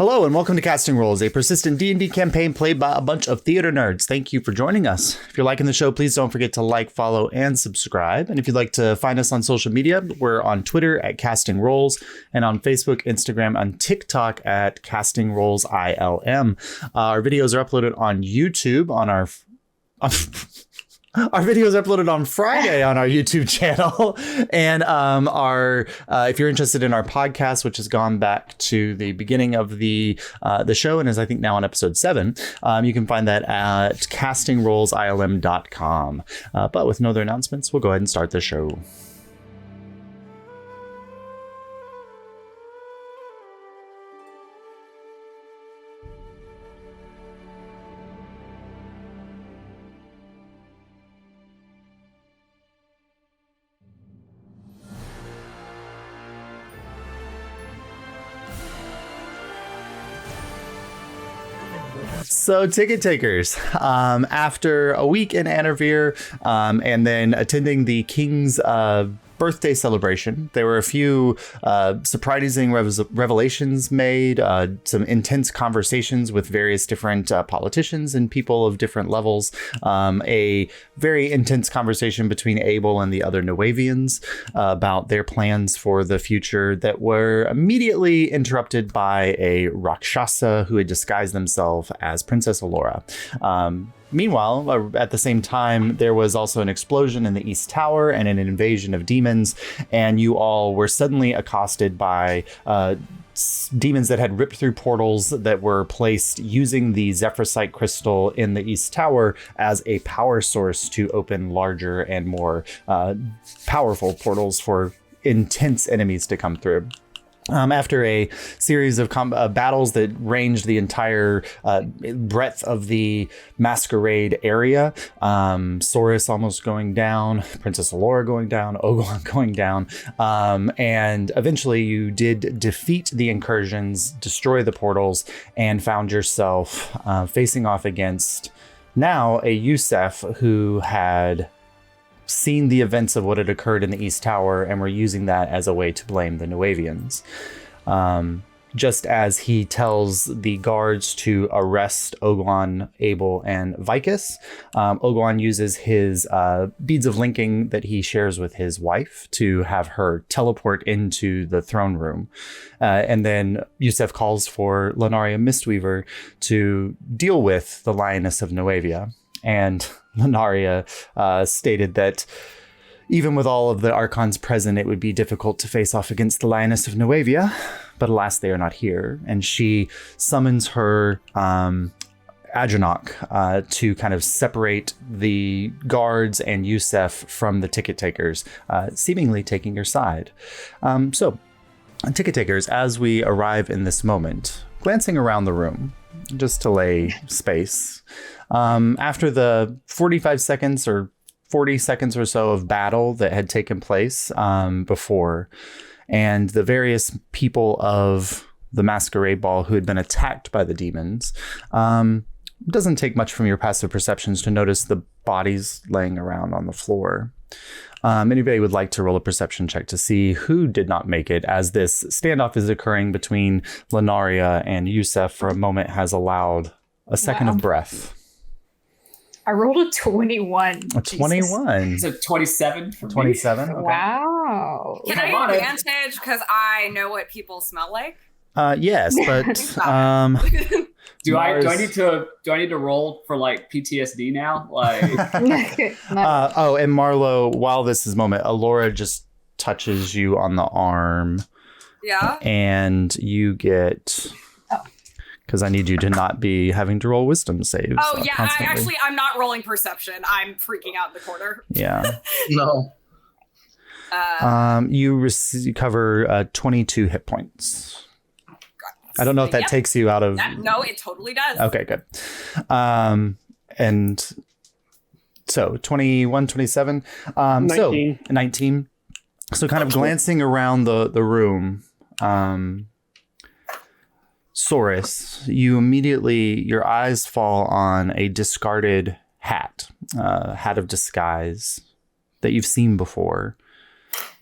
Hello and welcome to Casting Roles, a persistent D&D campaign played by a bunch of theater nerds. Thank you for joining us. If you're liking the show, please don't forget to like, follow, and subscribe. And if you'd like to find us on social media, we're on Twitter at Casting Roles and on Facebook, Instagram, and TikTok at Casting Roles ILM. Our videos are uploaded on YouTube on our videos are uploaded on Friday on our YouTube channel. And if you're interested in our podcast, which has gone back to the beginning of the show and is, I think, now on episode 7, you can find that at castingrolesilm.com. But with no other announcements, we'll go ahead and start the show. So, ticket takers, after a week in Alyria and then attending the King's birthday celebration, there were a few surprising revelations made, some intense conversations with various different politicians and people of different levels, a very intense conversation between Abel and the other Nuavians about their plans for the future that were immediately interrupted by a Rakshasa who had disguised themselves as Princess Alyria. Meanwhile, at the same time, there was also an explosion in the East Tower and an invasion of demons, and you all were suddenly accosted by demons that had ripped through portals that were placed using the Zephrysite crystal in the East Tower as a power source to open larger and more powerful portals for intense enemies to come through. After a series of battles that ranged the entire breadth of the masquerade area, Saurus almost going down, Princess Alyria going down, Ogon going down, and eventually you did defeat the incursions, destroy the portals, and found yourself facing off against now a Yusef who had seen the events of what had occurred in the East Tower and were using that as a way to blame the Nuavians. Just as he tells the guards to arrest Ogon, Abel, and Vicus, Ogon uses his beads of linking that he shares with his wife to have her teleport into the throne room. And then Yusef calls for Lunaria Mistweaver to deal with the Lioness of Nuavia. And Lunaria stated that even with all of the Archons present, it would be difficult to face off against the Lioness of Nuavia, but alas, they are not here. And she summons her Ajanok to kind of separate the guards and Yusef from the ticket takers, seemingly taking her side. So, ticket takers, as we arrive in this moment, glancing around the room, just to lay space, after the 45 seconds or 40 seconds or so of battle that had taken place before, and the various people of the Masquerade Ball who had been attacked by the demons, it doesn't take much from your passive perceptions to notice the bodies laying around on the floor. Anybody would like to roll a perception check to see who did not make it, as this standoff is occurring between Lunaria and Yusef for a moment has allowed a second of breath. I rolled a 21. A 21. So 27 for 27. me. Okay. Wow. Can I have advantage because I know what people smell like? Yes, but do I need to roll for like PTSD now? Like and Marlo, while this is moment, Alyria just touches you on the arm. Yeah. And you get, because I need you to not be having to roll wisdom saves. Oh yeah, I'm not rolling perception. I'm freaking out in the corner. Yeah. No. You recover 22 hit points. I don't know if that takes you out of... No, it totally does. Okay, good. And so 21, 27. 19. So 19. So kind of glancing around the room, Saurus, you immediately, your eyes fall on a discarded hat of disguise that you've seen before.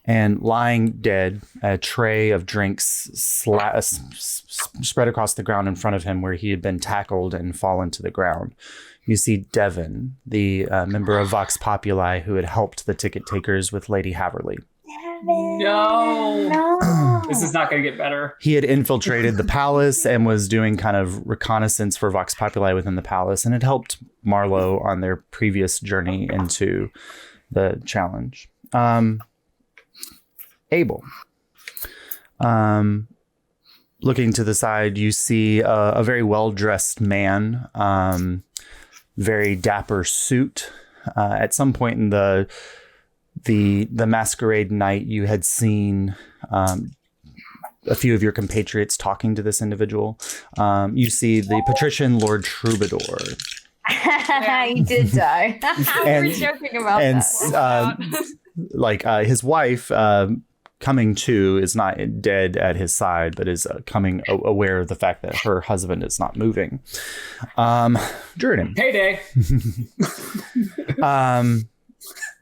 And lying dead, a tray of drinks spread across the ground in front of him where he had been tackled and fallen to the ground. You see Devon, the member of Vox Populi who had helped the ticket takers with Lady Haverly. No. This is not going to get better. He had infiltrated the palace and was doing kind of reconnaissance for Vox Populi within the palace and had helped Marlowe on their previous journey into the challenge. Abel. Looking to the side, you see a very well-dressed man, very dapper suit. At some point in the masquerade night, you had seen a few of your compatriots talking to this individual. You see the patrician Lord Troubadour. He did die. We were joking about that. His wife, coming to, is not dead at his side, but is coming aware of the fact that her husband is not moving. Jordan. Payday.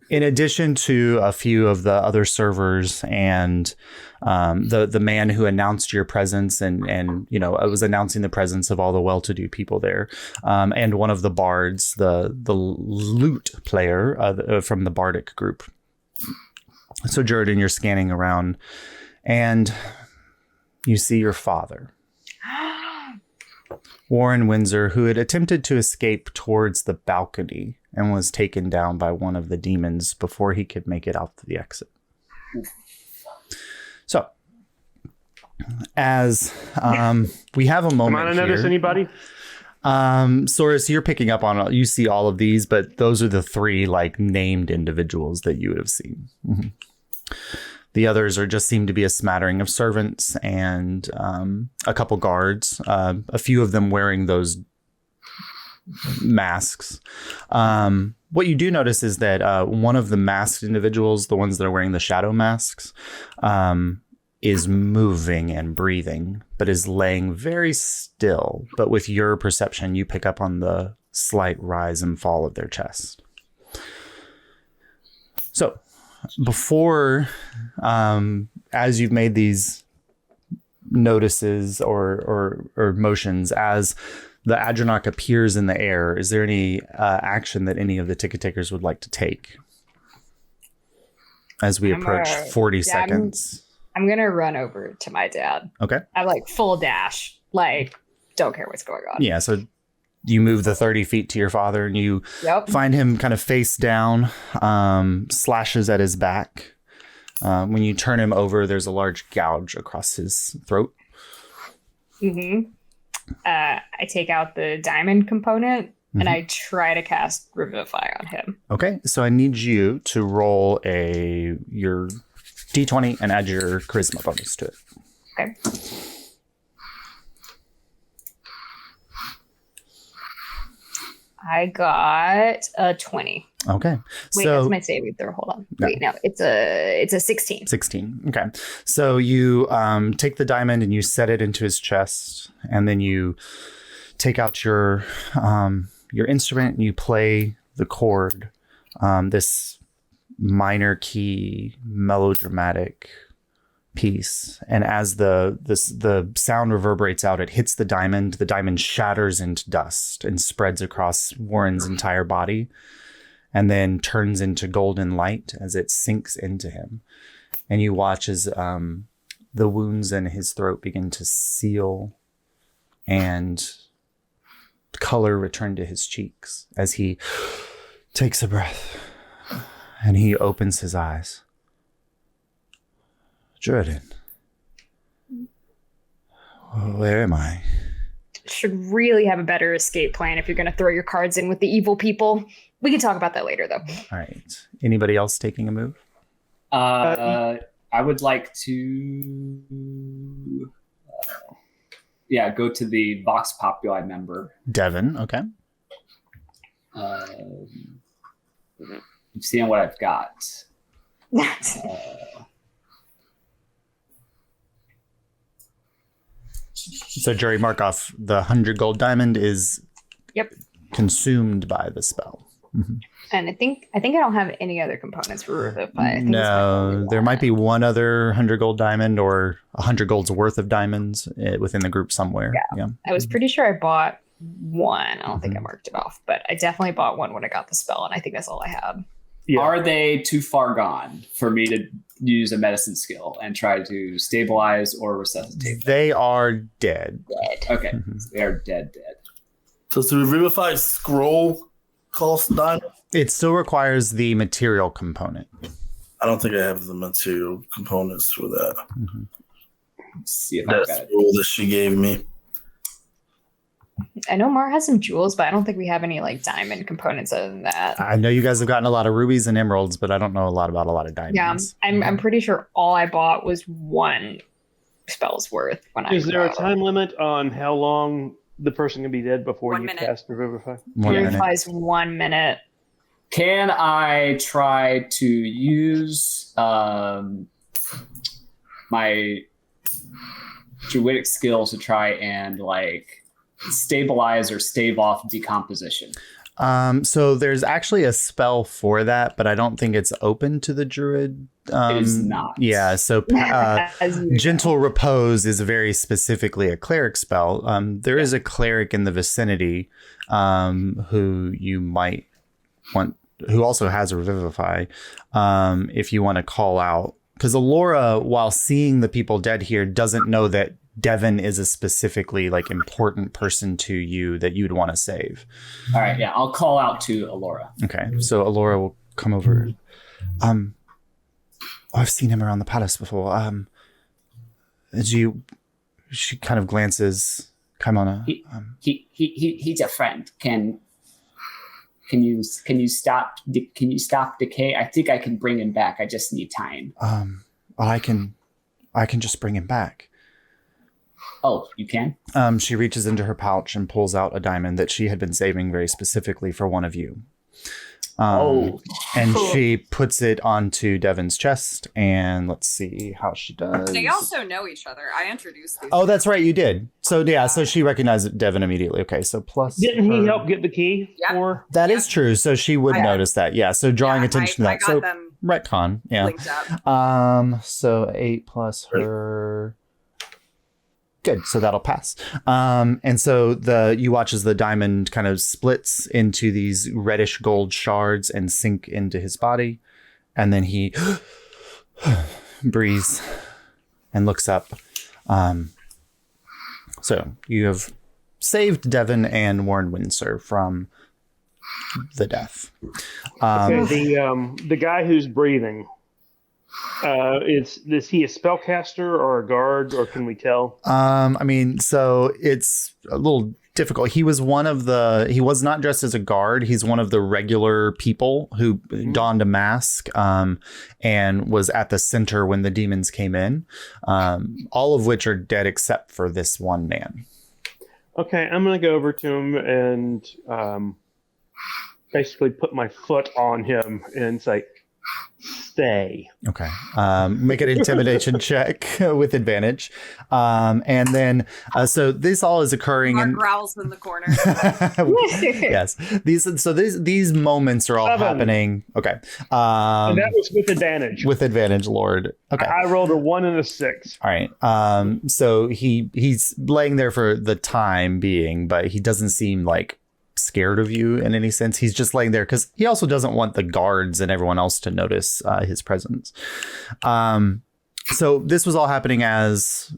In addition to a few of the other servers and the man who announced your presence and I was announcing the presence of all the well-to-do people there, and one of the bards, the lute player from the bardic group. So Jordan, you're scanning around and you see your father, Warren Windsor, who had attempted to escape towards the balcony and was taken down by one of the demons before he could make it out to the exit. So, as we have a moment Am I to notice anybody? Soros, you're picking up on, you see all of these, but those are the three named individuals that you would have seen. Mm-hmm. The others just seem to be a smattering of servants and a couple guards, a few of them wearing those masks. What you do notice is that one of the masked individuals, the ones that are wearing the shadow masks, is moving and breathing, but is laying very still. But with your perception, you pick up on the slight rise and fall of their chest. So before, as you've made these notices or motions, as the Adronach appears in the air, is there any action that any of the ticket takers would like to take as we approach 40 seconds? I'm going to run over to my dad. Okay. I full dash, don't care what's going on. Yeah, so you move the 30 feet to your father and you find him kind of face down, slashes at his back. When you turn him over, there's a large gouge across his throat. Mm-hmm. I take out the diamond component and I try to cast Revivify on him. Okay, so I need you to roll your D20 and add your charisma bonus to it. Okay. I got a 20. Okay. Wait, that's my saving throw. Hold on. No. Wait, no, it's a 16. 16. Okay. So you take the diamond and you set it into his chest, and then you take out your instrument and you play the chord, this minor key melodramatic piece, and as the sound reverberates out, it hits the diamond shatters into dust and spreads across Warren's entire body, and then turns into golden light as it sinks into him. And you watch as the wounds in his throat begin to seal and color return to his cheeks as he takes a breath and he opens his eyes. Jordan, where am I? Should really have a better escape plan if you're going to throw your cards in with the evil people. We can talk about that later, though. All right. Anybody else taking a move? I would like to, go to the Vox Populi member. Devon, okay. Seeing what I've got. So Jerry Markov, the 100 gold diamond is consumed by the spell. Mm-hmm. And I think I don't have any other components for Revivify. I think it's my No, only there might be one. one other 100 gold diamond or 100 gold's worth of diamonds within the group somewhere. Yeah. I was pretty sure I bought one. I don't think I Mhm. marked it off, but I definitely bought one when I got the spell, and I think that's all I had. Yeah. Are they too far gone for me to use a medicine skill and try to stabilize or resuscitate them? They are dead. Okay, Mhm. so they are dead. Does the Revivify scroll cost diamond? It still requires the material component. I don't think I have the material components for that. Mhm. Let's see if I've That got it. scroll that she gave me. I know Mar has some jewels, but I don't think we have any like diamond components other than that. I know you guys have gotten a lot of rubies and emeralds, but I don't know a lot about a lot of diamonds. Yeah, I'm pretty sure all I bought was one spell's worth when I. Is there a bought. time limit on how long the person can be dead before 1 you minute. cast Revivify? 1 minute. Revivify is 1 minute. Can I try to use my druidic skills to try and like stabilize or stave off decomposition? So there's actually a spell for that, but I don't think it's open to the druid. It is not. Yeah, so As you Gentle Repose is very specifically a cleric spell. There is a cleric in the vicinity who you might want, who also has a Revivify, if you want to call out. Because Alyria, while seeing the people dead here, doesn't know that Devin is a specifically like important person to you that you'd want to save. All right, yeah, I'll call out to Alyria. Okay, so Alyria will come over. I've seen him around the palace before. She kind of glances. Kaimana. He's a friend. Can you stop decay? I think I can bring him back. I just need time. I can just bring him back. Oh, you can? She reaches into her pouch and pulls out a diamond that she had been saving very specifically for one of you. And she puts it onto Devin's chest, and let's see how she does. They also know each other. I introduced these. Oh, that's right, you did. So yeah, so she recognized Devin immediately. Okay, so plus. Didn't he her- help get the key? Yep. For That is true. So she would I- notice that. Yeah. So drawing attention to I that. got So them retcon. Yeah. linked up. So 8 plus her. Good. So that'll pass. And so you watch as the diamond kind of splits into these reddish gold shards and sink into his body. And then he breathes and looks up. So you have saved Devin and Warren Windsor from the death. Okay, the guy who's breathing, is he a spellcaster or a guard, or can we tell? I mean, so it's a little difficult. He was not dressed as a guard. He's one of the regular people who donned a mask and was at the center when the demons came in, all of which are dead except for this one man. Okay, I'm going to go over to him and basically put my foot on him and say, stay. Okay. Make an intimidation check with advantage. And then, so this all is occurring Mark in... growls in the corner. Yes. These moments are all 7. happening. Okay. And that was with advantage. With advantage, Lord. Okay. I rolled a 1 and a 6. All right. So he's laying there for the time being, but he doesn't seem like scared of you in any sense. He's just laying there because he also doesn't want the guards and everyone else to notice his presence. So this was all happening as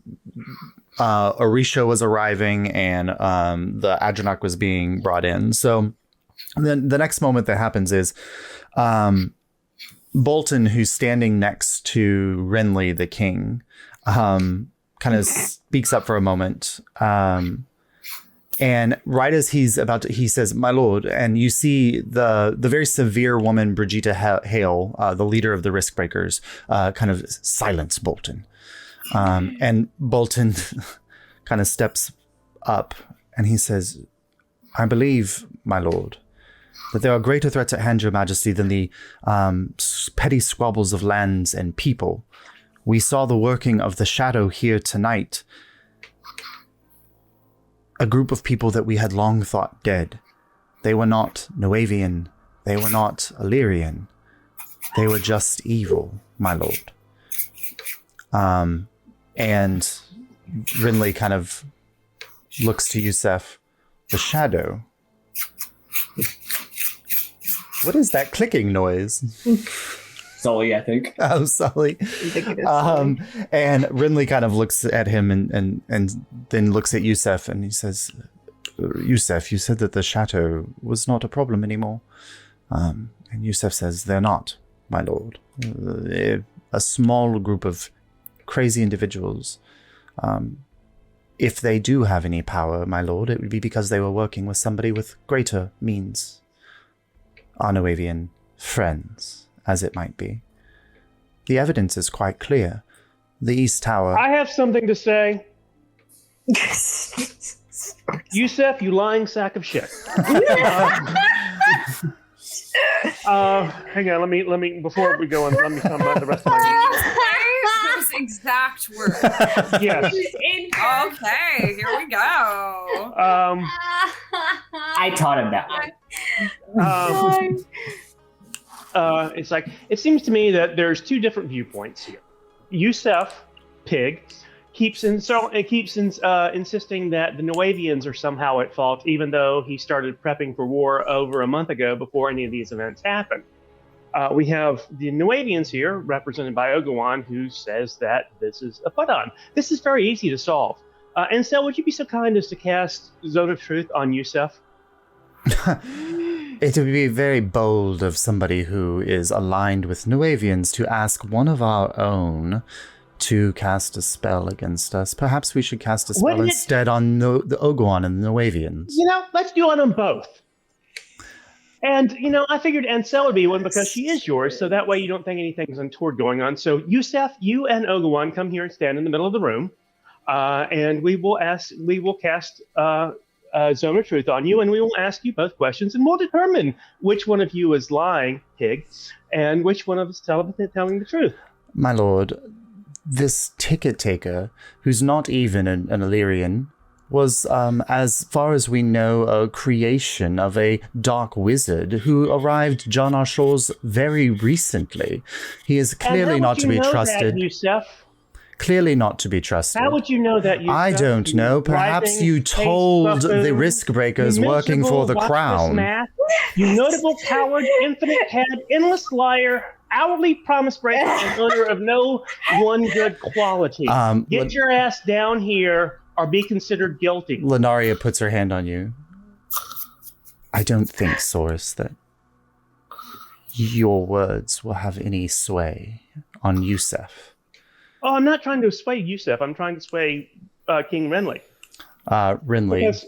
Orisha was arriving and the Adranok was being brought in. So then the next moment that happens is Bolton, who's standing next to Renly, the king, kind of speaks up for a moment. And right as he's about to, he says, "My lord," and you see the very severe woman, Brigitta Hale, the leader of the Risk Breakers, kind of silence Bolton. And Bolton kind of steps up and he says, "I believe, my lord, that there are greater threats at hand, your majesty, than the petty squabbles of lands and people. We saw the working of the shadow here tonight. A group of people that we had long thought dead. They were not Noavian. They were not Alyrian. They were just evil, my lord. And Rinley kind of looks to Yusef. The shadow. What is that clicking noise? Sully, I think. Oh, Sully. And Rinley kind of looks at him and then looks at Yusef and he says, Yusef, you said that the shadow was not a problem anymore. And Yusef says, they're not, my lord. A small group of crazy individuals. If they do have any power, my lord, it would be because they were working with somebody with greater means. Our Noavian friends, as it might be. The evidence is quite clear. The East Tower... I have something to say. Yusef, you lying sack of shit. Hang on, let me before we go on, let me talk about the rest of my Those exact words. Yes. Okay, here we go. I taught him that one. It's like, it seems to me that there's two different viewpoints here. Yusef, Pig, keeps insisting that the Noavians are somehow at fault, even though he started prepping for war over a month ago before any of these events happened. We have the Noavians here, represented by Ogawan, who says that this is a put-on. This is very easy to solve. And so would you be so kind as to cast Zone of Truth on Yusef? It would be very bold of somebody who is aligned with Noavians to ask one of our own to cast a spell against us. Perhaps we should cast a spell instead on the Ogawan and the Noavians. Let's do it on both. And, I figured Ansel would be one because she is yours, so that way you don't think anything's untoward going on. So, Yusef, you and Ogawan come here and stand in the middle of the room, and we will cast Zone of Truth on you, and we will ask you both questions, and we'll determine which one of you is lying, Pig, and which one of us telling the truth. My lord, this ticket taker, who's not even an Alyrian, was, as far as we know, a creation of a dark wizard who arrived on our shores very recently. He is clearly not to be trusted. That, Yusef? Clearly not to be trusted. How would you know that, Yusef? I don't know. Perhaps you told the risk breakers working for the crown. You notable coward, infinite head, endless liar, hourly promise breaker, and owner of no one good quality. Get your ass down here or be considered guilty. Lenaria puts her hand on you. I don't think, Saurus, that your words will have any sway on Yusef. Oh, I'm not trying to sway Yusef. I'm trying to sway King Renly. Renly. Because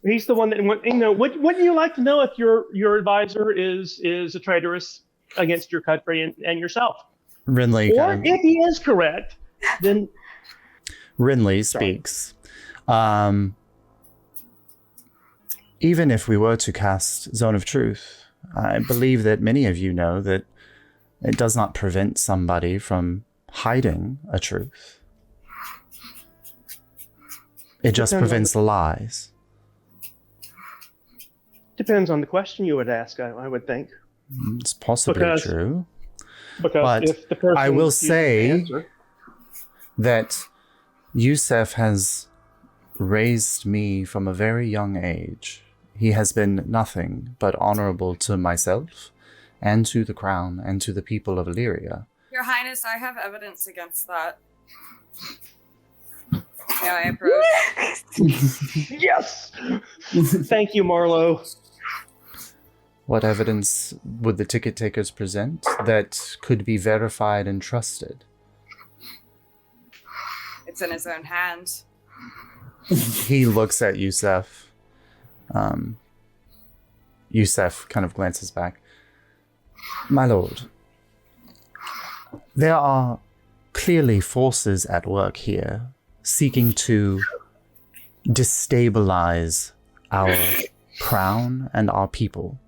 he's the one that wouldn't you like to know if your advisor is a traitorous against your country and yourself? Renly. Or if he is correct, then Renly speaks. Even if we were to cast Zone of Truth, I believe that many of you know that it does not prevent somebody from hiding a truth. It just prevents the lies. Depends on the question you would ask, I would think. It's possibly true. But if the person I will say that Yusef has raised me from a very young age. He has been nothing but honorable to myself and to the crown and to the people of Alyria. Your Highness, I have evidence against that. May I approach? Yes! Thank you, Marlo. What evidence would the ticket takers present that could be verified and trusted? It's in his own hand. He looks at Yusef. Yusef kind of glances back. My lord, there are clearly forces at work here seeking to destabilize our crown and our people.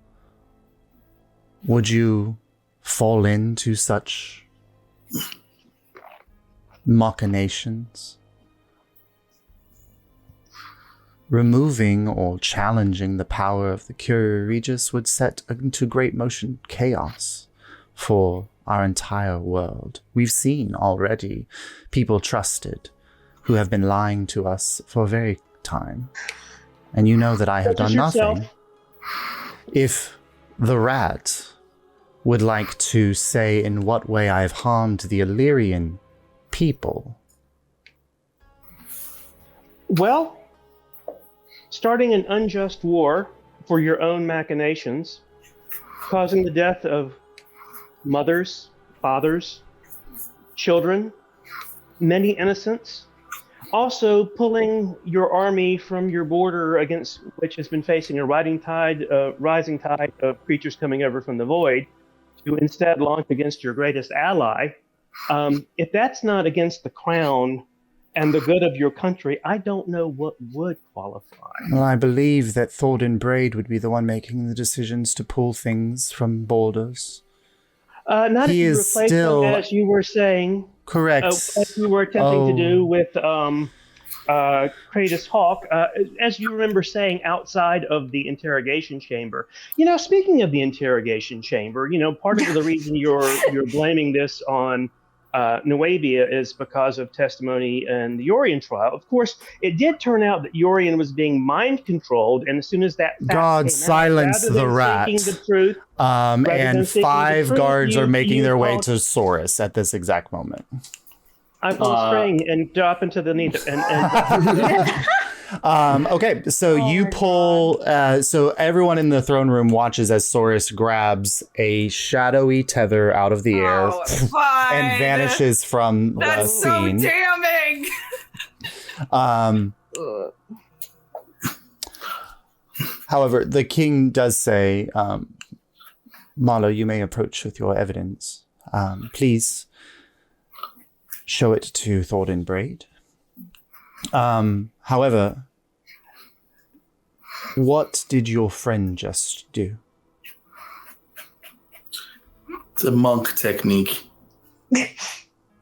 Would you fall into such machinations? removing or challenging the power of the Curia Regis would set into great motion chaos for our entire world. We've seen already people trusted who have been lying to us for a very time. And you know that I have done nothing. If the rat would like to say in what way I have harmed the Alyrian people. Well, starting an unjust war for your own machinations, causing the death of mothers, fathers, children, many innocents, also pulling your army from your border against which has been facing a rising tide of creatures coming over from the void, to instead launch against your greatest ally. If that's not against the crown and the good of your country, I don't know what would qualify. Well, I believe that Thornton Braid would be the one making the decisions to pull things from borders. Not He if you is replace still them, as you were saying. correct. As you were attempting to do with Kratos Hawk, as you remember saying outside of the interrogation chamber. Speaking of the interrogation chamber, part of the reason you're blaming this on Nuevia is because of testimony in the Yorian trial. Of course, it did turn out that Yorian was being mind controlled, and as soon as that fact God came silence out, the rat. the truth, And 5 guards are making their way called- to Saurus at this exact moment. I pull a string and drop into the knee. Okay, so you pull. So everyone in the throne room watches as Saurus grabs a shadowy tether out of the air fine. and vanishes from the That's so scene. damning. However, the king does say, Marlo, you may approach with your evidence. Please show it to Thornton Braid. However, what did your friend just do? It's a monk technique.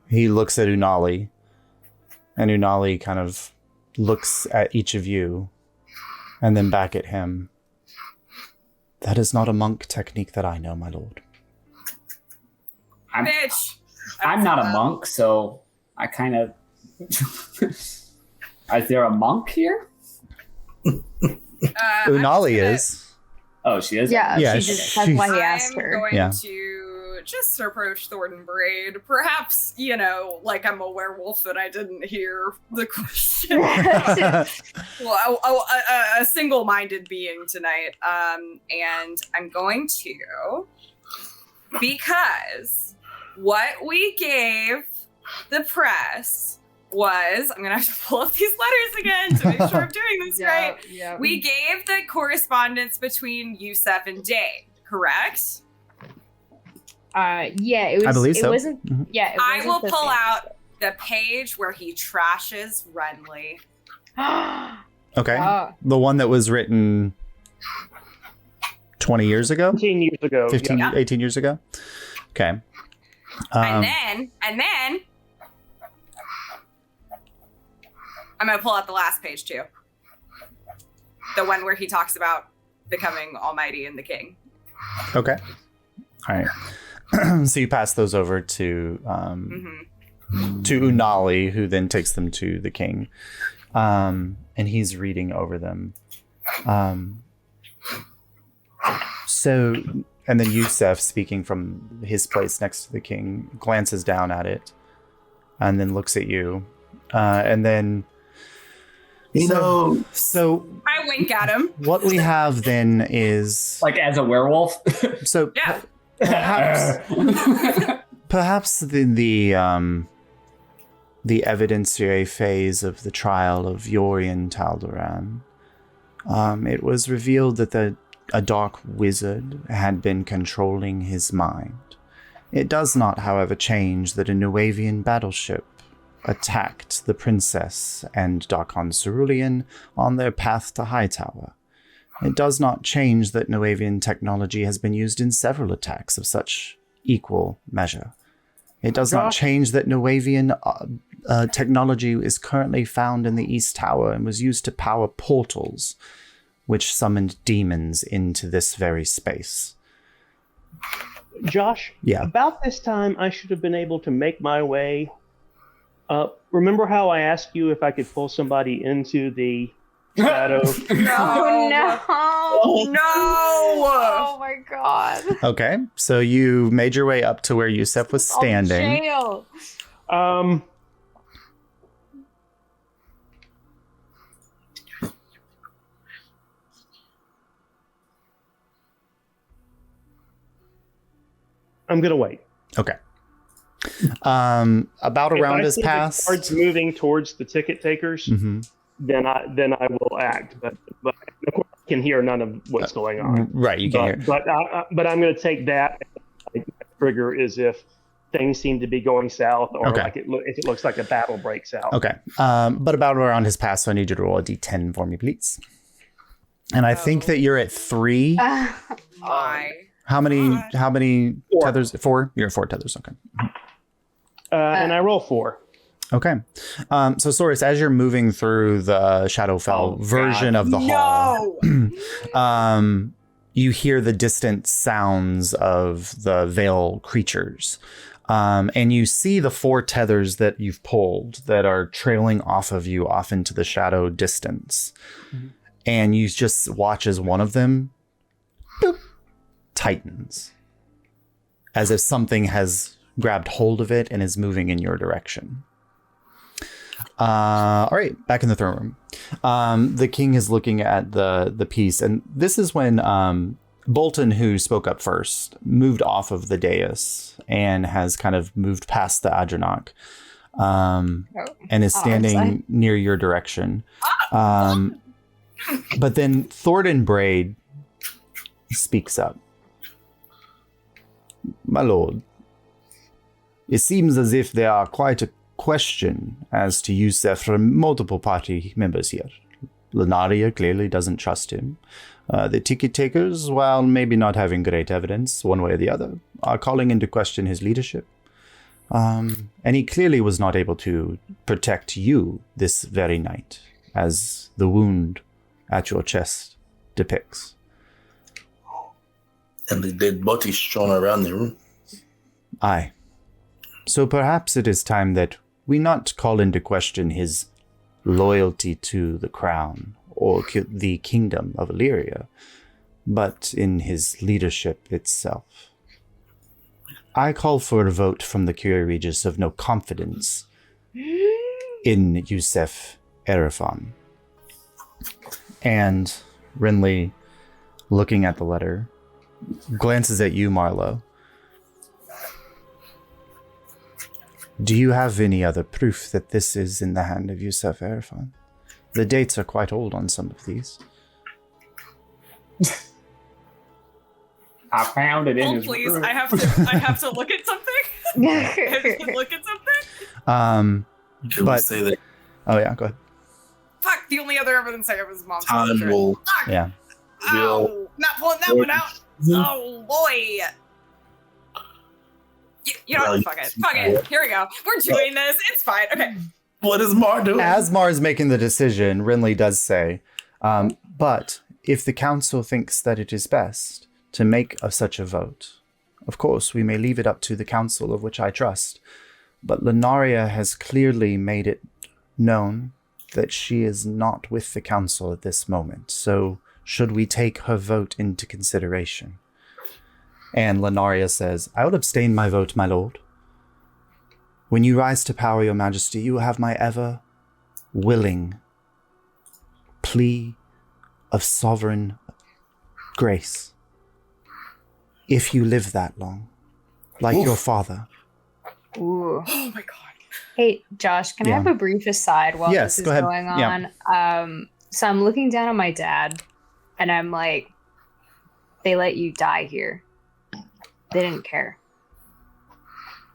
He looks at Unali, and Unali kind of looks at each of you, and then back at him. That is not a monk technique that I know, my lord. Bitch. I'm not a monk, so I kind of... Is there a monk here? Unali is. Oh, she is? Yeah, Yeah, that's why he asked I'm her. going Yeah. to just approach Thornton Braid. Perhaps, like I'm a werewolf and I didn't hear the question. Well, a single-minded being tonight. And I'm going to, because what we gave the press was, I'm gonna have to pull up these letters again to make sure I'm doing this right. Yeah. We gave the correspondence between Yusef and Dane, correct? Yeah, it was. I believe so. It wasn't. Mhm. Yeah, it I will wasn't the pull same. out the page where he trashes Renly. Okay. Oh. The one that was written 20 years ago? 15 years ago. 15, yeah. 18 years ago? Okay. And then I'm gonna pull out the last page too. The one where he talks about becoming almighty and the king. Okay. All right. So you pass those over to Unali, who then takes them to the king. And he's reading over them. So, and then Yusef, speaking from his place next to the king, glances down at it and then looks at you. And then... So I wink at him. what we have then is... Like as a werewolf? So Yeah. perhaps the evidentiary phase of the trial of Yorian Taldaran, it was revealed that a dark wizard had been controlling his mind. It does not, however, change that a Nuevian battleship attacked the princess and Darkon Cerulean on their path to Hightower. It does not change that Nuevian technology has been used in several attacks of such equal measure. It does not Josh? change that Nuavian technology is currently found in the East Tower and was used to power portals, which summoned demons into this very space. Josh, Yeah. about this time, I should have been able to make my way up. Remember how I asked you if I could pull somebody into the shadow? Oh no! Oh no! Oh my god! Okay, so you made your way up to where Yusef was standing. Jail. I'm gonna wait. Okay. About a round has if I see passed. the guards moving towards the ticket takers, Mhm. then I will act. But of course, I can hear none of what's going on. Right, you can hear. But I'm going to take that. Trigger is if things seem to be going south, or Okay. if it looks like a battle breaks out. Okay. But about a round has passed, so I need you to roll a d10 for me, please. And I think that you're at 3. My. How many 4. tethers? 4? You're at 4 tethers, okay. And I roll 4. Okay. So Soris, as you're moving through the Shadowfell version of the hall, you hear the distant sounds of the Veil creatures. And you see the 4 tethers that you've pulled that are trailing off of you off into the shadow distance. Mm-hmm. And you just watch as one of them boop, tightens. As if something has grabbed hold of it and is moving in your direction. All right, back in the throne room. The king is looking at the piece, and this is when Bolton, who spoke up first, moved off of the dais and has kind of moved past the Adranok, and is standing near your direction. But then Thornton Braid speaks up. My lord, it seems as if there are quite a question as to Yusef from multiple party members here. Lunaria clearly doesn't trust him. The ticket takers, while maybe not having great evidence one way or the other, are calling into question his leadership. And he clearly was not able to protect you this very night, as the wound at your chest depicts. And the dead bodies strewn around the room. Aye. So perhaps it is time that we not call into question his loyalty to the crown or the kingdom of Alyria, but in his leadership itself. I call for a vote from the Curia Regis of no confidence in Yusef Erefan. And Renly, looking at the letter, glances at you, Marlowe. Do you have any other proof that this is in the hand of Yusef Erefan? The dates are quite old on some of these. I found it in Oh, his please! room. I have to look at something. I have to look at something. Can we say that Oh yeah, go ahead. Fuck! The only other evidence I have is mom's time portrait. will Fuck! Yeah. Oh, not pulling that one out. Oh boy. You know what? Fuck it. Fuck it. Here we go. We're doing this. It's fine. Okay. What is Mar doing? As Mar is making the decision, Renly does say, but if the council thinks that it is best to make such a vote, of course, we may leave it up to the council of which I trust. But Lunaria has clearly made it known that she is not with the council at this moment. So should we take her vote into consideration? And Lunaria says, I will abstain my vote, my lord. When you rise to power, your majesty, you have my ever willing plea of sovereign grace. If you live that long, like your father. Ooh. Oh my god. Hey, Josh, can I have a brief aside while Yes, this is go ahead. going on? Yeah. So I'm looking down on my dad, and I'm like, they let you die here. They didn't care.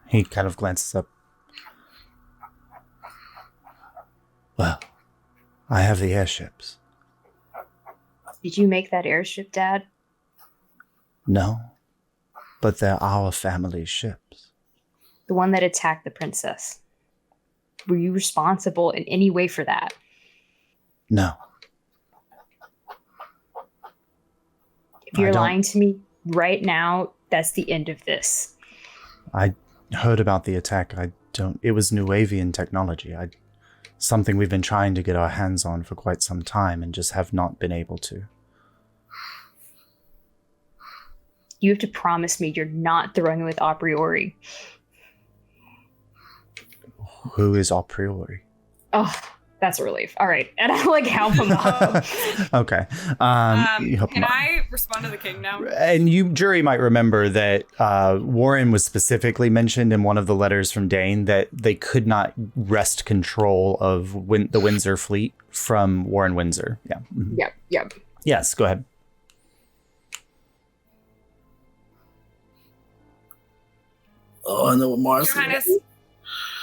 He kind of glances up. Well, I have the airships. Did you make that airship, Dad? No, but they're our family ships. The one that attacked the princess. Were you responsible in any way for that? No. If you're lying to me right now, that's the end of this. I heard about the attack. It was Nuavian technology. Something we've been trying to get our hands on for quite some time and just have not been able to. You have to promise me you're not throwing it with a priori. Who is a priori? Oh, that's a relief. All right. And I like help him up. Okay. Can I respond to the king now? And you, jury, might remember that Warren was specifically mentioned in one of the letters from Dane that they could not wrest control of the Windsor fleet from Warren Windsor. Yeah. Mm-hmm. Yep. Yes, go ahead. Oh, I know what Mars Your Highness,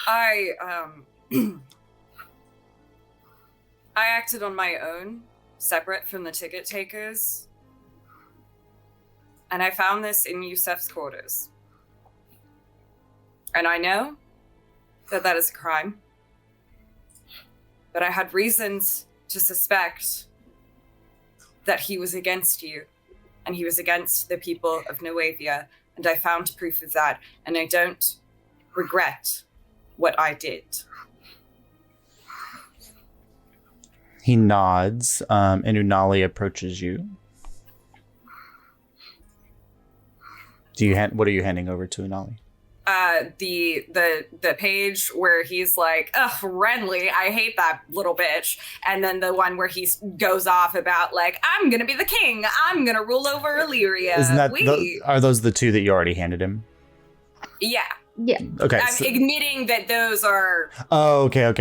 I acted on my own, separate from the ticket takers. And I found this in Yusef's quarters. And I know that that is a crime. But I had reasons to suspect that he was against you. And he was against the people of Nuavia. And I found proof of that. And I don't regret what I did. He nods, and Unali approaches you. What are you handing over to Unali? The page where he's like, ugh, Renly, I hate that little bitch. And then the one where he goes off about like, I'm gonna be the king. I'm gonna rule over Illyria. Isn't that are those the two that you already handed him? Yeah. Yeah. Okay. I'm admitting that those are Oh, okay.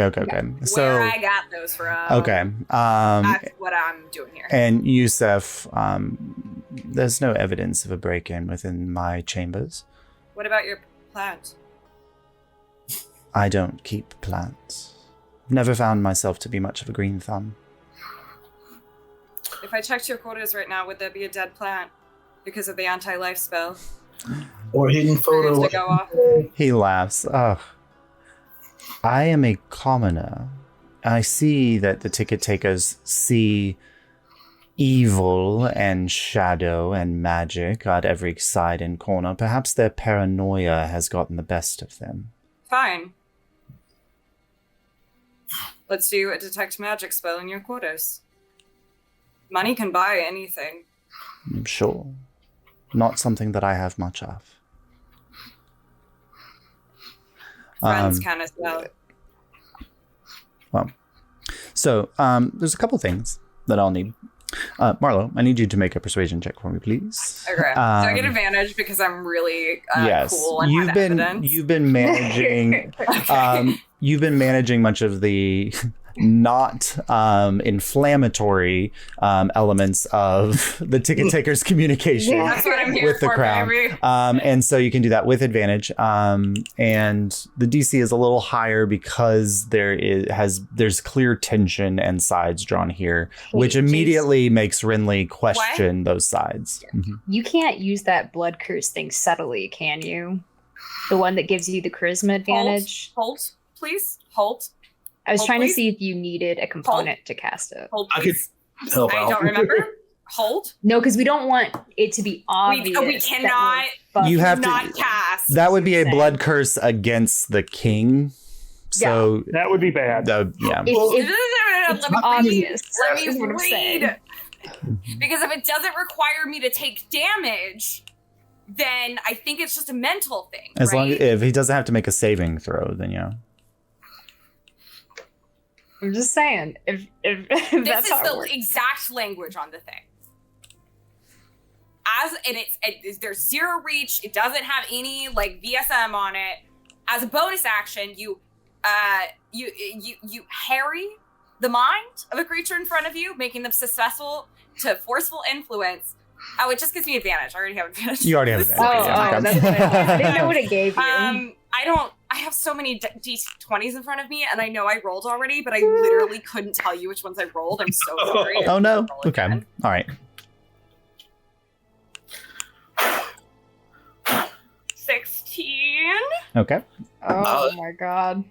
So where I got those from. Okay. That's what I'm doing here. And Yusef, there's no evidence of a break-in within my chambers. What about your plant? I don't keep plants. Never found myself to be much of a green thumb. If I checked your quarters right now, would there be a dead plant because of the anti-life spell? or hidden photo. To go off? He laughs. Ugh. I am a commoner. I see that the ticket takers see evil and shadow and magic at every side and corner. Perhaps their paranoia has gotten the best of them. Fine. Let's do a detect magic spell in your quarters. Money can buy anything. I'm sure. Not something that I have much of. Friends can as well. Well, so there's a couple things that I'll need. Marlo, I need you to make a persuasion check for me, please. Okay. Do I get advantage because I'm really yes. cool and have evidence? You've been managing. You've been managing much of the not inflammatory elements of the ticket taker's communication That's what I'm here with the for, crown. baby. And so you can do that with advantage. And the DC is a little higher because there's clear tension and sides drawn here, which immediately makes Renly question those sides. Mm-hmm. You can't use that blood curse thing subtly, can you? The one that gives you the charisma advantage? Hold, please. Hold. I was trying please. to see if you needed a component to cast it. Hold, I could please. help I out. don't remember. Hold. No, because we don't want it to be obvious. We cannot. You have not to. cast. That would be a Same. blood curse against the king. So That would be bad. yeah. It's obvious. Let is what me I'm saying. read. Because if it doesn't require me to take damage, then I think it's just a mental thing. As long right? if he doesn't have to make a saving throw, then yeah. I'm just saying, if This that's is how it the works. exact language on the thing. There's zero reach. It doesn't have any like VSM on it. As a bonus action, you harry the mind of a creature in front of you, making them successful to forceful influence. Oh, it just gives me advantage. I already have advantage. You already have advantage. Oh, that's what I didn't know what it gave you. I have so many D20s in front of me, and I know I rolled already, but I literally couldn't tell you which ones I rolled. I'm so sorry. Oh no. Roll Okay. again. All right. 16. Okay. Oh my god.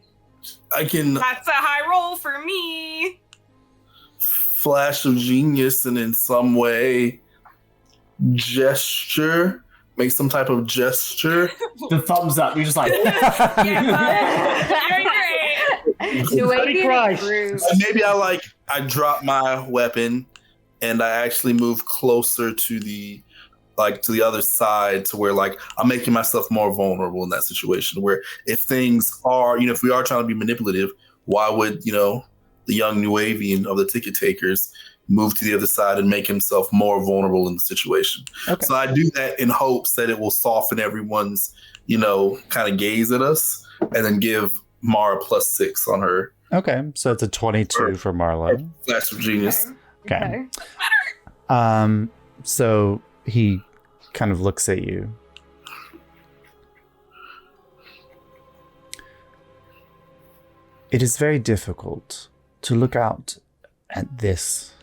I can That's a high roll for me. flash of genius and in some way gesture, make some type of gesture. The thumbs up. You're just like, Yeah, you're great. Nuavian Christ. approved. And maybe I drop my weapon and I actually move closer to the other side to where like I'm making myself more vulnerable in that situation where if things are, if we are trying to be manipulative, why would, the young Nuavian of the ticket takers move to the other side and make himself more vulnerable in the situation? Okay. So I do that in hopes that it will soften everyone's, kind of gaze at us and then give Mara +6 on her Okay. So it's a 22 for Marlowe. flash of genius. Okay. So he kind of looks at you. It is very difficult to look out at this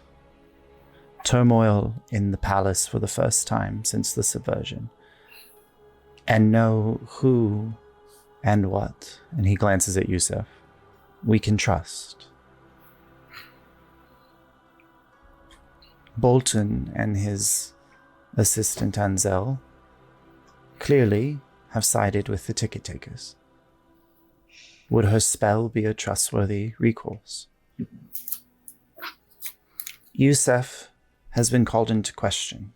turmoil in the palace for the first time since the subversion and know who and what, and he glances at Yusef, we can trust. Bolton and his assistant Anzel clearly have sided with the ticket takers. Would her spell be a trustworthy recourse? Yusef has been called into question.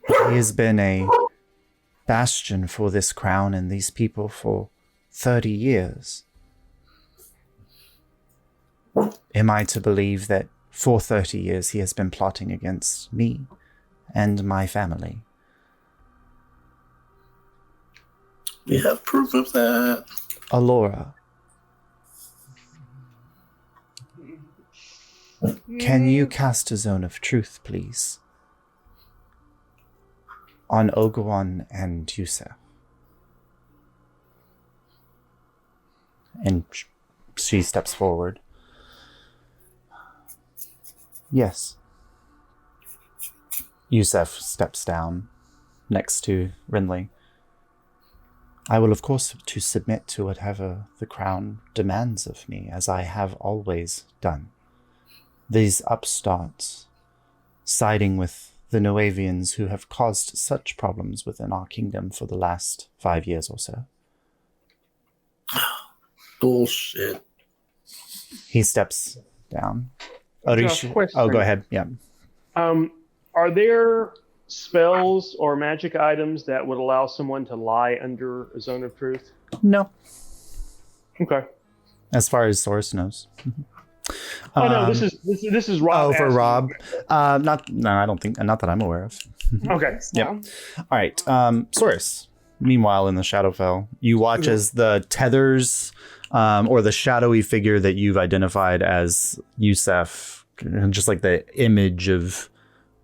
He has been a bastion for this crown and these people for 30 years. Am I to believe that for 30 years he has been plotting against me and my family? We have proof of that. Alora, can you cast a zone of truth, please? On Ogawan and Yusef. And she steps forward. Yes. Yusef steps down next to Rinley. I will, of course, to submit to whatever the crown demands of me, as I have always done. These upstarts, siding with the Nuavians who have caused such problems within our kingdom for the last 5 years or so. Bullshit. He steps down. Josh, question. Go ahead. Yeah. Are there spells or magic items that would allow someone to lie under a zone of truth? No. Okay. As far as Source knows. Oh no, this is Rob. Oh, for asking. Rob. I don't think, not that I'm aware of. Okay. Yeah. All right. Source. Meanwhile, in the Shadowfell, you watch as the tethers, or the shadowy figure that you've identified as Yusef, just like the image of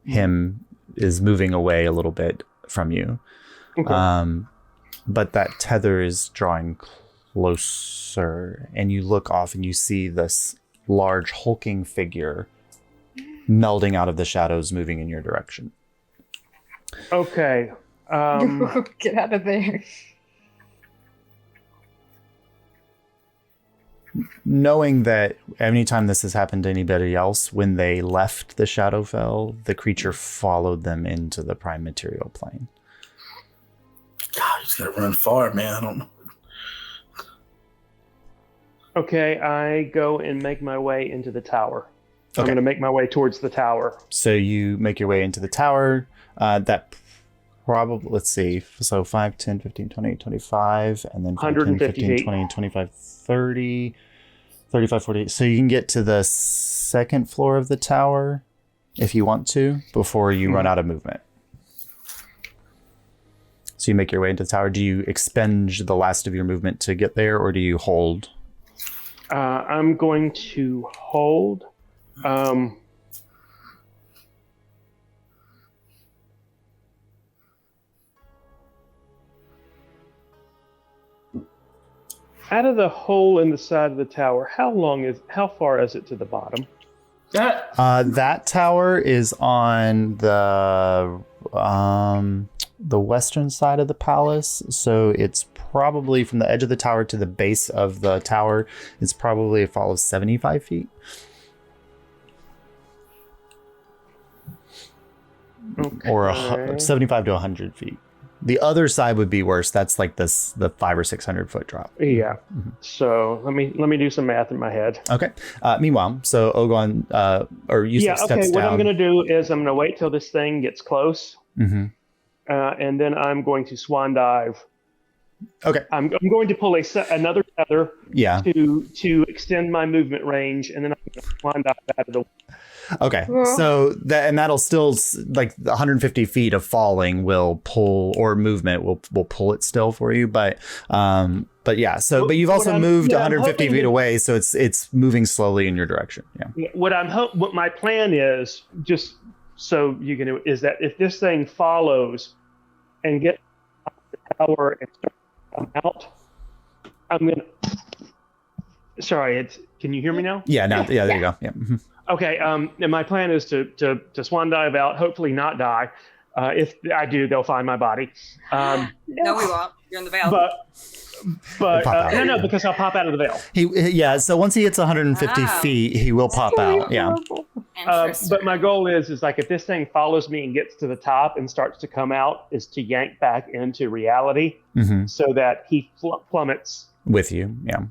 him is moving away a little bit from you. Okay. But that tether is drawing closer, and you look off and you see this large hulking figure melding out of the shadows, moving in your direction. Okay. Get out of there. Knowing that anytime this has happened to anybody else, when they left the Shadowfell, the creature followed them into the prime material plane. God, you just gotta run far, man. I don't know. Okay, I go and make my way into the tower. I'm Okay. going to make my way towards the tower. So you make your way into the tower. That probably, let's see, so 5, 10, 15, 20, 25, and then 5, 10, 150 15, feet. 20, 25, 30, 35, 40. So you can get to the second floor of the tower if you want to, before you run out of movement. So you make your way into the tower. Do you expend the last of your movement to get there, or do you hold? I'm going to hold. Out of the hole in the side of the tower, how far is it to the bottom? That tower is on the the western side of the palace. So it's probably from the edge of the tower to the base of the tower. It's probably a fall of 75 feet. Okay. Or 75 to 100 feet. The other side would be worse. That's like the 500 or 600 foot drop. Yeah. So let me do some math in my head. Okay. Meanwhile, so Ogon or Yusuf steps down. What I'm going to do is I'm going to wait till this thing gets close, and then I'm going to swan dive. Okay. I'm going to pull another feather. Yeah. To extend my movement range, and then I'm going to swan dive out of the. Okay, so that'll still, like, the 150 feet of falling will pull, or movement will pull it still for you, but yeah. So, but you've also moved 150 feet away, so it's moving slowly in your direction. Yeah. What my plan is, just so you can, is that if this thing follows and gets the tower and starts to come out, I'm gonna. Sorry, can you hear me now? Yeah. Now, yeah. There you go. Yeah. Okay, and my plan is to swan dive out, hopefully not die. If I do, they'll find my body. No, we won't. You're in the veil. But no, because I'll pop out of the veil. So once he hits 150 feet, he will pop out. Yeah. But my goal is like if this thing follows me and gets to the top and starts to come out, is to yank back into reality so that he plummets with you. Yeah.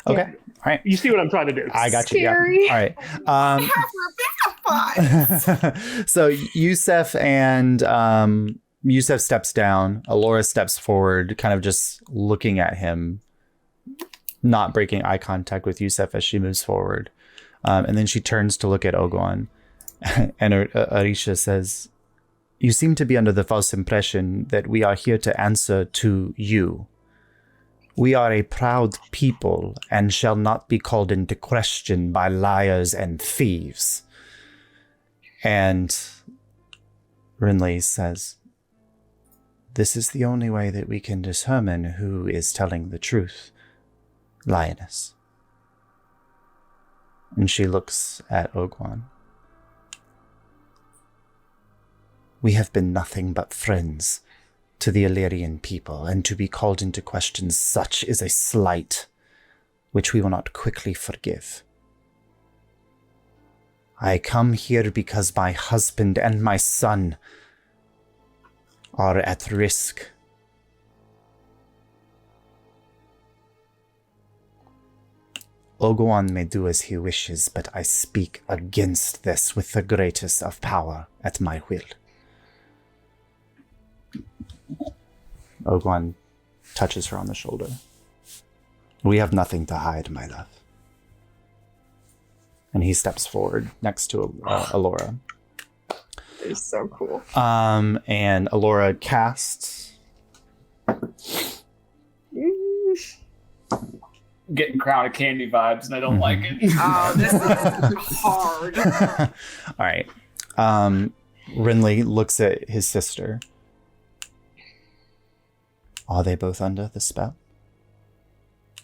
Okay. Yeah. All right. You see what I'm trying to do? I got you. Yeah. All right. So Yusuf Yusuf steps down. Alyria steps forward, kind of just looking at him, not breaking eye contact with Yusuf as she moves forward. And then she turns to look at Ogon. And Arisha says, "You seem to be under the false impression that we are here to answer to you. We are a proud people and shall not be called into question by liars and thieves." And Rinley says, "This is the only way that we can determine who is telling the truth, Lioness." And she looks at Ogon. "We have been nothing but friends to the Alyrian people, and to be called into question such is a slight which we will not quickly forgive. I come here because my husband and my son are at risk. Ogon may do as he wishes, but I speak against this with the greatest of power at my will." Ogon touches her on the shoulder. "We have nothing to hide, my love." And he steps forward next to Alyria. It's so cool. And Alyria casts. Getting Crown of Candy vibes, and I don't like it. Oh, this is hard. All right. Rinley looks at his sister. "Are they both under the spell?"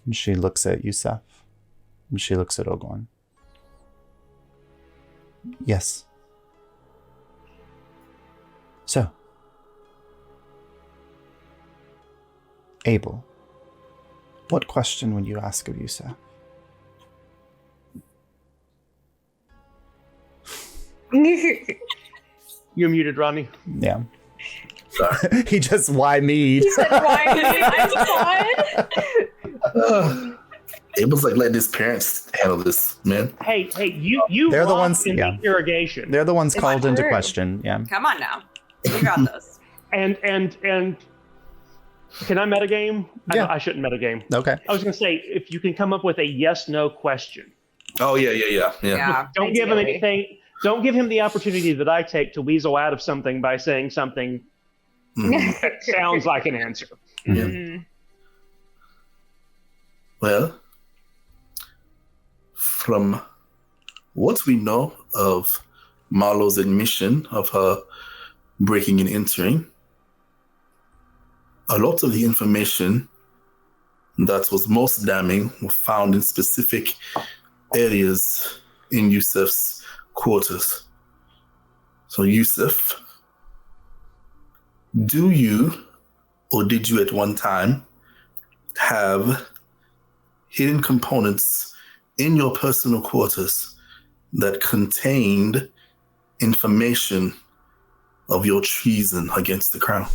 And she looks at Yusuf. And she looks at Ogon. "Yes." So, Abel, what question would you ask of Yusuf? You're muted, Rodney. Yeah. Sorry. He just why me? He said why me? I'm Abel's like letting his parents handle this, man. Hey, you They're the ones in the irrigation. They're the ones called into true? question. Yeah. Come on now. You got this. And can I metagame? Yeah. I shouldn't metagame. Okay. I was going to say, if you can come up with a yes/no question. Oh yeah. Yeah. Don't give him ideally. anything. Don't give him the opportunity that I take to weasel out of something by saying something that sounds like an answer. Mm-hmm. Well, from what we know of Marlowe's admission of her breaking and entering, a lot of the information that was most damning were found in specific areas in Yusuf's quarters. So Yusuf Do you, or did you at one time, have hidden components in your personal quarters that contained information of your treason against the crown?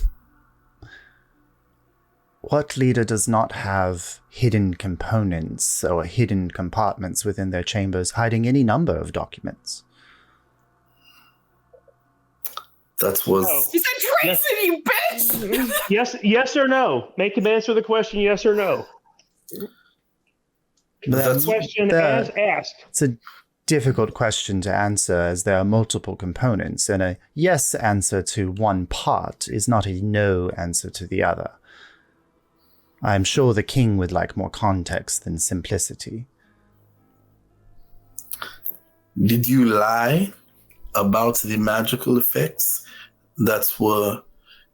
What leader does not have hidden components or hidden compartments within their chambers hiding any number of documents? That was... No. You said treason, you bitch! Yes or no. Make him answer the question, yes or no. That's Question as asked. It's a difficult question to answer as there are multiple components, and a yes answer to one part is not a no answer to the other. I am sure the king would like more context than simplicity. Did you lie about the magical effects that were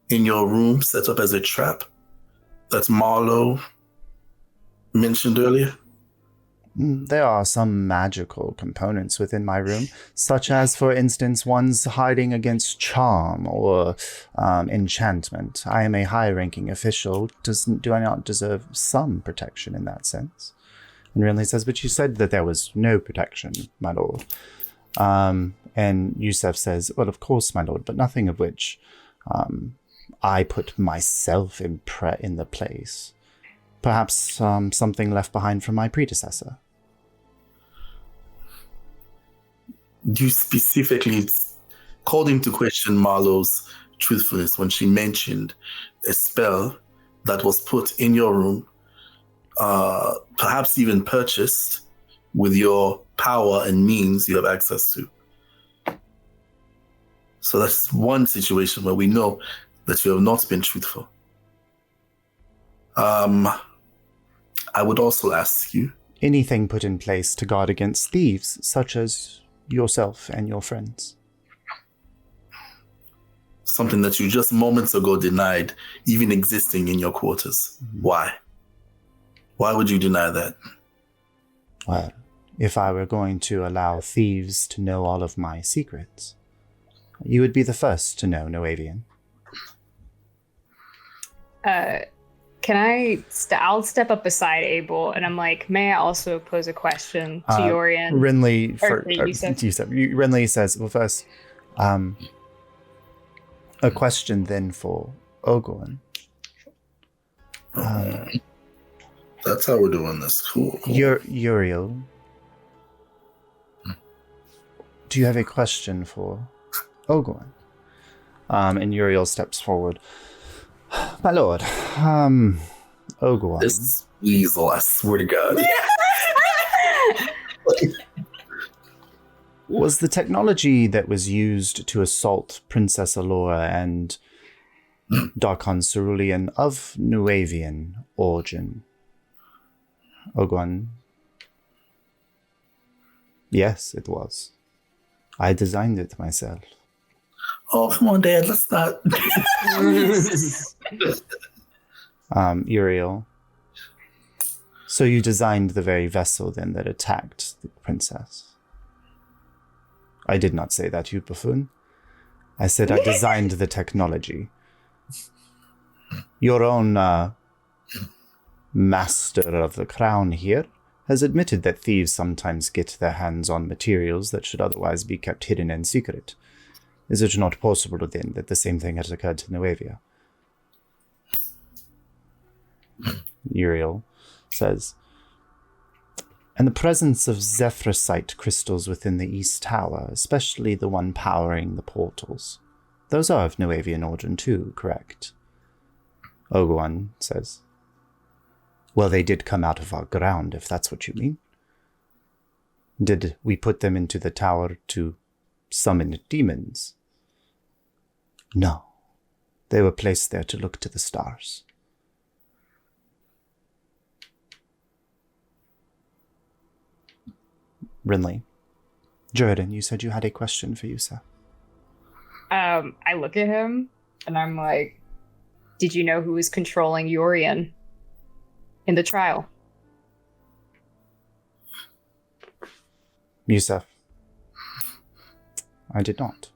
in your room set up as a trap that Marlowe mentioned earlier? There are some magical components within my room, such as, for instance, ones hiding against charm or enchantment. I am a high-ranking official. Do I not deserve some protection in that sense? And Rinley says, but you said that there was no protection, my lord. And Yusef says, well, of course, my lord, but nothing of which I put myself in the place. Perhaps something left behind from my predecessor. You specifically called into question Marlowe's truthfulness when she mentioned a spell that was put in your room, perhaps even purchased with your power and means you have access to. So that's one situation where we know that you have not been truthful. I would also ask you... Anything put in place to guard against thieves, such as yourself and your friends. Something that you just moments ago denied even existing in your quarters. Mm-hmm. Why? Why would you deny that? Well, if I were going to allow thieves to know all of my secrets, you would be the first to know, Noavian. Can I'll step up beside Abel, and I'm like, may I also pose a question to Yorian? Rinley, Yusef. Rinley says, well, first, a question then for Ogorn. That's how we're doing this. Cool. Uriel, do you have a question for Ogorn? And Uriel steps forward. My lord, Ogorn. This weasel, I swear to God. Was the technology that was used to assault Princess Alyria and Darkon Cerulean of Nuavian origin? Ogorn. Yes, it was. I designed it myself. Oh, come on, Dad, let's not. Uriel. So you designed the very vessel then that attacked the princess? I did not say that, you buffoon. I said I designed the technology. Your own master of the crown here has admitted that thieves sometimes get their hands on materials that should otherwise be kept hidden and secret. Is it not possible, then, that the same thing has occurred to Nuavia? Uriel says, in the presence of Zephrysite crystals within the East Tower, especially the one powering the portals. Those are of Nuavian origin too, correct? Ogorn says, well, they did come out of our ground, if that's what you mean. Did we put them into the tower to summon demons? No. They were placed there to look to the stars. Rinley. Jordan, you said you had a question for Yusef. I look at him and I'm like, did you know who was controlling Yorian in the trial? Yusef. I did not.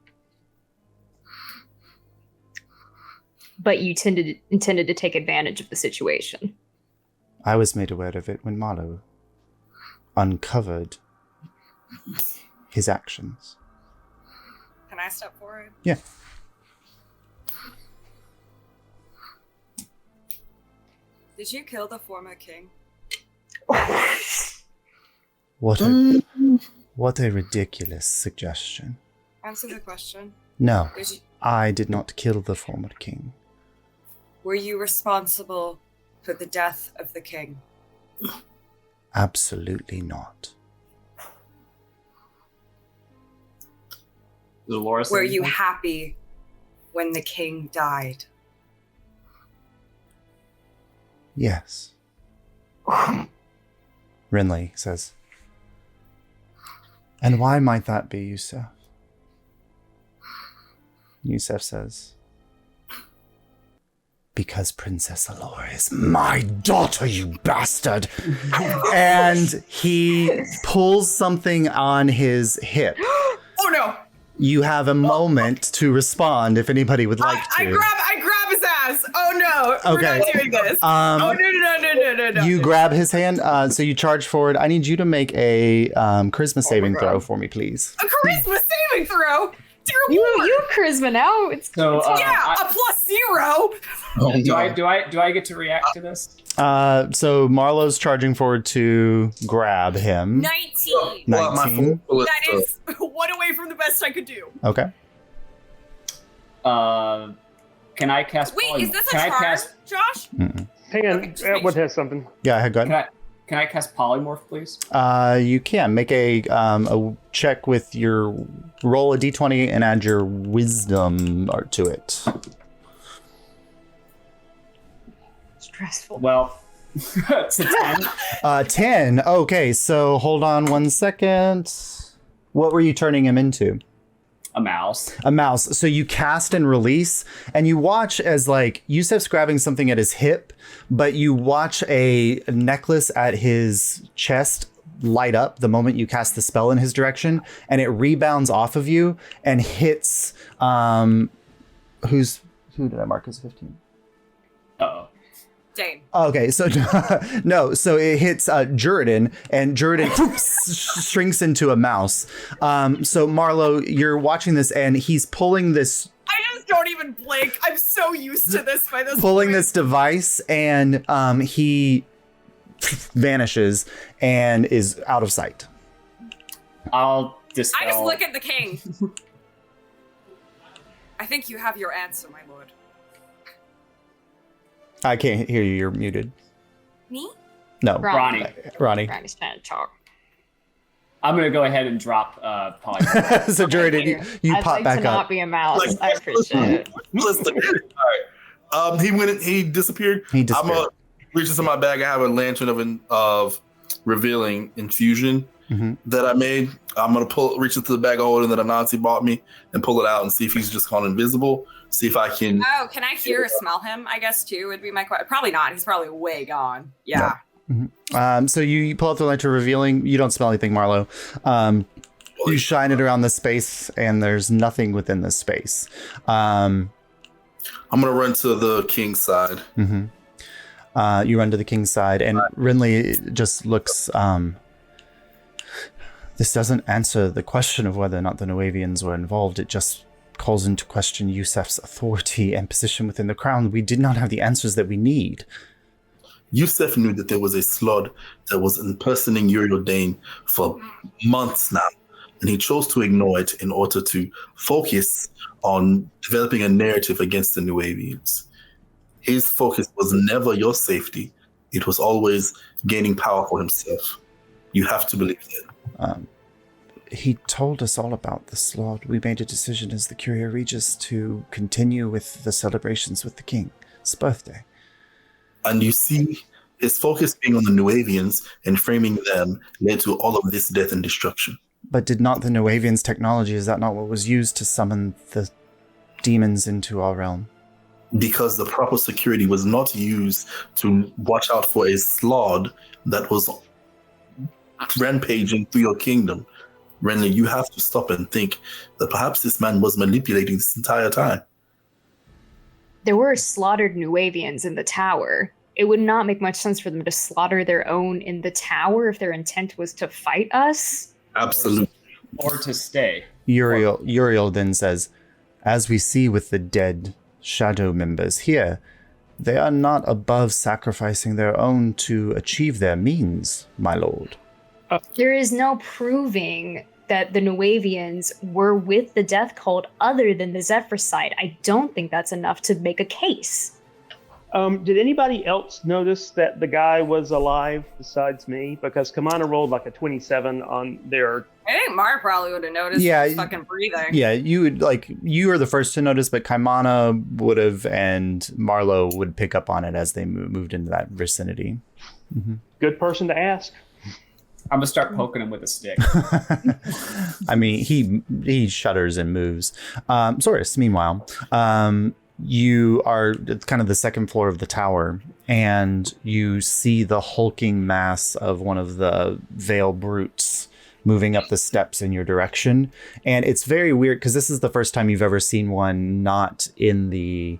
but you intended to take advantage of the situation. I was made aware of it when Marlowe uncovered his actions. Can I step forward? Yeah. Did you kill the former king? What a ridiculous suggestion. Answer the question. No, Did you, I did not kill the former king. were you responsible for the death of the king? Absolutely not. Dolores, Were you happy when the king died? Yes. Renly says. And why might that be, Yusef? Yusef says. Because Princess Alyria is my daughter, you bastard! And he pulls something on his hip. Oh no! You have a moment to respond if anybody would like I to. grab his ass. Oh no! We're Okay. not doing this. Oh no! You grab his hand, so you charge forward. I need you to make a charisma saving God. throw for me, please. A charisma saving throw. Dear You Lord. have charisma now. It's So, Yeah, a +0. Oh, do no. I get to react to this? So Marlowe's charging forward to grab him. 19. Well, my 19. full That is one away from the best I could do. Okay. Can I cast? Wait, is this a can I charm, cast? Josh? Mm-mm. Hang on, Okay, just make Edward sure. has something. Yeah, go ahead. Can I cast polymorph, please? You can make a check with your roll a d20 and add your wisdom to it. stressful. Well, it's a 10. 10. Okay, so hold on one second. What were you turning him into? A mouse. A mouse. So you cast and release, and you watch as like Yusef's grabbing something at his hip, but you watch a necklace at his chest light up the moment you cast the spell in his direction, and it rebounds off of you and hits who did I mark as 15? Uh-oh. Dane. Okay, so no, so it hits Juridan, and Juridan shrinks into a mouse. So Marlowe, you're watching this, and he's pulling this I just don't even blink. I'm so used to this by this pulling point. this device, and he vanishes and is out of sight. I'll dispel. I just look at the king. I think you have your answer, my lord. I can't hear you. You're muted. Me? No, Ronnie. Ronnie. Ronnie's trying to talk. I'm gonna go ahead and drop polymorph. So Juridan, you I'd pop like back to not up. be a mouse. Like, I appreciate it. Listen. All right. He went. He disappeared. He I'm disappeared. gonna reach into my bag. I have a lantern of revealing infusion Mhm. that I made. I'm gonna reach into the bag of holding that Anansi bought me and pull it out and see if he's just gone invisible. See if I can. Oh, can I hear or smell him? I guess too would be my question. Probably not. He's probably way gone. Yeah. So you pull out the lantern revealing. You don't smell anything, Marlowe. You shine it around the space, and there's nothing within the space. I'm gonna run to the king's side. You run to the king's side, and Renly just looks. This doesn't answer the question of whether or not the Nuavians were involved. It just calls into question Yusef's authority and position within the crown. We did not have the answers that we need. Yusef knew that there was a slod that was impersonating Uriel Dane for months now, and he chose to ignore it in order to focus on developing a narrative against the Nuavians. His focus was never your safety. It was always gaining power for himself. You have to believe that. He told us all about the slot. We made a decision as the Curia Regis to continue with the celebrations with the king's birthday. And you see, his focus being on the Nuavians and framing them led to all of this death and destruction. But did not the Nuavians' technology, is that not what was used to summon the demons into our realm? Because the proper security was not used to watch out for a slod that was rampaging through your kingdom. Renly, you have to stop and think that perhaps this man was manipulating this entire time. there were slaughtered Nuavians in the tower. It would not make much sense for them to slaughter their own in the tower if their intent was to fight us. Absolutely. Or to stay. Uriel then says, as we see with the dead shadow members here, they are not above sacrificing their own to achieve their means, my lord. There is no proving that the Nuavians were with the death cult other than the Zephyr side. I don't think that's enough to make a case. Did anybody else notice that the guy was alive besides me? Because Kamana rolled like a 27 on their... I think Mar probably would have noticed. Yeah, He was fucking breathing. Yeah, you were the first to notice, but Kaimana would have, and Marlo would pick up on it as they moved into that vicinity. Mm-hmm. Good person to ask. I'm gonna start poking him with a stick. I mean, he shudders and moves. Soris, meanwhile, you are at kind of the second floor of the tower, and you see the hulking mass of one of the Veil Brutes moving up the steps in your direction. And it's very weird because this is the first time you've ever seen one not in the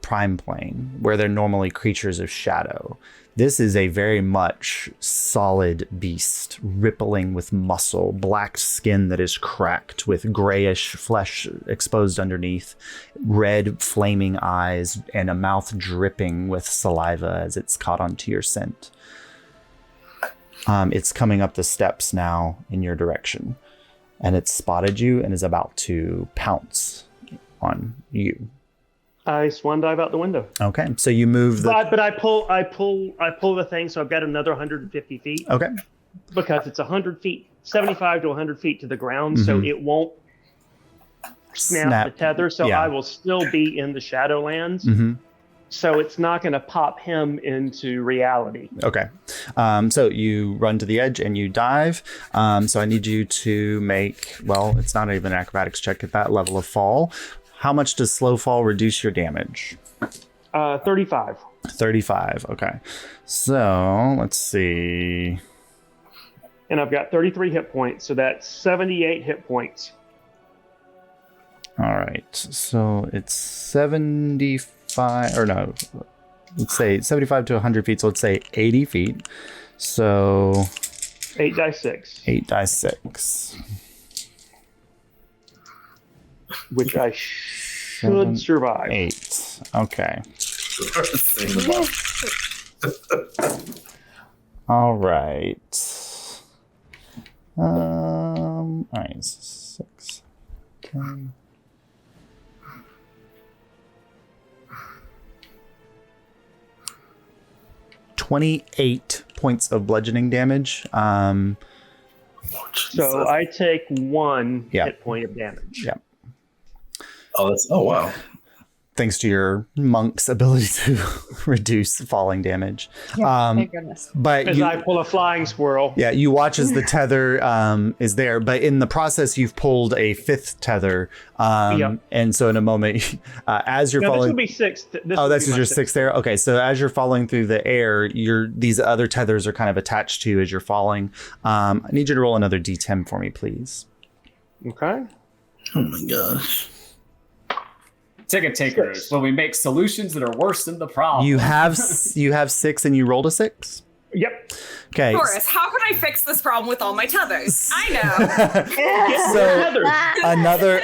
prime plane, where they're normally creatures of shadow. This is a very much solid beast, rippling with muscle, black skin that is cracked with grayish flesh exposed underneath, red flaming eyes, and a mouth dripping with saliva as it's caught onto your scent. It's coming up the steps now in your direction, and it's spotted you and is about to pounce on you. I swan dive out the window. Okay, so you move the... But I pull the thing, so I've got another 150 feet. Okay. Because it's 100 feet, 75 to 100 feet to the ground, so it won't snap the tether. So yeah. I will still be in the Shadowlands. Mm-hmm. So it's not going to pop him into reality. Okay. So you run to the edge and you dive. So I need you to make, well, it's not even an acrobatics check at that level of fall. How much does slow fall reduce your damage? 35. 35. Okay. So let's see. And I've got 33 hit points, so that's 78 hit points. All right. So it's 75, or no, let's say 75 to 100 feet. So let's say 80 feet. So 8 dice 6. 8 dice 6. Which I should survive. 8. Okay. All right. All right. 6. 10. $28 points of bludgeoning damage. So I take 1 Yeah. hit point of damage. Yeah. Oh, wow. Thanks to your monk's ability to reduce falling damage. Thank goodness. But As I pull a flying squirrel. yeah, you watch as the tether is there, but in the process, you've pulled a 5th tether. Yep. And so in a moment, as you're No, this falling... will be 6. This is your 6th there? Okay, so as you're falling through the air, these other tethers are kind of attached to you as you're falling. I need you to roll another d10 for me, please. Okay. Oh my gosh. Ticket takers, when we make solutions that are worse than the problem. You have 6 and you rolled a 6? Yep. Okay. Taurus, how can I fix this problem with all my tethers? I know. So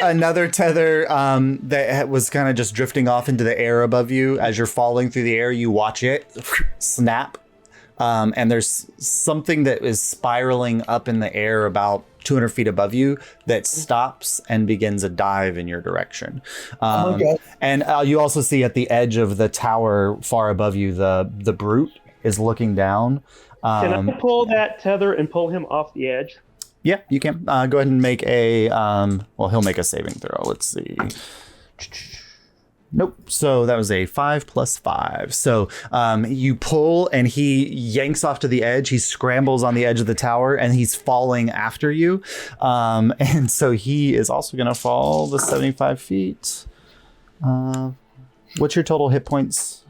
another tether that was kind of just drifting off into the air above you. As you're falling through the air, you watch it snap, and there's something that is spiraling up in the air about 200 feet above you that stops and begins a dive in your direction. Oh my God. And you also see at the edge of the tower far above you, the brute is looking down. Can I pull that tether and pull him off the edge? Yeah, you can. Go ahead and make a... well, he'll make a saving throw. Let's see. Nope. So that was a 5 + 5. So you pull and he yanks off to the edge. He scrambles on the edge of the tower and he's falling after you. And so he is also going to fall the 75 feet. What's your total hit points?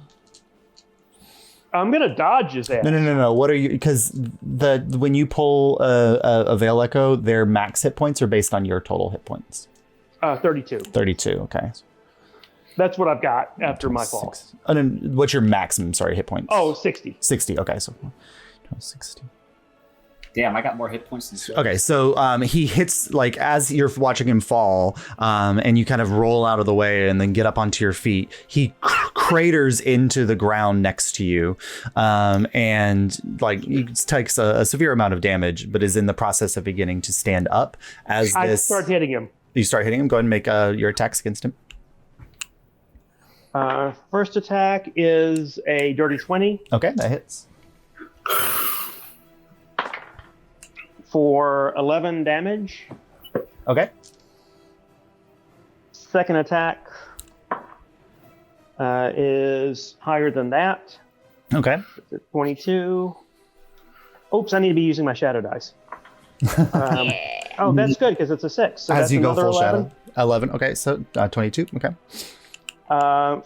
I'm going to dodge his ass. No. What are you? Because when you pull a Veil Echo, their max hit points are based on your total hit points. 32. 32. Okay. That's what I've got after my fall. And then what's your maximum, hit points? Oh, 60. 60, okay, so 60. Damn, I got more hit points than Swift. Okay, so he hits, like, as you're watching him fall, and you kind of roll out of the way and then get up onto your feet, he craters into the ground next to you, and, like, he takes a severe amount of damage, but is in the process of beginning to stand up as I start hitting him. You start hitting him. Go ahead and make your attacks against him. First attack is a dirty 20. Okay, that hits. For 11 damage. Okay. Second attack is higher than that. Okay. 22. Oops, I need to be using my shadow dice. Oh, that's good because it's a 6. So as that's you go another full 11. shadow. 11. Okay, so 22. Okay.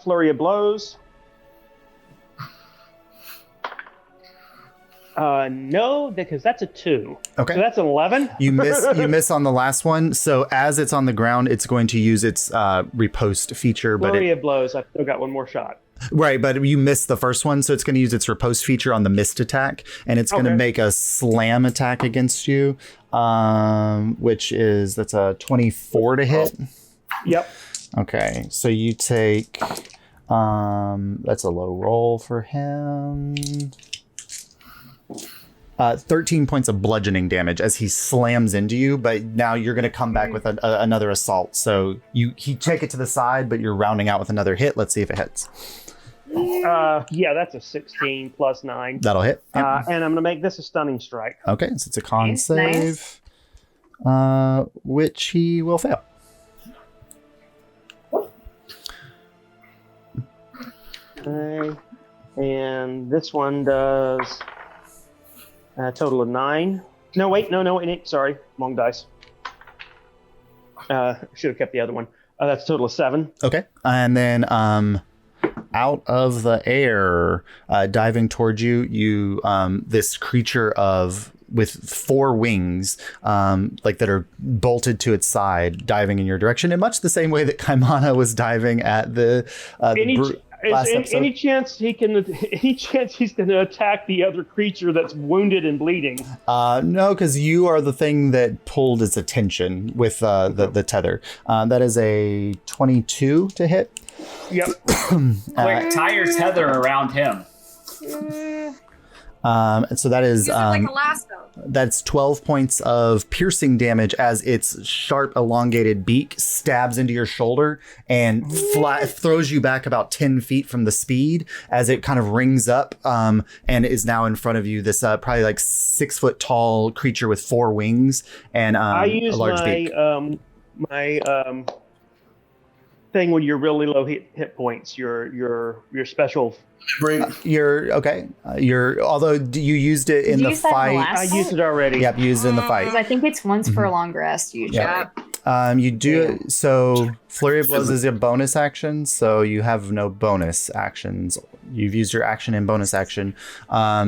Flurry of blows. No, because that's a 2. Okay. So that's an 11. You miss on the last one. So as it's on the ground, it's going to use its riposte feature. Flurry of blows. I've still got one more shot. Right, but you missed the first one, so it's going to use its riposte feature on the missed attack, and it's going to make a slam attack against you, that's a 24 to hit. Yep. Okay, so you take, that's a low roll for him. 13 points of bludgeoning damage as he slams into you, but now you're going to come back with another assault. So he take it to the side, but you're rounding out with another hit. Let's see if it hits. Yeah, that's a 16 plus 9. That'll hit. Yep. And I'm going to make this a stunning strike. Okay, so it's a con Nice, save, which he will fail. Okay. And this one does a total of 9. No, wait, sorry, wrong dice. Should have kept the other one. That's a total of 7. Okay, and then out of the air, diving towards you, this creature with 4 wings, like that are bolted to its side, diving in your direction in much the same way that Kaimana was diving at last episode. Any chance he's going to attack the other creature that's wounded and bleeding? No, because you are the thing that pulled its attention with the tether. That is a 22 to hit. Yep. Quick, tie your tether around him. So that is Use it like a lasso. that's 12 points of piercing damage as its sharp elongated beak stabs into your shoulder and throws you back about 10 feet from the speed as it kind of rings up and is now in front of you, this probably like 6 foot tall creature with 4 wings and I use a large beak. my thing when you're really low hit points, your special. You're okay. Although you used it in the fight. I used it already. Yep, used it in the fight. Because I think it's once per long rest usually. Yeah. You do so. Flurry of blows is a bonus action, so you have no bonus actions. You've used your action and bonus action.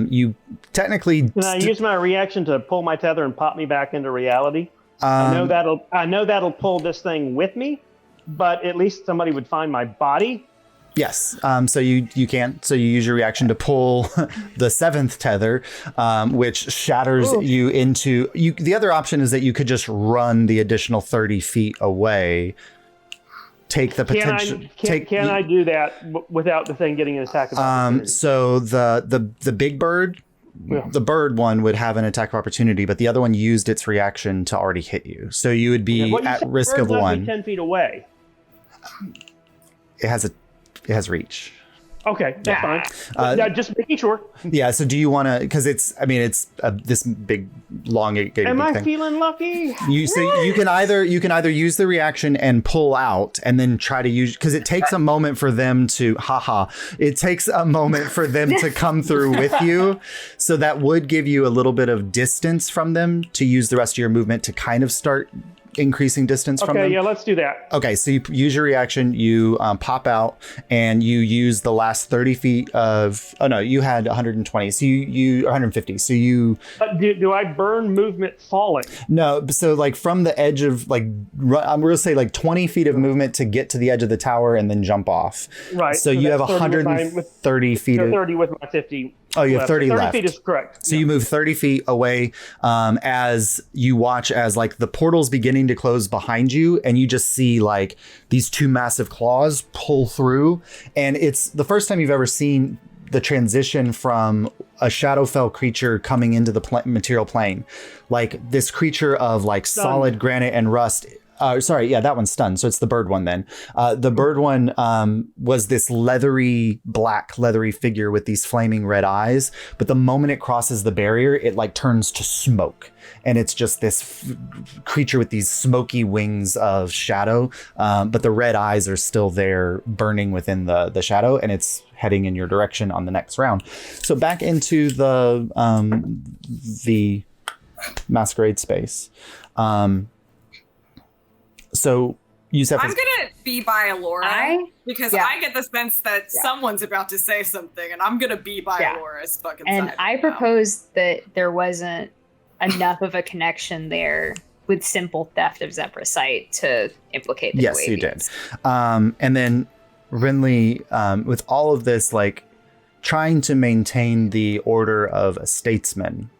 You technically. Can I use my reaction to pull my tether and pop me back into reality? I know that'll pull this thing with me, but at least somebody would find my body. Yes. So you can. So you use your reaction to pull the 7th tether, which shatters you into. The other option is that you could just run the additional 30 feet away. Take the potential. Can I do that without the thing getting an attack of opportunity? So the big bird. Yeah. The bird one would have an attack of opportunity, but the other one used its reaction to already hit you. So you would be at risk of 1. 10 feet away. It has reach. Okay, that's fine. Just making sure. Yeah. So do you want to? Because it's this big, long. Am I feeling lucky? You can either use the reaction and pull out, and then try to use because it takes a moment for them to It takes a moment for them to come through with you, so that would give you a little bit of distance from them to use the rest of your movement to kind of start increasing distance from them? Okay, yeah, let's do that. Okay, so you use your reaction, you pop out, and you use the last 30 feet of... Oh, no, you had 120, so you 150, so you... Do I burn movement falling? No, so like from the edge of like... I'm going to say like 20 feet of movement to get to the edge of the tower and then jump off. Right. So you have 130 feet. No, 30 with my 50. Oh, you have 30 left. 30 feet is correct. So you move 30 feet away as you watch as like the portal's beginning to close behind you, and you just see like these two massive claws pull through. And it's the first time you've ever seen the transition from a Shadowfell creature coming into the material plane. Like this creature of like solid granite and rust. Sorry, yeah, that one's stunned. So it's the bird one then. The bird one was this black leathery figure with these flaming red eyes. But the moment it crosses the barrier, it like turns to smoke. And it's just this creature with these smoky wings of shadow. But the red eyes are still there burning within the shadow. And it's heading in your direction on the next round. So back into the masquerade space. So Yusef I'm gonna be by Alyria because yeah. I get the sense that someone's about to say something, and I'm gonna be by Alyria's fucking side. And I proposed that there wasn't enough of a connection there with simple theft of Zephyrite to implicate the Yes, you did. And then Renly, with all of this, like trying to maintain the order of a statesman.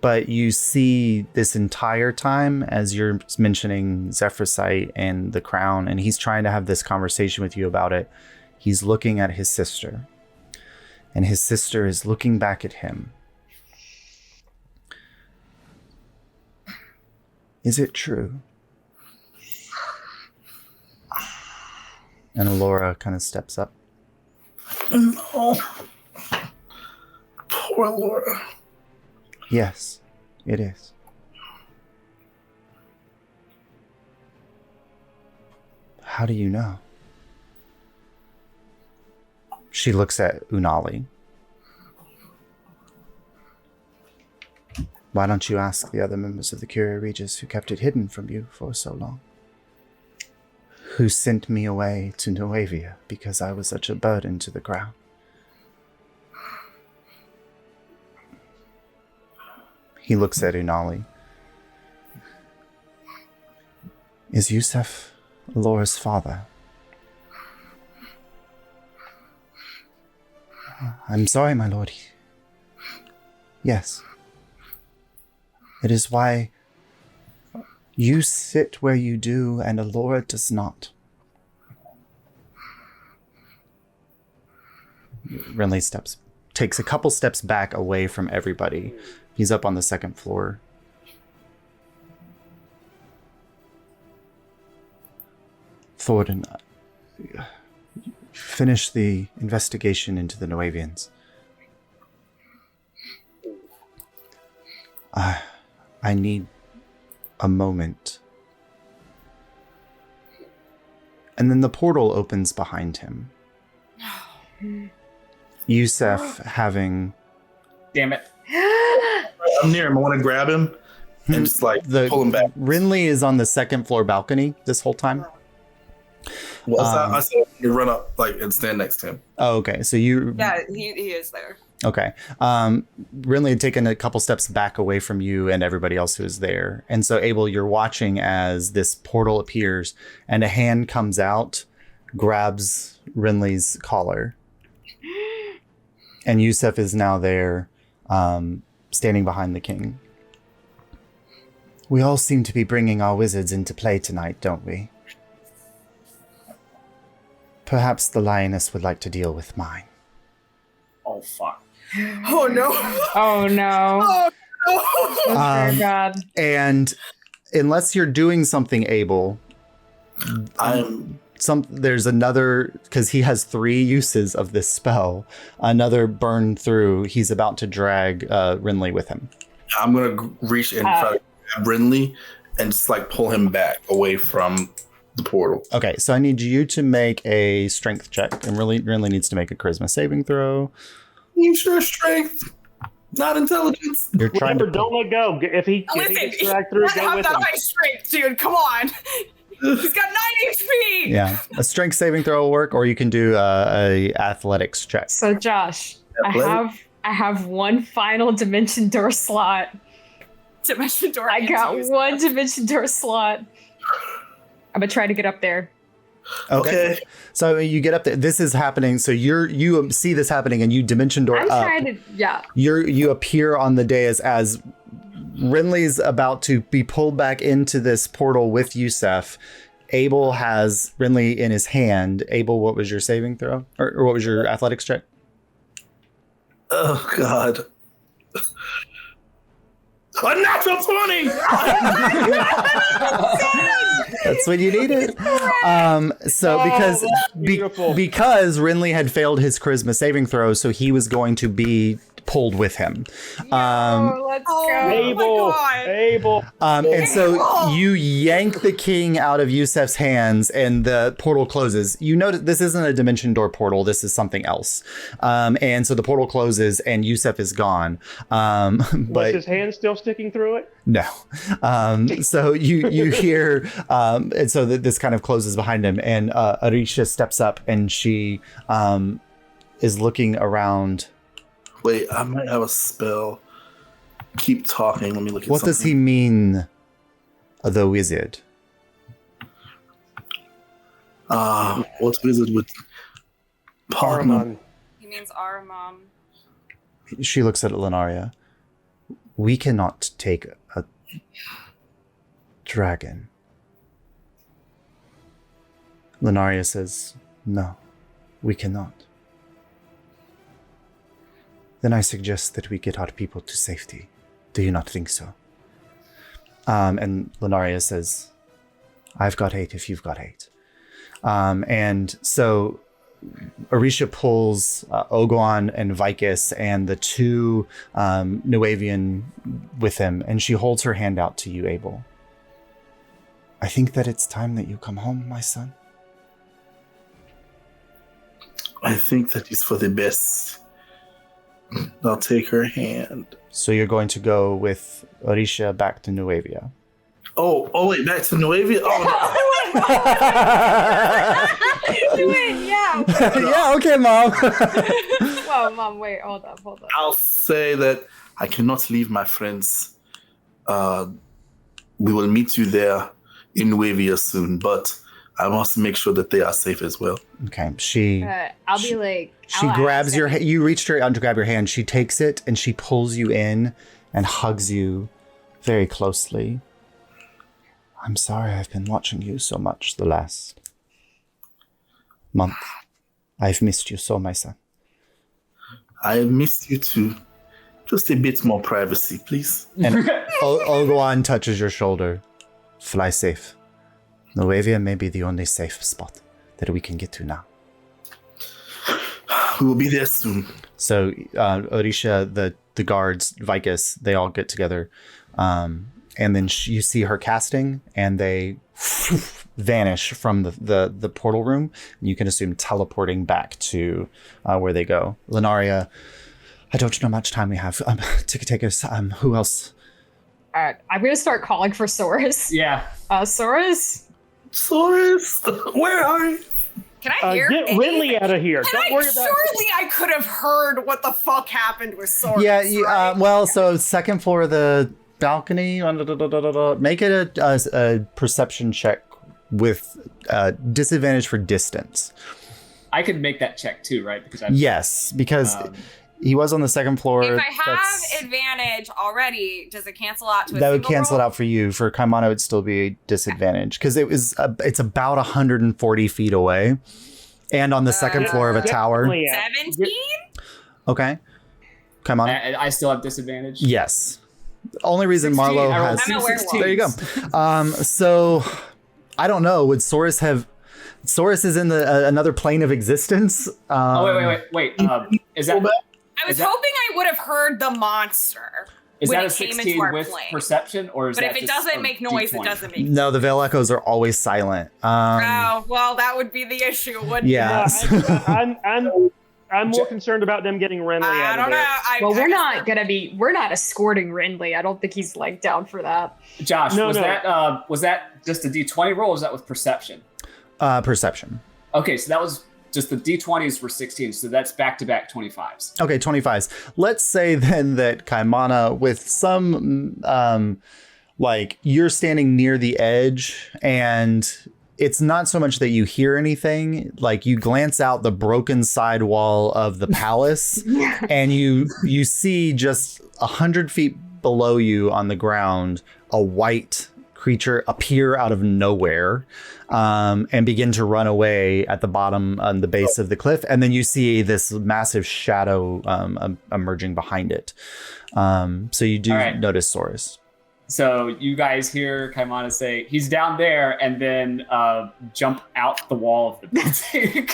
But you see this entire time as you're mentioning Zephyrite and the crown, and he's trying to have this conversation with you about it. He's looking at his sister, and his sister is looking back at him. Is it true? And Alyria kind of steps up. No. Poor Alyria. Yes, it is. How do you know? She looks at Unali. Why don't you ask the other members of the Curia Regis who kept it hidden from you for so long? Who sent me away to Nuevia because I was such a burden to the crown? He looks at Unali. Is Yusef Alyria's father? I'm sorry, my lord. Yes. It is why you sit where you do and Alyria does not. Renly takes a couple steps back away from everybody. He's up on the second floor. Thornton, finish the investigation into the Nuevians. I need a moment. And then the portal opens behind him. Yusef having... Damn it. I'm near him. I want to grab him and just like pull him back. Renly is on the second floor balcony this whole time. Well, I said you run up like and stand next to him. Oh, okay. So you... Yeah, he is there. Okay. Renly had taken a couple steps back away from you and everybody else who is there. And so, Abel, you're watching as this portal appears and a hand comes out, grabs Renly's collar. And Yusef is now there, standing behind the king. We all seem to be bringing our wizards into play tonight, don't we? Perhaps the lioness would like to deal with mine. Oh, fuck. Oh, no. Oh, no. Oh, no. Oh, God. And unless you're doing something, Abel, there's another, because he has 3 uses of this spell, another burn through. He's about to drag Renly with him. I'm going to reach and try to grab Renly and just like pull him back away from the portal. Okay, so I need you to make a strength check, and Renly needs to make a charisma saving throw. You sure strength? Not intelligence. You're trying Remember, to. don't let go. If he Listen, gets dragged through, I go have with that him. high strength, dude. Come on. He's got 9 HP. Yeah, a strength saving throw will work, or you can do a athletics check. So Josh, Athletic. I have one final dimension door slot. Dimension door. I got into one dimension door slot. I'm gonna try to get up there. Okay. So you get up there. This is happening. So you see this happening, and you dimension door I'm up. trying to, yeah. You appear on the dais as Renly's about to be pulled back into this portal with Yusef. Abel has Renly in his hand. Abel, what was your saving throw, or what was your athletics check? Oh God. A natural 20! That's what you needed. So because beautiful. because Renly had failed his charisma saving throw, so he was going to be pulled with him. Let's Oh, go. Abel, God. Abel. And so you yank the king out of Yusef's hands, and the portal closes. You notice this isn't a dimension door portal. This is something else. And so the portal closes, and Yusef is gone. Was But his hand still sticking through it? no. So you hear, and so this kind of closes behind him, and Arisha steps up, and she is looking around. Wait, I might have a spell. Keep talking. Let me look at What does he mean, the wizard? What wizard would... Saruman. He means our mom. She looks at Lenaria. We cannot take a dragon. Lenaria says, no, we cannot. Then I suggest that we get our people to safety. Do you not think so? And Lenaria says, I've got 8 if you've got 8. And so Arisha pulls Oguan and Vicus and the 2 Nuavian with him, and she holds her hand out to you, Abel. I think that it's time that you come home, my son. I think that is for the best. I'll take her hand. So you're going to go with Arisha back to Nuavia. Oh, wait, back to Nuavia? Oh, Do it, yeah. Yeah, okay, Mom. Whoa, Mom, wait, hold up. I'll say that I cannot leave my friends. We will meet you there in Nuavia soon, but I must make sure that they are safe as well. Okay, she I'll be like, she grabs your you reached her out to grab your hand. She takes it and she pulls you in and hugs you very closely. I'm sorry I've been watching you so much the last month. I've missed you so, my son. I have missed you too. Just a bit more privacy, please. And Oguan touches your shoulder. Fly safe. Nuavia may be the only safe spot that we can get to now. We will be there soon. So Orisha, the guards, Vicus, they all get together. And then you see her casting, and they vanish from the portal room. And you can assume teleporting back to where they go. Lenaria, I don't know how much time we have. Ticket-takers, who else? I'm gonna start calling for Saurus. Yeah. Saurus? Soris, where are you? Can I hear? Get Renly out of here. Don't worry about Surely I could have heard what the fuck happened with Soros. Yeah, right? well, so second floor of the balcony. Make it a perception check with disadvantage for distance. I could make that check too, right? Because Yes, because he was on the second floor. If I have advantage already, does it cancel out to a that would single cancel it roll? out for you. For Kaimana, it would still be a disadvantage because it's about 140 feet away, and on the second floor of a tower. Renly out. 17? Okay, Kaimana. I still have disadvantage. Yes. The only reason 16, Marlo I rolled has. I'm a werewolf. There you go. So I don't know. Would Saurus have? Saurus is in another plane of existence. Wait. Is that I was hoping I would have heard the monster is when that a it came into 16 our with plane. perception, or is But that if it just doesn't a make noise, it D20? doesn't make No, the veil echoes are always silent. Oh, well, that would be the issue, wouldn't Yeah. it? I'm more concerned about them getting Renly I out don't of know. there. We're not escorting Renly. I don't think he's like down for that. Josh, No, was no. that just a D20 roll, or was that with perception? Perception. Okay, so that was just the D20s were 16, so that's back-to-back 25s. Okay, 25s. Let's say then that Kaimana, with some, like, you're standing near the edge, and it's not so much that you hear anything, like, you glance out the broken side wall of the palace, and you see just 100 feet below you on the ground, a white creature appear out of nowhere and begin to run away at the bottom on the base of the cliff, and then you see this massive shadow emerging behind it. So you do notice Saurus. So you guys hear Kaimana say, he's down there, and then jump out the wall of the building.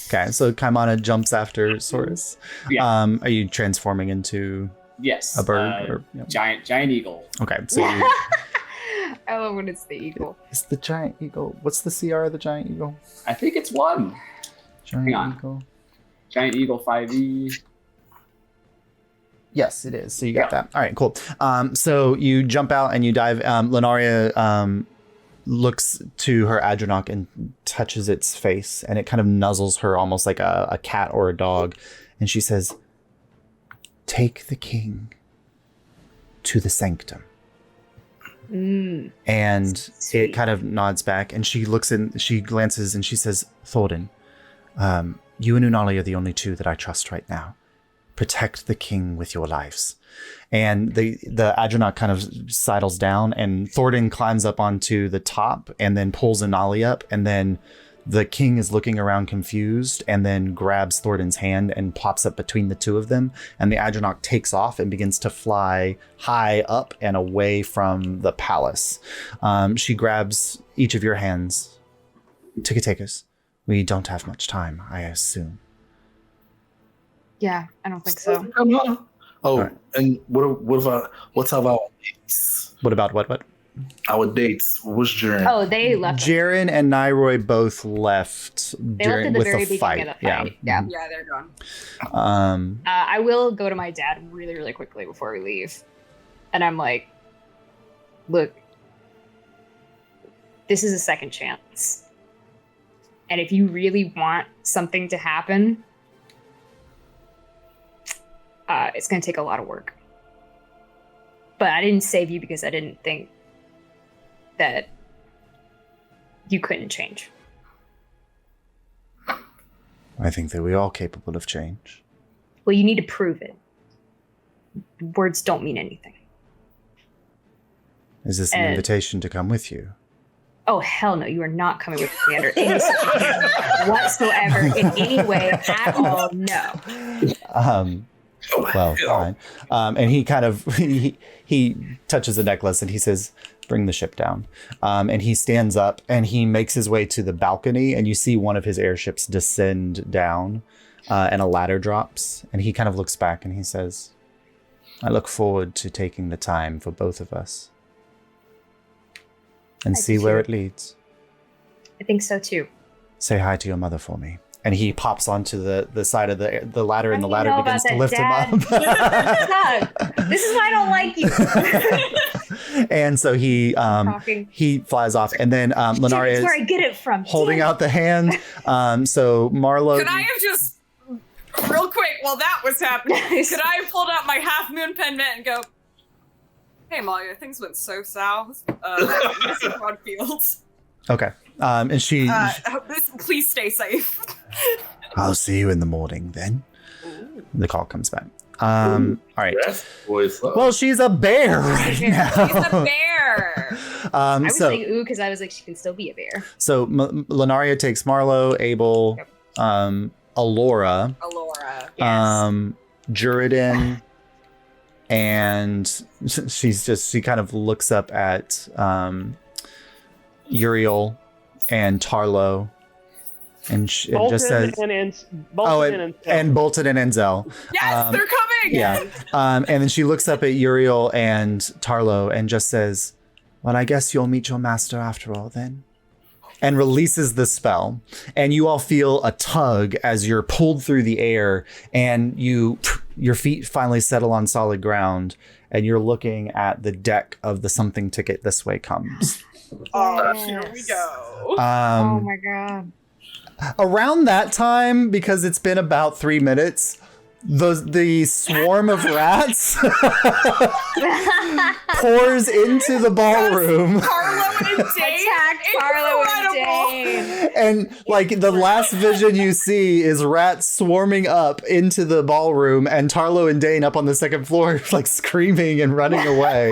Okay, so Kaimana jumps after Saurus. Yeah. Are you transforming into Yes. a bird? Or, yeah. Giant eagle. Okay, so you, I love when it's the eagle. it's the giant eagle. What's the CR of the giant eagle? I think it's 1. Giant Hang on. eagle. Giant eagle 5e. Yes, it is. So you got that. All right, cool. So you jump out and you dive. Lenaria looks to her Adronach and touches its face, and it kind of nuzzles her almost like a cat or a dog. And she says, "Take the king to the sanctum." And Sweet. it kind of nods back, and she looks in, she glances, and she says, "Thordan, you and Unali are the only two that I trust right now. Protect the king with your lives." And the Adronach kind of sidles down, and Thordan climbs up onto the top and then pulls Unali up, and then the king is looking around confused and then grabs Thordan's hand and pops up between the two of them, and the Adronach takes off and begins to fly high up and away from the palace. She grabs each of your hands. Ticket-takers, we don't have much time, I assume. Yeah, I don't think so. Oh, Right. and what's our dates? What about what? Our dates. What's Jaren? Oh, they left. Jaren and Nairoy both left They left at the with very the beginning fight. of the fight. Yeah. Yeah, they're gone. I will go to my dad really, really quickly before we leave. And I'm like, look, this is a second chance. And if you really want something to happen, it's going to take a lot of work. But I didn't save you because I didn't think that you couldn't change. I think that we're all capable of change. Well, you need to prove it. Words don't mean anything. Is this an And- invitation to come with you? Oh, hell no. You are not coming with me under any circumstances whatsoever in any way at all. No. Well, fine. And he kind of he touches the necklace and he says, "Bring the ship down." And he stands up and he makes his way to the balcony, and you see one of his airships descend down, and a ladder drops. And he kind of looks back and he says, "I look forward to taking the time for both of us and I see do where too. it leads. I think so too. Say hi to your mother for me." And he pops onto the side of the ladder, and the How do ladder you know begins about to lift that, him up. Dad? This is why I don't like you. And so he Talking. he flies off, and then That's Lenaria where I is get it from. holding Damn. out the hand. So Marlo, Could I have just, real quick, while that was happening, could I have pulled out my half moon pendant and go, "Hey, Malia, things went so south. This is Broad Fields. okay, and she, Please stay safe." I'll see you in the morning. Then the call comes back. All right. That's boys. Well, she's a bear right now. She's a bear. I was so saying ooh because I was like, she can still be a bear. Lenaria takes Marlo, Abel, Yep. Alora, Alora. Yes. Juridan, and she kind of looks up at Uriel and Tarlo, and it just says, and Bolton and Enzel. Yes, they're coming. Yeah. And then she looks up at Uriel and Tarlo and just says, "Well, I guess you'll meet your master after all then." and releases the spell. And you all feel a tug as you're pulled through the air, and your feet finally settle on solid ground, and you're looking at the deck of the Something Ticket This Way Comes. Oh, here we go. Oh my god. Around that time, because it's been about 3 minutes, the swarm of rats pours into the ballroom. Carlo and Dane. Attack Carlo and Dane. And like the last vision you see is rats swarming up into the ballroom, and Tarlo and Dane up on the second floor, like screaming and running away.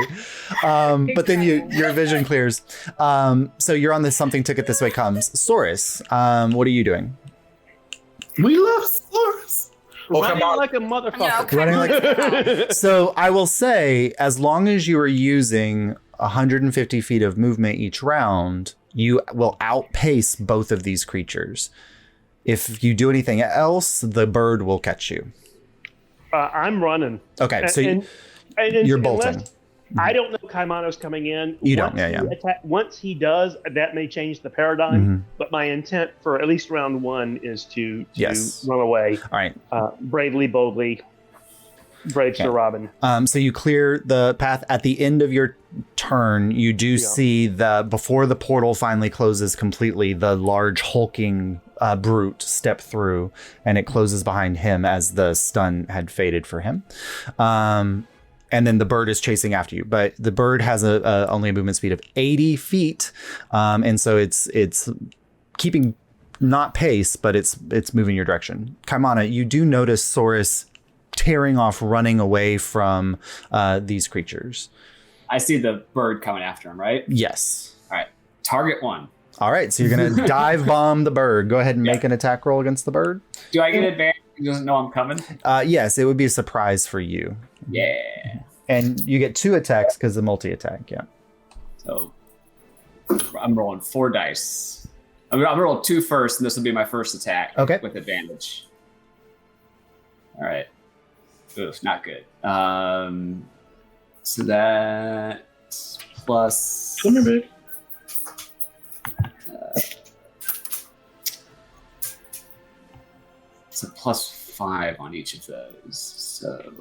But then your vision clears. So you're on the Something Ticket This Way Comes. Saurus, what are you doing? We love Saurus. Oh, Running come on. like a motherfucker. Yeah, okay. Running like So I will say, as long as you are using 150 feet of movement each round, you will outpace both of these creatures. If you do anything else, the bird will catch you. I'm running. Okay, so And you're unless- bolting. I don't know Kaimano's coming in. You don't, Once yeah. he once he does, that may change the paradigm. But my intent for at least round one is to Yes. run away All right. bravely, boldly. Brave Sir Robin. So you clear the path at the end of your turn. You do see before the portal finally closes completely, the large hulking brute step through, and it closes behind him as the stun had faded for him. And then the bird is chasing after you, but the bird has only a movement speed of 80 feet, and so it's keeping not pace, but it's moving your direction. Kaimana, you do notice Saurus tearing off, running away from these creatures. I see the bird coming after him, right? Yes. All right. Target one. All right, so you're gonna dive bomb the bird. Go ahead and make an attack roll against the bird. Do I get advantage? He doesn't know I'm coming. Yes, it would be a surprise for you. Yeah. And you get 2 attacks because of multi-attack, yeah. So I'm rolling 4 dice. I'm gonna roll 2 first, and this will be my first attack. Okay. With advantage. All right. Oof, not good. So that plus. Come here, babe. It's a +5 on each of those. So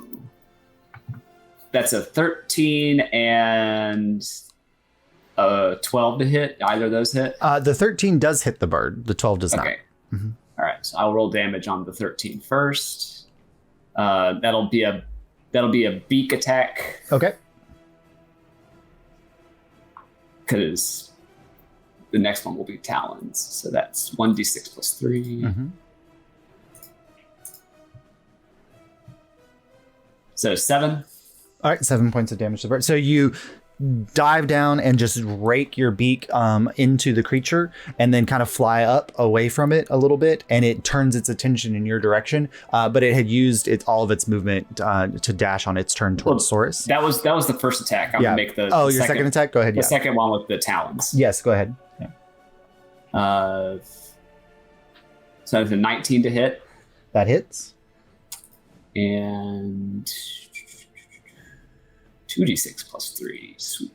that's a 13 and a 12 to hit. Either of those hit? The 13 does hit the bird. The 12 does Okay. not. Mhm. All right. So I'll roll damage on the 13 first. That'll be a beak attack Okay. because the next one will be talons. So that's 1d6 plus 3. Mhm. So 7. All right, 7 points of damage to the bird. So you dive down and just rake your beak into the creature, and then kind of fly up away from it a little bit, and it turns its attention in your direction. But it had used all of its movement to dash on its turn towards Saurus. That was the first attack. I'm gonna make the your second attack. Go ahead. the Yeah. second one with the talons. Yes. Go ahead. Yeah. So that's a 19 to hit, That hits. and 2d6 plus 3. Sweet.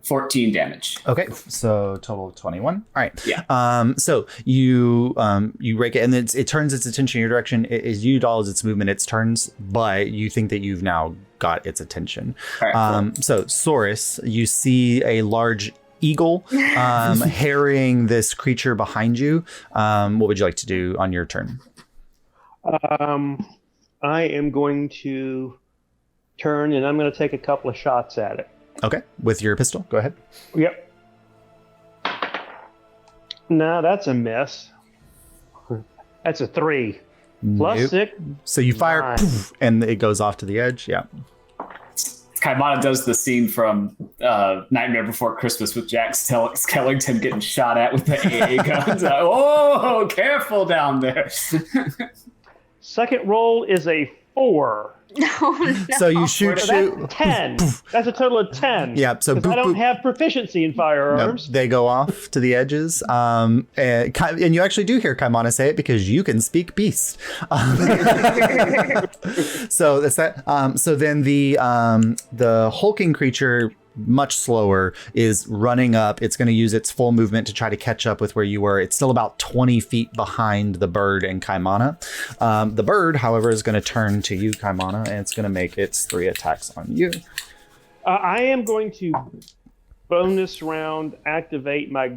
$14 damage. Okay, so total of 21. All right. Yeah. So you rake it, and it turns its attention in your direction. It is used all of its movement, its turns, but you think that you've now got its attention. All right, cool. So Saurus, you see a large eagle harrying this creature behind you. What would you like to do on your turn? I am going to turn, and I'm going to take a couple of shots at it. Okay, with your pistol. Go ahead. Yep. No, that's a miss. That's a 3. Plus Nope. 6. So you fire, 9. poof, and it goes off to the edge. Yeah. Kaimana does the scene from Nightmare Before Christmas with Jack Skellington getting shot at with the AA guns. Oh, careful down there. Second roll is a 4. No. So you shoot. That's 10. That's a total of 10. Yeah. So Because I don't have proficiency in Nope, firearms. they go off to the edges. And you actually do hear Kaimana say it because you can speak beast. So that's that. So then the hulking creature, much slower, is running up. It's going to use its full movement to try to catch up with where you were. It's still about 20 feet behind the bird and Kaimana. The bird, however, is going to turn to you, Kaimana, and it's going to make its 3 attacks on you. I am going to bonus round activate my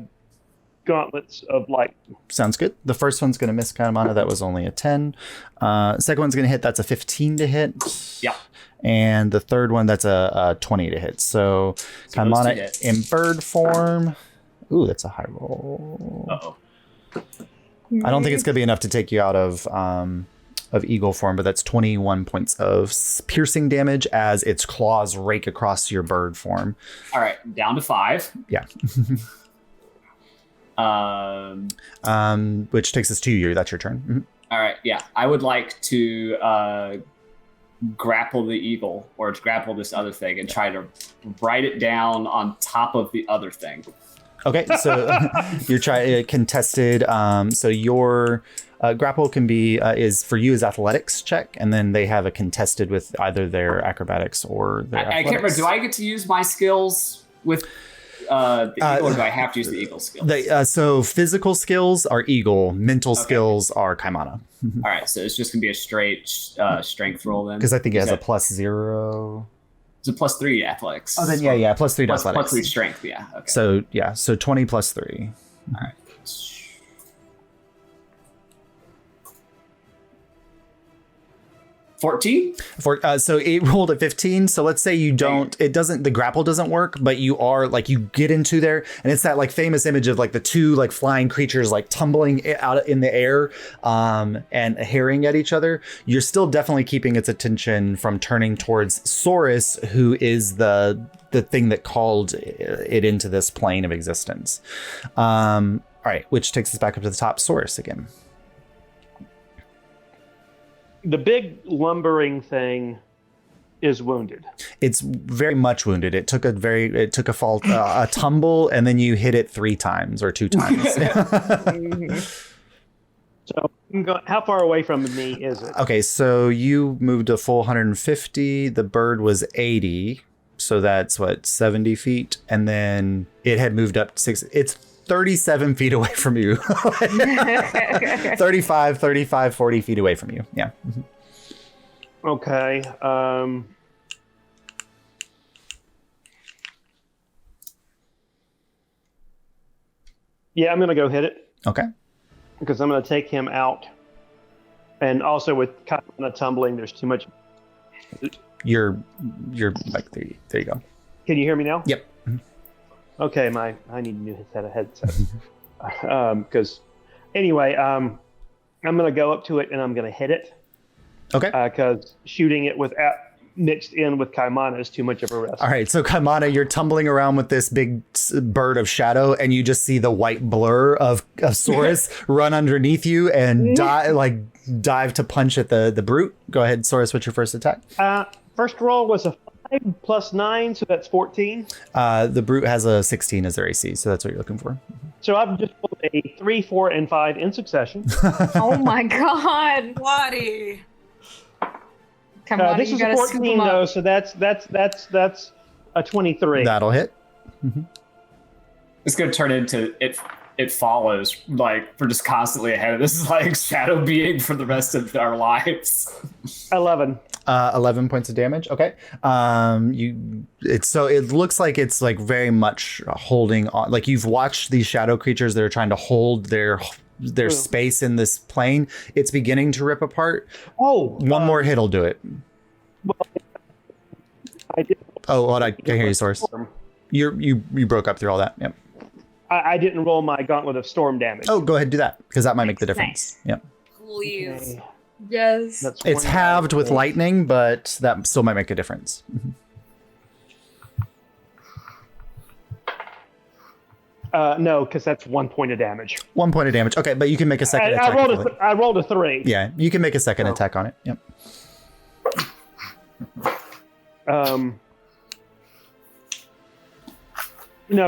gauntlets of light. Sounds good. The first one's going to miss Kaimana. That was only a 10. Second one's going to hit. That's a 15 to hit. Yeah. And the third one, that's a 20 to hit. So Kaimana in bird form. Ooh, that's a high roll. Uh-oh. I don't think it's going to be enough to take you out of eagle form, but that's 21 points of piercing damage as its claws rake across your bird form. All right, down to 5. Yeah. Um, Which takes us to you. That's your turn. Mhm. All right, yeah. I would like to grapple the eagle or to grapple this other thing and try to write it down on top of the other thing. Okay, so you're trying contested. So your grapple can be is for you is athletics check, and then they have a contested with either their acrobatics or their I can't remember. Do I get to use my skills with the eagle, or do I have to use the eagle skills? So physical skills are eagle, mental skills are Kaimana. All right, so it's just gonna be a straight strength roll then. Because I think it has a +0. It's a +3 athletics. Oh, then yeah, +3 to athletics. +3 strength, yeah. Okay. So 20 + 3. All right. 14? So it rolled a 15. So let's say you don't, the grapple doesn't work, but you are like, you get into there and it's that like famous image of like the two like flying creatures like tumbling out in the air and herring at each other. You're still definitely keeping its attention from turning towards Saurus, who is the thing that called it into this plane of existence. All right, which takes us back up to the top. Saurus again. The big lumbering thing is wounded. It's very much wounded. It took a fall, a tumble, and then you hit it 3 times or 2 times. So how far away from me is it? Okay, so you moved a full 150. The bird was 80, so that's what 70 feet, and then it had moved up 6. It's 37 feet away from you. 35, 40 feet away from you. Yeah. Okay. Yeah, I'm going to go hit it. Okay. Because I'm going to take him out. And also with Kaimana tumbling, there's too much. You're like, there you go. Can you hear me now? Yep. Okay, I need a new set of headset. Because anyway, I'm going to go up to it and I'm going to hit it. Okay. Because shooting it mixed in with Kaimana is too much of a risk. All right, so Kaimana, you're tumbling around with this big bird of shadow, and you just see the white blur of Saurus run underneath you and dive to punch at the brute. Go ahead, Saurus. What's your first attack? First roll was a 5 + 9, so that's 14. The brute has a 16 as their AC, so that's what you're looking for. So I've just rolled a 3, 4, and 5 in succession. Oh my god. Bloody. Come on, this you is a gotta scoop 14 them though, up. so that's a 23. That'll hit. It's going to turn into it follows, like we're just constantly ahead of this like shadow being for the rest of our lives. 11. 11 points of damage. Okay. It looks like it's like very much holding on. Like you've watched these shadow creatures that are trying to hold their space in this plane. It's beginning to rip apart. Oh, one more hit will do it. Well, I did. Oh, hold on. I can't hear you, Source. You broke up through all that. Yep. I didn't roll my gauntlet of storm damage. Oh, go ahead and do that because that might make the difference. Nice. Yep. Please. Okay. Yes. That's It's 1 halved with damage. lightning, but that still might make a difference. No, because that's 1 point of damage. 1 point of damage. Okay, but you can make a second attack. I rolled a 3. Yeah, you can make a second attack on it. Yep. No,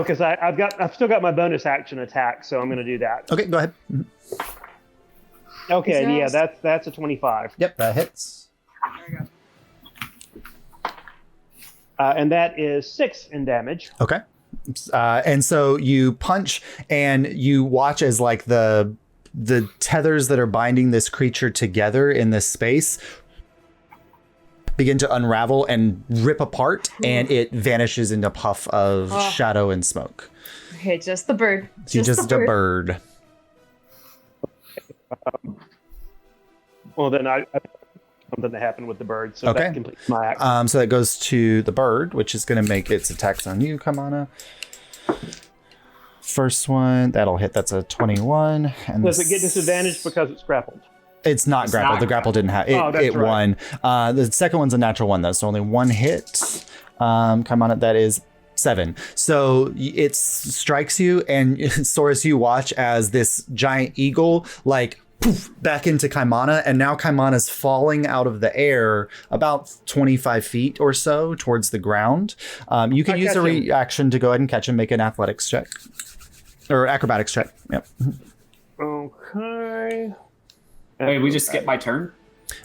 because I've still got my bonus action attack, so I'm going to do that. Okay, go ahead. Okay, yeah, that's a 25. Yep, that hits. There you go. And that is 6 in damage. Okay. And so you punch and you watch as like the tethers that are binding this creature together in this space begin to unravel and rip apart, and it vanishes into a puff of shadow and smoke. Okay, just the bird. Just a bird. Well, then I something that happened with the bird, so Okay. that completes my action. So that goes to the bird, which is going to make its attacks on you, Kaimana. First one, that'll hit. That's a 21. And Does it get disadvantaged because it's grappled? It's not grappled. not The grapple didn't have it. Oh, that's It right. won. The second one's a natural one though, so only one hit. Come on, that is 7. So it strikes you, and Saurus, you watch as this giant eagle like poof back into Kaimana, and now Kaimana's falling out of the air about 25 feet or so towards the ground. You can I use a catch him. reaction to go ahead and catch him. Make an athletics check or acrobatics check. Yep. Okay. Wait, we just skipped my turn?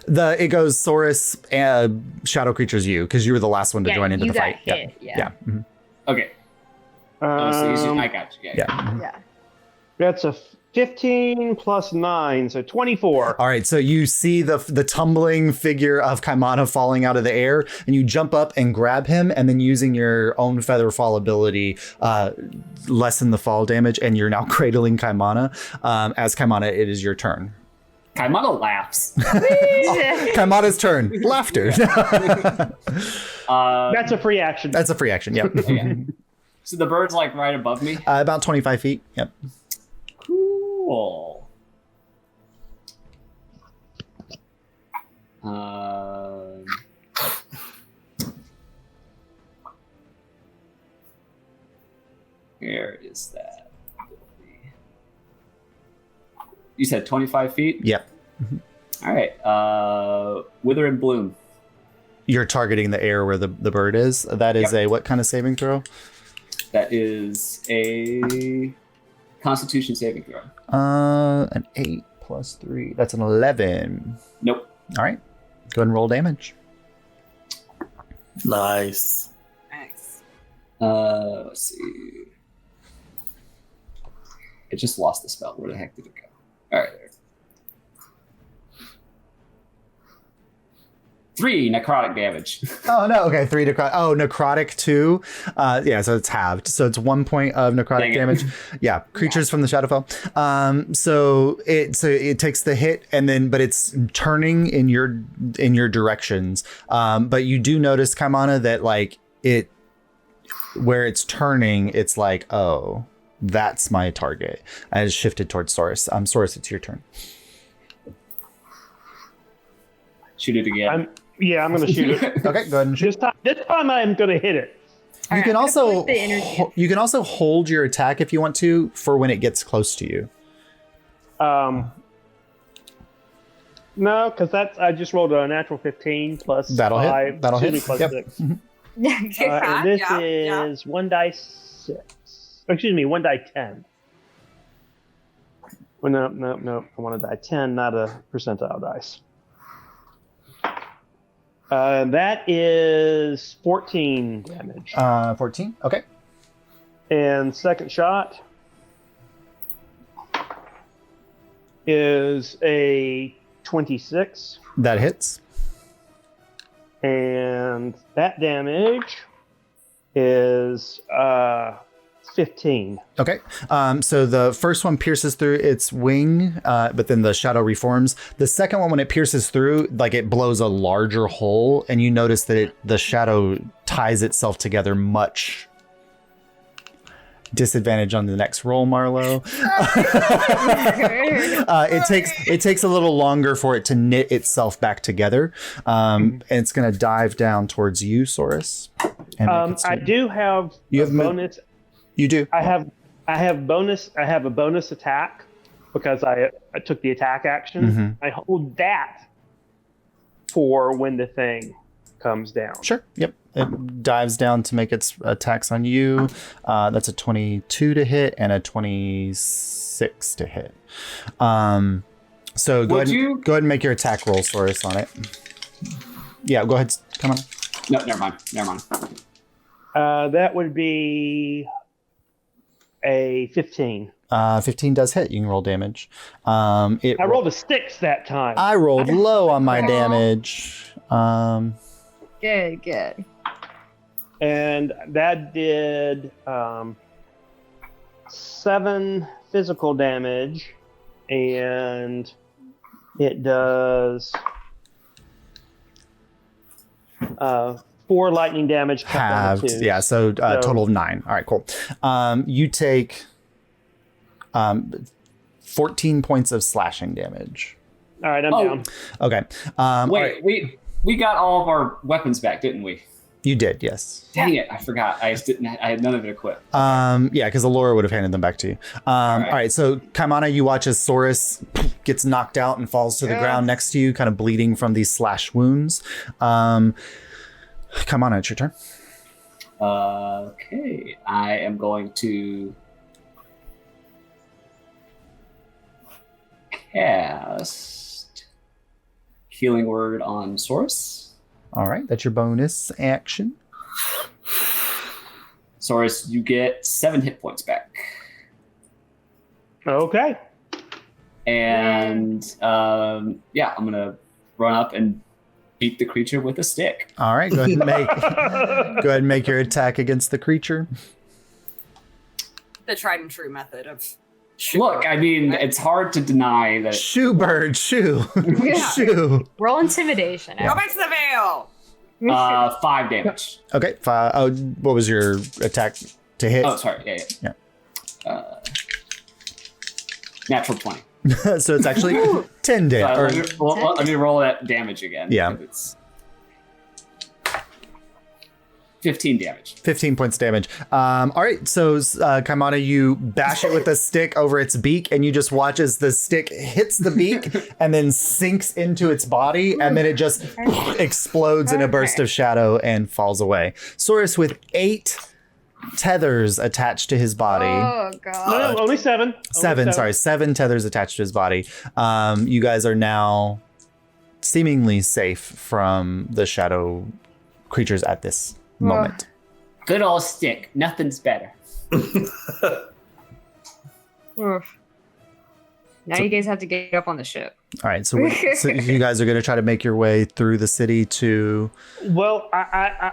It goes Saurus, shadow creatures, you, because you were the last one to Yeah, join into you the got fight. hit, Yeah. yeah. Mhm. Okay. I got you. Yeah. Mhm. Yeah. That's a 15 plus 9, so 24. All right, so you see the tumbling figure of Kaimana falling out of the air, and you jump up and grab him, and then using your own feather fall ability, lessen the fall damage, and you're now cradling Kaimana. As Kaimana, it is your turn. Kaimana laughs. Kaimana's turn. Laughter. That's a free action. That's a free action. Yep. Okay. So the bird's like right above me. About 25 feet. Yep. Cool. Where is that? You said 25 feet? Yep. All right. Wither and Bloom. You're targeting the air where the bird is. That is a what kind of saving throw? That is a Constitution saving throw. An 8 plus 3. That's an 11. Nope. All right. Go ahead and roll damage. Nice. Nice. Let's see. It just lost the spell. Where the heck did it go? All right. There. 3 necrotic damage. Oh no. Okay. 3 necrotic. Oh, necrotic 2. Yeah. So it's halved. So it's 1 point of necrotic Dang it. damage. Yeah. Creatures from the Shadowfell. So it takes the hit, and then but it's turning in your directions. But you do notice, Kaimana, that like it where it's turning, it's like, oh, that's my target. I just shifted towards Saurus. Saurus, it's your turn. Shoot it again. I'm going to shoot it. Okay. Go ahead and shoot. This time I'm going to hit it. You Alright, can I'm gonna also put the energy- you can also hold your attack if you want to for when it gets close to you. No, because I just rolled a natural 15 plus That'll hit. 5. That'll excuse hit. me, plus Yep. 6. Yeah, And this yeah. is 1 die 6. Excuse me, 1 die 10. Well, no. I want to die 10, not a percentile dice. That is 14 damage. 14. Okay. And second shot is a 26. That hits. And that damage is 15. Okay. So the first one pierces through its wing, but then the shadow reforms. The second one, when it pierces through, like it blows a larger hole, and you notice that the shadow ties itself together much. Disadvantage on the next roll, Marlo. It takes a little longer for it to knit itself back together, and it's going to dive down towards you, Saurus. And make its I turn. do have You a have bonus. You do. I have a bonus attack because I took the attack action. Mhm. I hold that for when the thing comes down. Sure. Yep. It dives down to make its attacks on you. That's a 22 to hit and a 26 to hit. So go ahead and make your attack roll, Saurus, on it. Yeah, go ahead. Come on. No, never mind. That would be a 15. 15 does hit. You can roll damage. I rolled a 6 that time. I rolled low on my damage. Good. And that did 7 physical damage, and it does 4 lightning damage. Halved. Yeah, so total of 9. All right, cool. You take 14 points of slashing damage. All right, I'm down. Okay. Wait, right. we got all of our weapons back, didn't we? You did, yes. Dang it, I forgot. I had none of it equipped. Yeah, because Alyria would have handed them back to you. All right, so Kaimana, you watch as Saurus gets knocked out and falls to the ground next to you, kind of bleeding from these slash wounds. Kaimana, it's your turn. Okay, I am going to cast Healing Word on Saurus. All right, that's your bonus action. Saurus, you get 7 hit points back. Okay. And I'm gonna run up and beat the creature with a stick. All right, go ahead and make your attack against the creature. The tried and true method of Look, I mean, it's hard to deny that. Shoo, bird, shoo. Yeah. Shoo. Roll intimidation. Go back to the veil. 5 damage. Okay, 5. Oh, what was your attack to hit? Oh, sorry. Yeah. Natural 20. So it's actually 10 damage. Let me roll that damage again. Yeah. It's 15 damage. 15 points damage. All right, so Kaimana, you bash it with a stick over its beak, and you just watch as the stick hits the beak and then sinks into its body, and then it just explodes in a burst of shadow and falls away. Saurus with 8 tethers attached to his body. Oh, God. No, only 7. 7 tethers attached to his body. You guys are now seemingly safe from the shadow creatures at this moment. Good old stick. Nothing's better. Now you guys have to get up on the ship. All right, so you guys are going to try to make your way through the city to... Well, I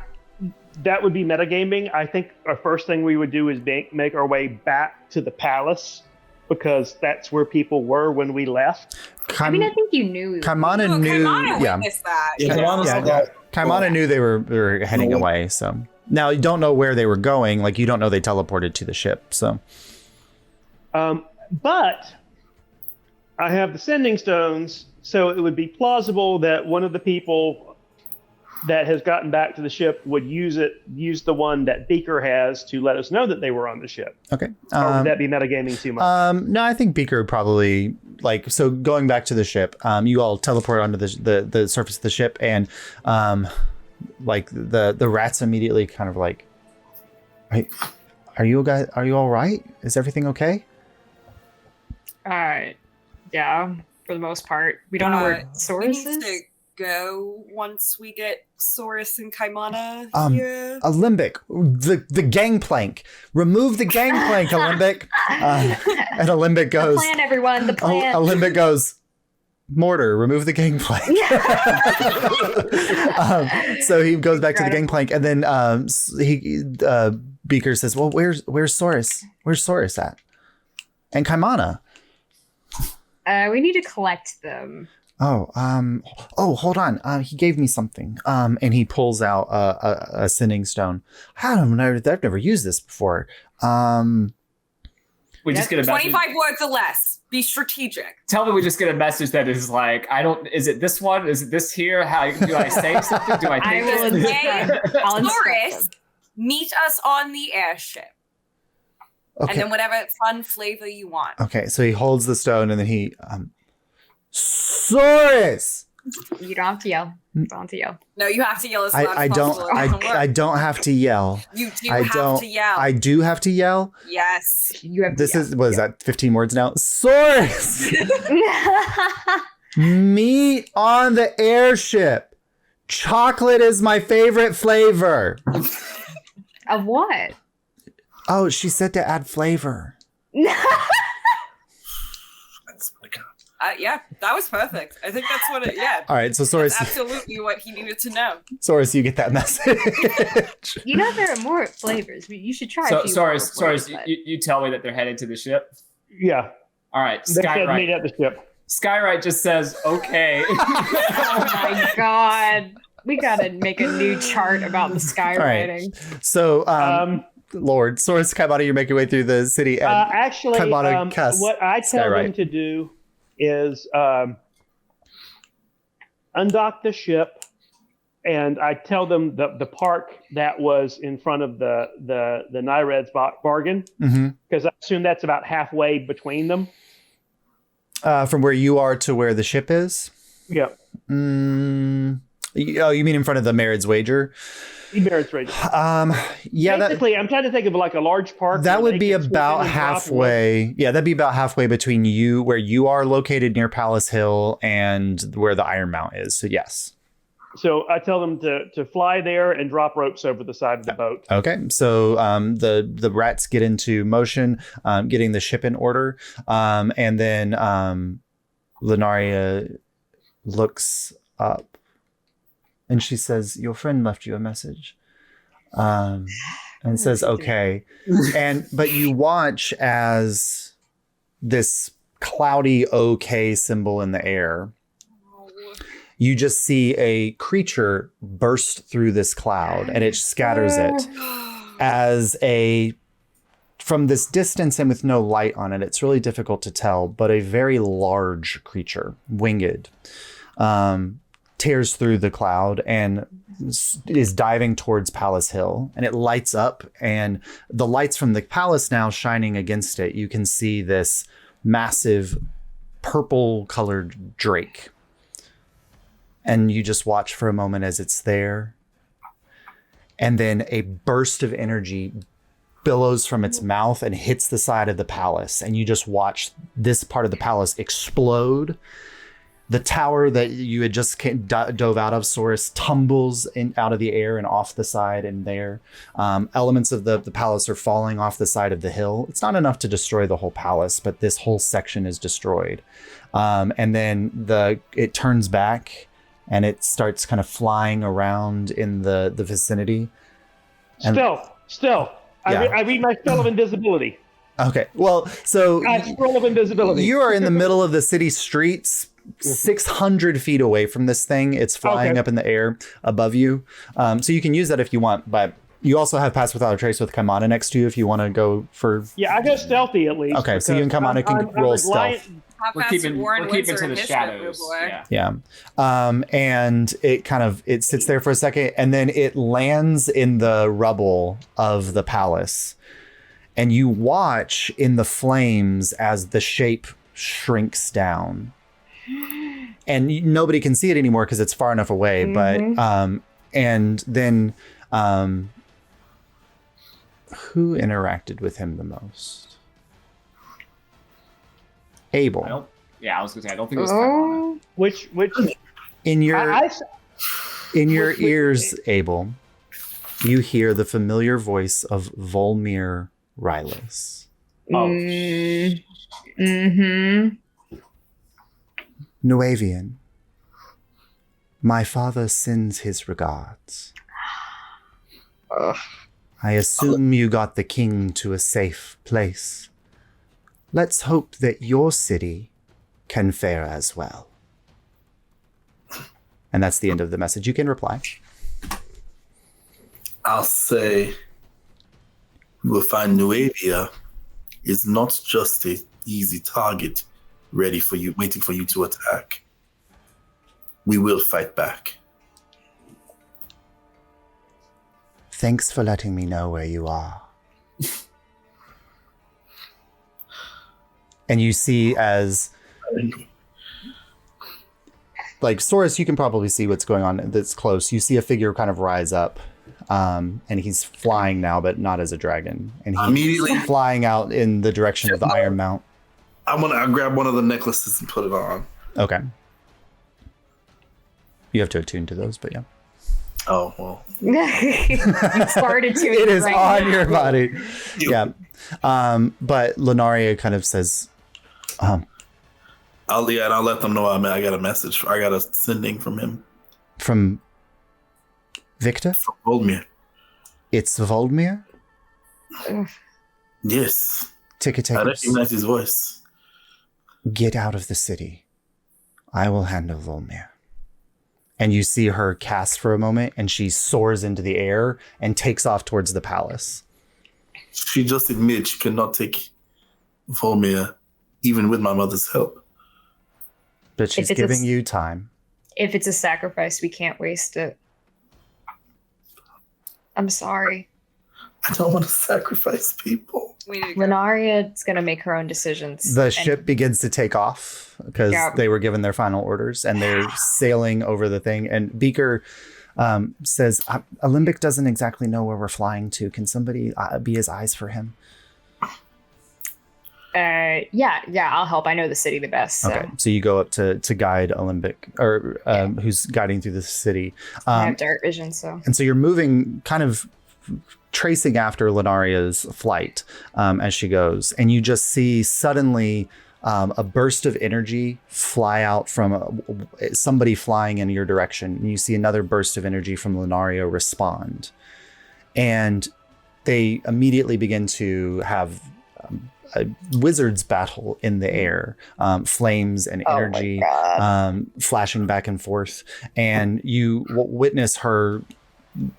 that would be metagaming. I think our first thing we would do is make our way back to the palace, because that's where people were when we left. I think you knew. Kaimana knew... Kaimana witnessed that. Kaimana knew they were heading away, so... Now, you don't know where they were going. Like, you don't know they teleported to the ship, so... But I have the sending stones, so it would be plausible that one of the people that has gotten back to the ship would use the one that Beaker has to let us know that they were on the ship. Okay. Or would that be metagaming too much? No, I think Beaker probably, so going back to the ship, you all teleport onto the surface of the ship, and the rats immediately kind of like, hey, are you all right? Is everything okay? Yeah, for the most part. We don't know where Saurus is. To go once we get Saurus and Kaimana here. Alimbic, the gangplank. Remove the gangplank, Alimbic. And Alimbic goes... The plan, everyone, the plan. Alimbic goes... Mortar, remove the gangplank. So he goes back to the gangplank, and then Beaker says, "Well, where's Saurus? Where's Saurus at? And Kaimana?" We need to collect them. Hold on. He gave me something. And he pulls out a sending stone. I've never used this before. We just get a 25 words or less. Be strategic. Tell me we just get a message that is like, is it this one? Is it this here? How do I say something? Do I think Saurus, meet us on the airship. Okay. And then whatever fun flavor you want. Okay, so he holds the stone, and then he... Saurus! You don't have to yell. You don't have to yell. No, you have to yell as loud I as don't. possible. It doesn't work. I don't have to yell. You do I have don't. to yell. I do have to yell. Yes. You have to This yell. is what is that? 15 words now. Source. Meat on the airship. Chocolate is my favorite flavor. Of what? Oh, she said to add flavor. Yeah, that was perfect. I think that's what it. Yeah. All right, so Source, That's absolutely what he needed to know. Source, you get that message. You know there are more flavors. You should try. So, a few sorry, more sorry. flavors, but- You tell me that they're headed to the ship. Yeah, All right, they said meet Skywrite. at the ship. Skywrite just says okay. Oh my god. We gotta make a new chart about the skywriting. So, Lord, Source, Kaimana, you're making your way through the city. And Actually, Kaimana casts what I tell them Skywrite. to do is undock the ship, and I tell them the park that was in front of the Nyred's bargain, Mhm. because I assume that's about halfway between them. From where you are to where the ship is? Yeah, Oh, you mean in front of the Marid's Wager? Emirates Ranger. Yeah, Basically, I'm trying to think of like a large park. that where would they be can swim in about and drop halfway. Yeah, that'd be about halfway between you, where you are located near Palace Hill, and where the Iron Mount is. So yes. So I tell them to fly there and drop ropes over the side of the boat. Okay, so the rats get into motion, getting the ship in order, and then Lunaria looks up, and she says, "Your friend left you a message," and says, "Okay," but you watch as this cloudy OK symbol in the air. You just see a creature burst through this cloud, and it scatters it as from this distance and with no light on it, it's really difficult to tell, but a very large creature, winged, tears through the cloud and is diving towards Palace Hill, and it lights up, and the lights from the palace now shining against it, you can see this massive purple colored drake. And you just watch for a moment as it's there. And then a burst of energy billows from its mouth and hits the side of the palace. And you just watch this part of the palace explode. The tower that you had just dove out of, Source, tumbles out of the air and off the side and there. Elements of the palace are falling off the side of the hill. It's not enough to destroy the whole palace, but this whole section is destroyed. And then it turns back, and it starts kind of flying around in the vicinity. And, Still. Yeah. I read my spell of invisibility. Okay, well, so Scroll of invisibility. you are in the middle of the city streets, 600 feet away from this thing. It's flying up in the air above you. So you can use that if you want, but you also have Pass Without a Trace with Kaimana next to you if you want to go for... Yeah, I go stealthy at least. Okay, so you and Kaimana can roll stealth. How We're fast keeping did Warren to Windsor the hiss shadows. that boy? Yeah. Yeah. And it sits there for a second, and then it lands in the rubble of the palace. And you watch in the flames as the shape shrinks down. And nobody can see it anymore because it's far enough away. Mhm. But and then who interacted with him the most? Abel. I was gonna say I don't think it was Kaimana. Which In your in your which- ears, Abel, you hear the familiar voice of Volmir Rylus. Oh, Mm-hmm. Nuavian, my father sends his regards. I assume you got the king to a safe place. Let's hope that your city can fare as well. And that's the end of the message. You can reply. I'll say you will find Nuavia is not just an easy target ready for you, waiting for you to attack. We will fight back. Thanks for letting me know where you are. And you see as like Soros, you can probably see what's going on that's close. You see a figure kind of rise up, and he's flying now, but not as a dragon. And he's Immediately flying out in the direction of the Iron Mount. I grab one of the necklaces and put it on. Okay. You have to attune to those, but yeah. Oh, well. You started to. It is right on now. your body. Yeah. But Lunaria kind of says, I'll let them know I got a message. I got a sending from him. from Victor? From Voldemir. It's Voldemir? Yes. Ticket I takers, recognize his voice. get out of the city. I will handle Volmir. And you see her cast for a moment, and she soars into the air and takes off towards the palace. She just admitted she cannot take Volmir, even with my mother's help. But she's If it's giving you time. If it's a sacrifice, we can't waste it. I'm sorry. I don't want to sacrifice people. We need to go. Lunaria is going to make her own decisions. The and- ship begins to take off because Yeah. they were given their final orders, and they're sailing over the thing. And Beaker says, Olympic doesn't exactly know where we're flying to. Can somebody be his eyes for him? Yeah, I'll help. I know the city the best. So. Okay, so you go up to guide Olympic, or who's guiding through the city. I have dark vision, so. And so you're moving, kind of tracing after Lunaria's flight as she goes. And you just see suddenly a burst of energy fly out from somebody flying in your direction. And you see another burst of energy from Lunaria respond. And they immediately begin to have a wizard's battle in the air, flames and energy flashing back and forth. And you witness her,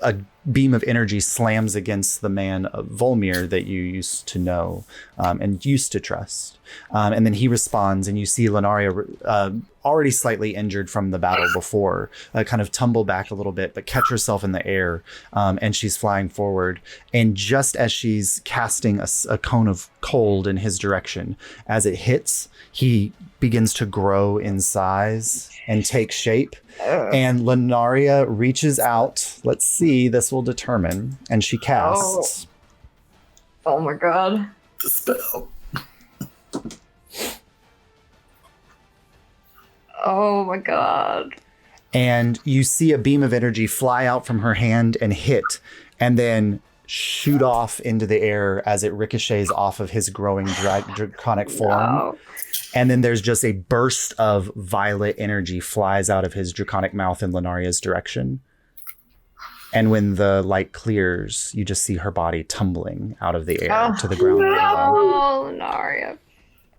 a beam of energy slams against the man of Volmir that you used to know and used to trust. And then he responds, and you see Lunaria, already slightly injured from the battle before, kind of tumble back a little bit, but catch herself in the air, and she's flying forward. And just as she's casting a cone of cold in his direction, as it hits, he begins to grow in size and take shape. And Lunaria reaches out. Let's see, this will determine. And she casts. Oh my god. The spell. Oh my god. And you see a beam of energy fly out from her hand and hit, and then shoot off into the air as it ricochets off of his growing draconic form. No. And then there's just a burst of violet energy flies out of his draconic mouth in Lunaria's direction. And when the light clears, you just see her body tumbling out of the air to the ground. Oh, Lunaria.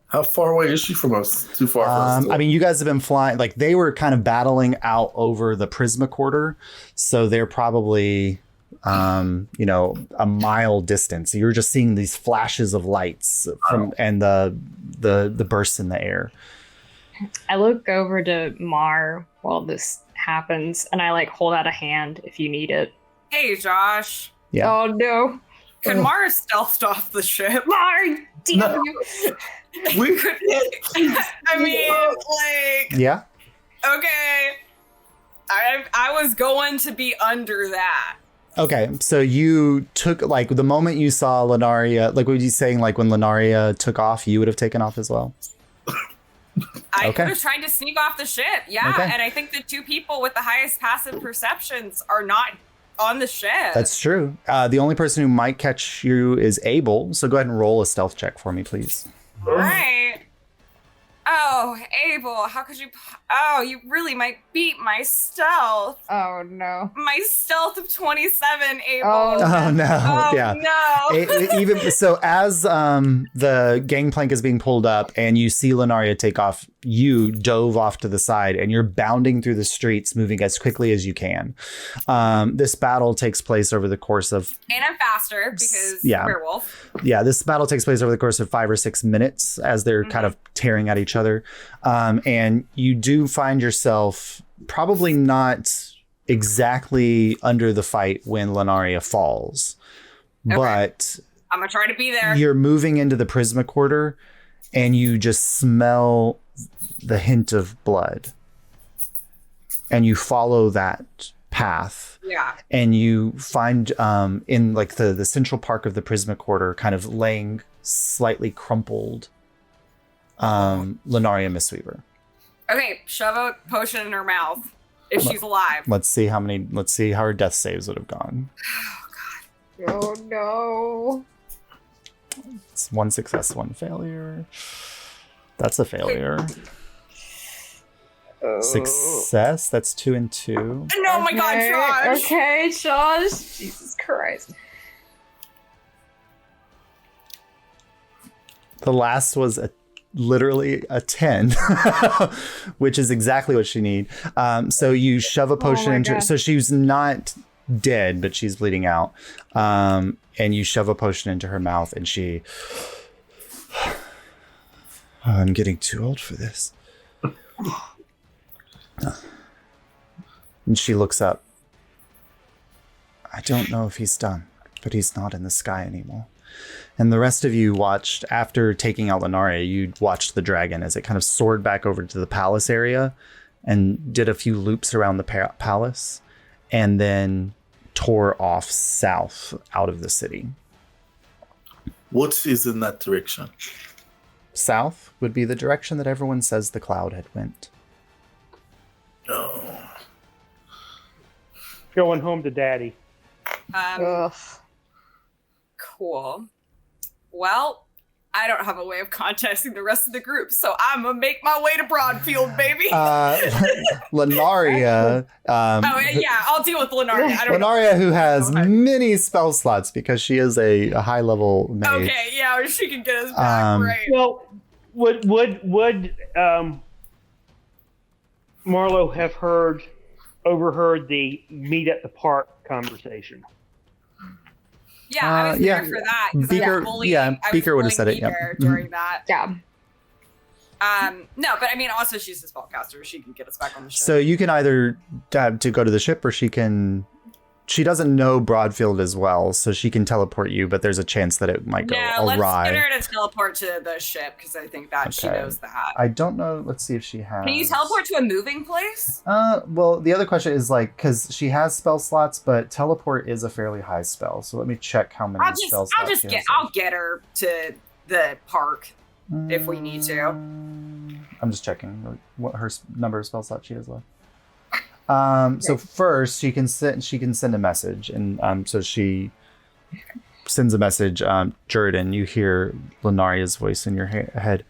How far away is she from us? Too far for us. I mean, you guys have been flying, like they were kind of battling out over the Prisma Quarter. So they're probably, a mile distance. You're just seeing these flashes of lights and the bursts in the air. I look over to Mar while this happens, and I hold out a hand if you need it. Hey, Josh. Yeah. Oh no. Can Mara stealthed off the ship? Mar, damn No. you. We I mean, Yeah. okay. I was going to be under that. Okay, so you took, the moment you saw Lunaria, what you saying, when Lunaria took off, you would have taken off as well? I Okay. could have tried to sneak off the ship, yeah. Okay. And I think the two people with the highest passive perceptions are not on the ship. That's true. The only person who might catch you is Abel, so go ahead and roll a stealth check for me, please. Right. Oh, Abel, how could you? Oh, you really might beat my stealth. Oh no. My stealth of 27, Abel. Oh, Oh, no. Oh, Yeah. no. Even so, as the gangplank is being pulled up and you see Lunaria take off, you dove off to the side and you're bounding through the streets, moving as quickly as you can. This battle takes place over the course of And I'm faster because werewolf. this battle takes place over the course of 5 or 6 minutes as they're kind of tearing at each other. And you do find yourself probably not exactly under the fight when Lunaria falls, but I'm gonna try to be there. you're moving into the Prisma Quarter and you just smell the hint of blood. and you follow that path. Yeah. And you find in like the central park of the Prisma Quarter, kind of laying slightly crumpled Lunaria Mistweaver. Okay, shove a potion in her mouth if she's alive. Let's see how her death saves would have gone. Oh no. It's 1 success, 1 failure. That's a failure. Success, that's 2 and 2. Oh my god, Josh! Okay, Josh. Jesus Christ. The last was literally a 10, which is exactly what she need. So you shove a potion into her. So she's not dead, but she's bleeding out. And you shove a potion into her mouth, and she... I'm getting too old for this. And she looks up. I don't know if he's done, but he's not in the sky anymore. And the rest of you watched, after taking out Lunaria, you watched the dragon as it kind of soared back over to the palace area and did a few loops around the palace and then tore off south out of the city. What is in that direction? South would be the direction that everyone says the cloud had went. No. Going home to daddy. Cool. Well, I don't have a way of contacting the rest of the group, so I'm gonna make my way to Broadfield, baby. Lunaria. I'll deal with Lunaria. Lunaria, who has many spell slots because she is a high level mage. Okay, yeah, she can get us back, right? Well, would Marlowe have overheard the meet at the park conversation? Yeah, I was there for that. Beaker would have said it. During that. Yeah. No, but I mean, also she's a spellcaster. She can get us back on the ship. So you can either have to go to the ship, or she doesn't know Broadfield as well, so she can teleport you, but there's a chance that it might go awry. Let's get her to teleport to the ship, because I think that she knows that. I don't know. Let's see if she has... Can you teleport to a moving place? Well, the other question is, like, because she has spell slots, but teleport is a fairly high spell, so let me check how many spell slots I'll get her to the park if we need to. I'm just checking what her number of spell slots she has left. So first she can send a message, and so she sends a message. Jordan, you hear Lunaria's voice in your head.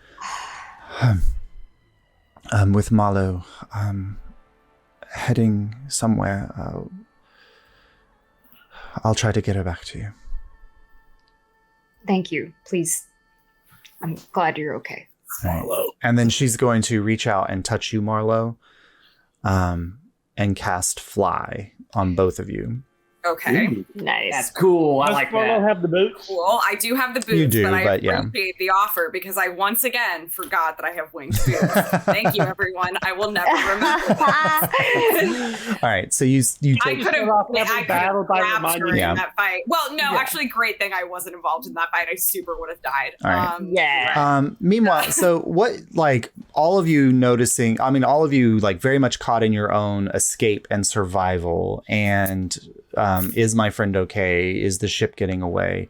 With Marlowe, heading somewhere. I'll try to get her back to you. Thank you. Please. I'm glad you're okay. Marlowe. And then she's going to reach out and touch you, Marlowe. And cast Fly on both of you. Okay. Ooh, Nice. that's cool. I Does like Marlowe that. have the boots? Cool. I do have the boots, You do, but I but yeah. appreciate the offer because I once again forgot that I have winged boots. Thank you, everyone. I will never remember this. All right, so you I take could have battle by grabbed reminding her you. in that fight. Well, no, Yeah. actually, great thing I wasn't involved in that fight. I super would have died. All right. Yeah. Meanwhile, so what, like, all of you noticing, I mean, all of you, like, very much caught in your own escape and survival, and is my friend okay? Is the ship getting away?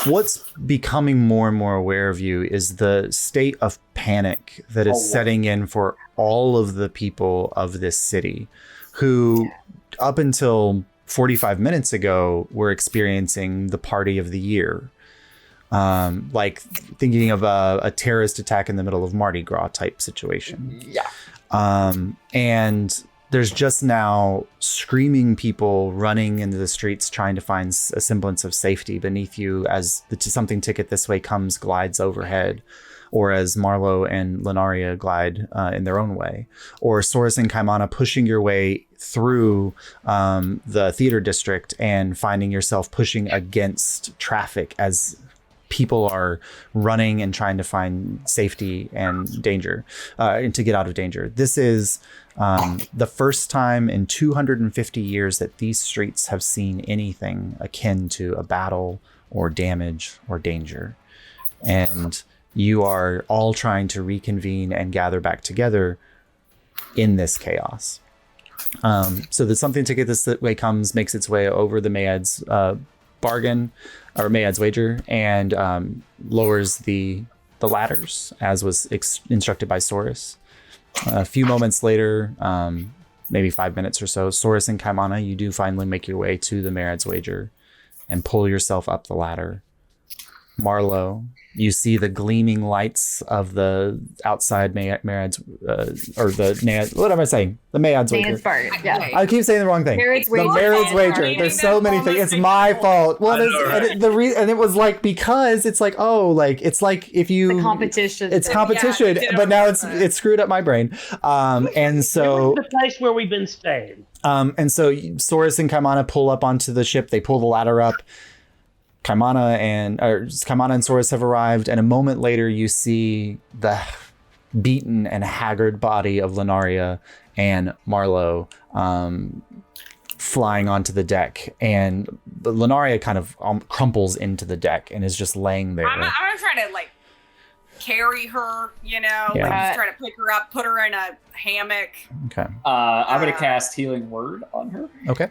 What's becoming more and more aware of you is the state of panic that is setting in for all of the people of this city who, up until 45 minutes ago, were experiencing the party of the year. Like thinking of a terrorist attack in the middle of Mardi Gras type situation. Yeah. And there's just now screaming people running into the streets trying to find a semblance of safety beneath you as the Something Ticket This Way glides overhead, or as Marlowe and Lunaria glide in their own way, or Soros and Kaimana pushing your way through the theater district and finding yourself pushing against traffic as people are running and trying to find safety and danger, and to get out of danger. This is the first time in 250 years that these streets have seen anything akin to a battle or damage or danger. And you are all trying to reconvene and gather back together in this chaos. So the something ticket this way comes, makes its way over the Mayad's bargain or Mayad's wager, and lowers the ladders as was instructed by Saurus. A few moments later, maybe 5 minutes or so, Saurus and Kaimana, you do finally make your way to the Mayad's wager and pull yourself up the ladder. Marlowe, you see the gleaming lights of the outside Mayad's, or the Nayad, what am I saying? The Mayad's wager. Yeah. I keep saying the wrong thing. Marid's The wager. Marid's wager. There's so many things. It's my fault. Well, and it was like, because it's like, oh, like it's like if you The competition. it's thing. competition, Yeah, but now it's screwed up my brain. And so the place where we've been staying. and so Saurus and Kaimana pull up onto the ship. They pull the ladder up. Kaimana and Saurus have arrived, and a moment later you see the beaten and haggard body of Lunaria and Marlowe flying onto the deck, and Lunaria kind of crumples into the deck and is just laying there. I'm gonna try to like carry her, you know, Yeah. like just try to pick her up, put her in a hammock. Okay. I'm gonna cast Healing Word on her. Okay.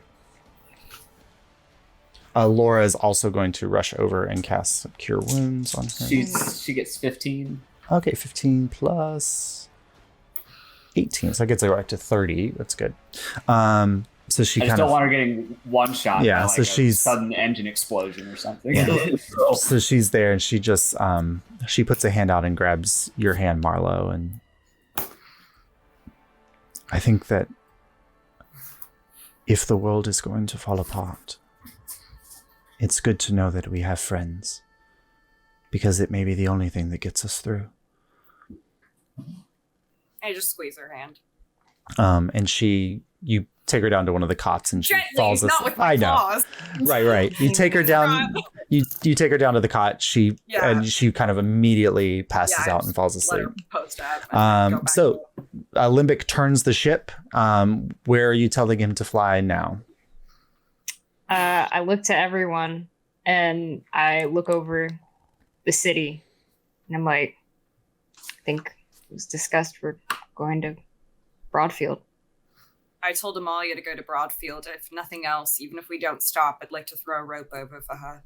Laura is also going to rush over and cast Cure Wounds on her. She gets 15. Okay, 15 plus 18, so that gets her up to 30. That's good. So she I just kind don't of want her getting one shot. Yeah, by, so a she's- sudden engine explosion or something. Yeah. So she's there, and she just she puts a hand out and grabs your hand, Marlowe, and I think that if the world is going to fall apart, it's good to know that we have friends, because it may be the only thing that gets us through. I just squeeze her hand. And you take her down to one of the cots, and she Gently, falls not asleep. with my I know. claws. Right. You take her down. You take her down to the cot. And she kind of immediately passes Yeah, out and falls Let asleep. her post up. and go back So to- Limbic turns the ship. Where are you telling him to fly now? I look to everyone and I look over the city and I'm like, I think it was discussed we're going to Broadfield. I told Amalia to go to Broadfield. If nothing else, even if we don't stop, I'd like to throw a rope over for her.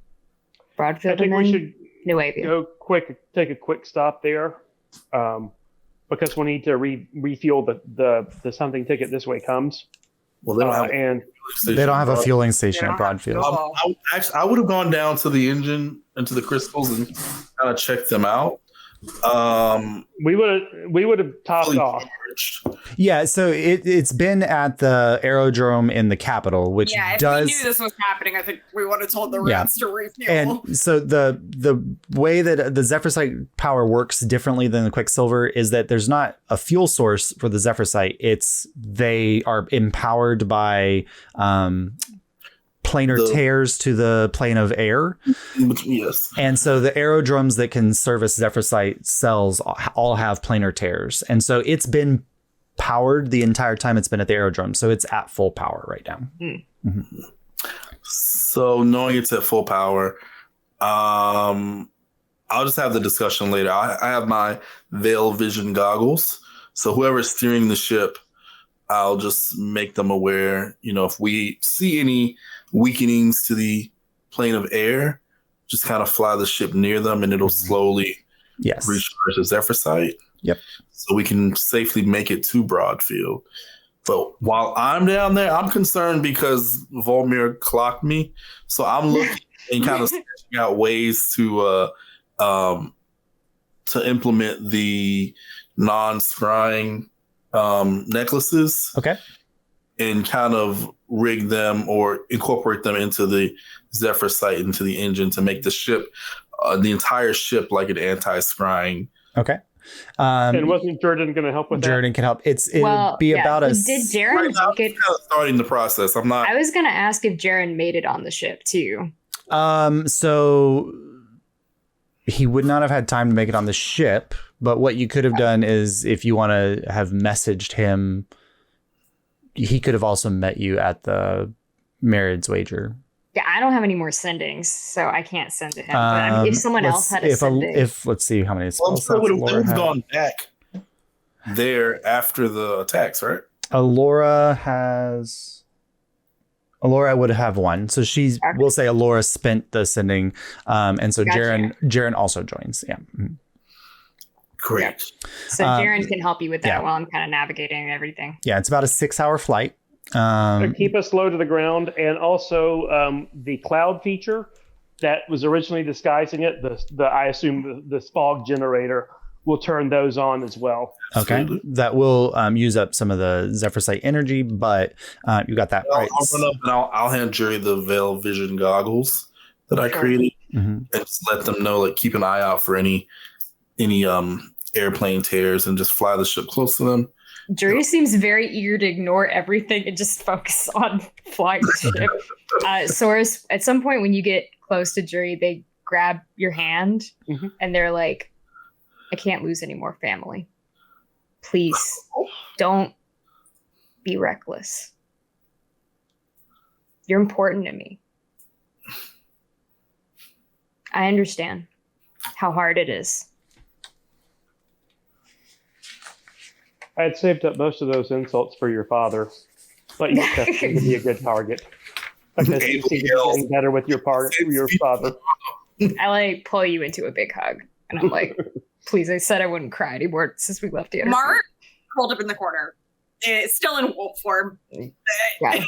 I Broadfield think and we then should Nuavia. take a quick stop there, because we need to refuel the something ticket this way comes. Well, they don't have And They don't have a fueling station They at don't have Broadfield. fuel. I would have gone down to the engine and to the crystals and kind of checked them out. we would have topped Fully off. charged. Yeah, so it's been at the aerodrome in the capital, which Yeah, if does. we knew this was happening, I think we would have told the Yeah. rats to refuel. And so the way that the Zephyrsite power works differently than the Quicksilver is that there's not a fuel source for the Zephyrsite. They are empowered by planar tears to the plane of air. Yes. And so the aerodromes that can service Zephyrsite cells all have planar tears. And so it's been powered the entire time it's been at the aerodrome. So it's at full power right now. So knowing it's at full power, I'll just have the discussion later. I have my Veil Vision goggles. So whoever's steering the ship, I'll just make them aware. You know, if we see any weakenings to the plane of air, just kind of fly the ship near them, and it'll slowly Yes. recharge the Zephyrsite. Yep. So we can safely make it to Broadfield. But while I'm down there, I'm concerned because Volmir clocked me. So I'm looking and kind of sketching out ways to implement the non-scrying necklaces. Okay. And kind of rig them or incorporate them into the Zephyrsite, into the engine to make the ship, the entire ship, like an anti-scrying. Okay. And wasn't Jordan going to help with that? Jordan can help. It'll be about a. Did Jaren Right now, I'm make it? kind of starting the process. I'm not. I was gonna ask if Jaren made it on the ship too. So he would not have had time to make it on the ship, but what you could have done is, if you want to have messaged him, he could have also met you at the Marid's wager. Yeah, I don't have any more sendings, so I can't send to him. But I mean, if someone else had a sending, let's see how many Well, spell slots would Laura have had. gone back there after the attacks, right? Alyria would have one. So we'll say Alyria spent the sending. And so Gotcha. Jaren also joins. Yeah. Mhm. Great. So Jaren can help you with that yeah. while I'm kind of navigating everything. Yeah. It's about a 6-hour flight. Keep us low to the ground, and also the cloud feature that was originally disguising it. I assume the fog generator will turn those on as well. Okay, that will use up some of the Zephyrsite energy, but you got that right. I'll run up and I'll hand Jerry the Veil Vision goggles that I created, and just let them know, like, keep an eye out for any airplane tears, and just fly the ship close to them. Jury seems very eager to ignore everything and just focus on flying the ship. Source, at some point when you get close to Jury, they grab your hand and they're like, I can't lose any more family. Please don't be reckless. You're important to me. I understand how hard it is. I had saved up most of those insults for your father, but you just seem to be a good target. Because you seem to be getting better with your father. I like pull you into a big hug, and I'm like, please, I said I wouldn't cry anymore since we left the interview. Mark rolled up in the corner. It's still in wolf form. Yeah.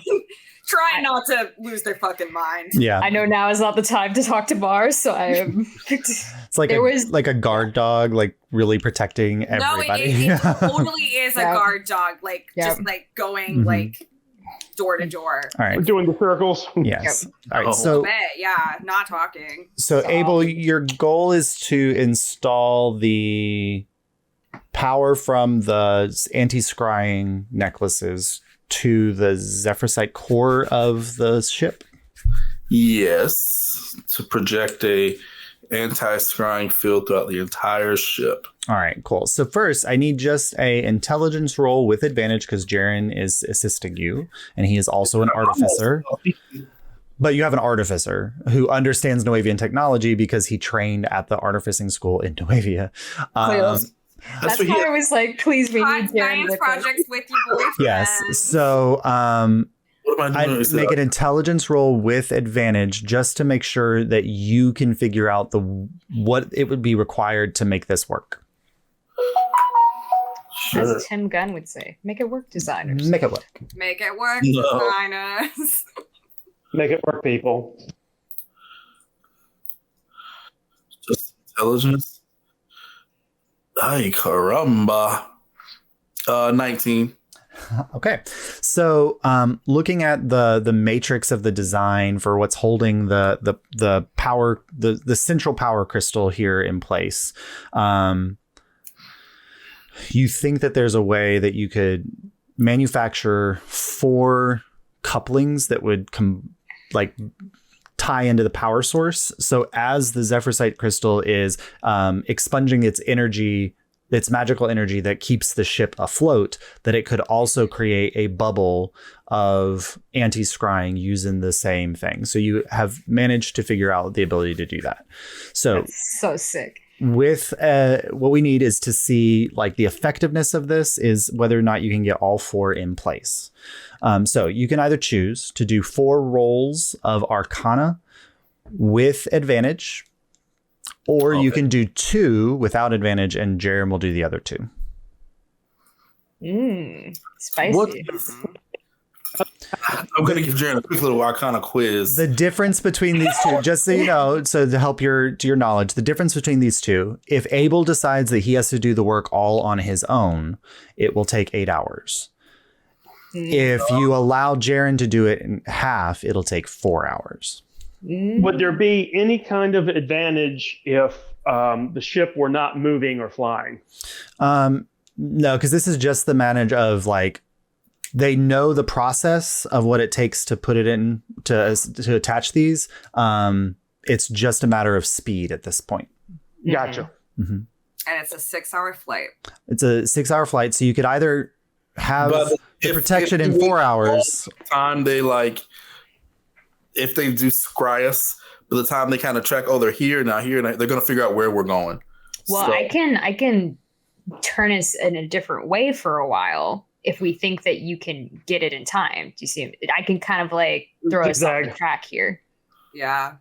Trying not to lose their fucking mind. Yeah, I know now is not the time to talk to Mars, so I am. It's like like a guard dog, like really protecting everybody. No, it totally is a guard dog, like just like going like door to door. All right, we're doing the circles. Yes. All right. So not talking. So Abel, your goal is to install the power from the anti-scrying necklaces to the Zephyrsite core of the ship. Yes, to project a anti-scrying field throughout the entire ship. All right, cool. So first, I need just a intelligence roll with advantage because Jaren is assisting you, and he is also an artificer. But you have an artificer who understands Noavian technology because he trained at the artificing school in Noavia. That's why I was like, please, we need science projects with you, boys. Yes. So I'd make an intelligence roll with advantage just to make sure that you can figure out what it would be required to make this work. Sure. As Tim Gunn would say, make it work, designers. Make it work. Make it work, designers. Make it work, people. Just intelligence. Ay, caramba. 19. Okay. So looking at the matrix of the design for what's holding the power, the central power crystal here in place, you think that there's a way that you could manufacture 4 couplings that would tie into the power source. So as the Zephyrsite crystal is expunging its energy, its magical energy that keeps the ship afloat, that it could also create a bubble of anti-scrying using the same thing. So you have managed to figure out the ability to do that. So that's so sick. With what we need is to see like the effectiveness of this is whether or not you can get all 4 in place. So you can either choose to do 4 rolls of Arcana with advantage, or you can do 2 without advantage, and Jaren will do the other 2. Spicy. I'm going to give Jaren a quick little Arcana quiz. The difference between these two, just so you know, so to help to your knowledge, the difference between these two, if Abel decides that he has to do the work all on his own, it will take 8 hours. If you allow Jaren to do it in half, it'll take 4 hours. Would there be any kind of advantage if the ship were not moving or flying? No, because this is just the manage of like, they know the process of what it takes to put it in to attach these. It's just a matter of speed at this point. Gotcha. And it's a 6-hour flight. It's a 6-hour flight, so you could either have the protection in 4 hours. Time they if they do scry us, by the time they kind of track, they're here now, they're going to figure out where we're going. Well, I can turn us in a different way for a while. if we think that you can get it in time. Do you see? I can kind of like throw us off the track here. Yeah.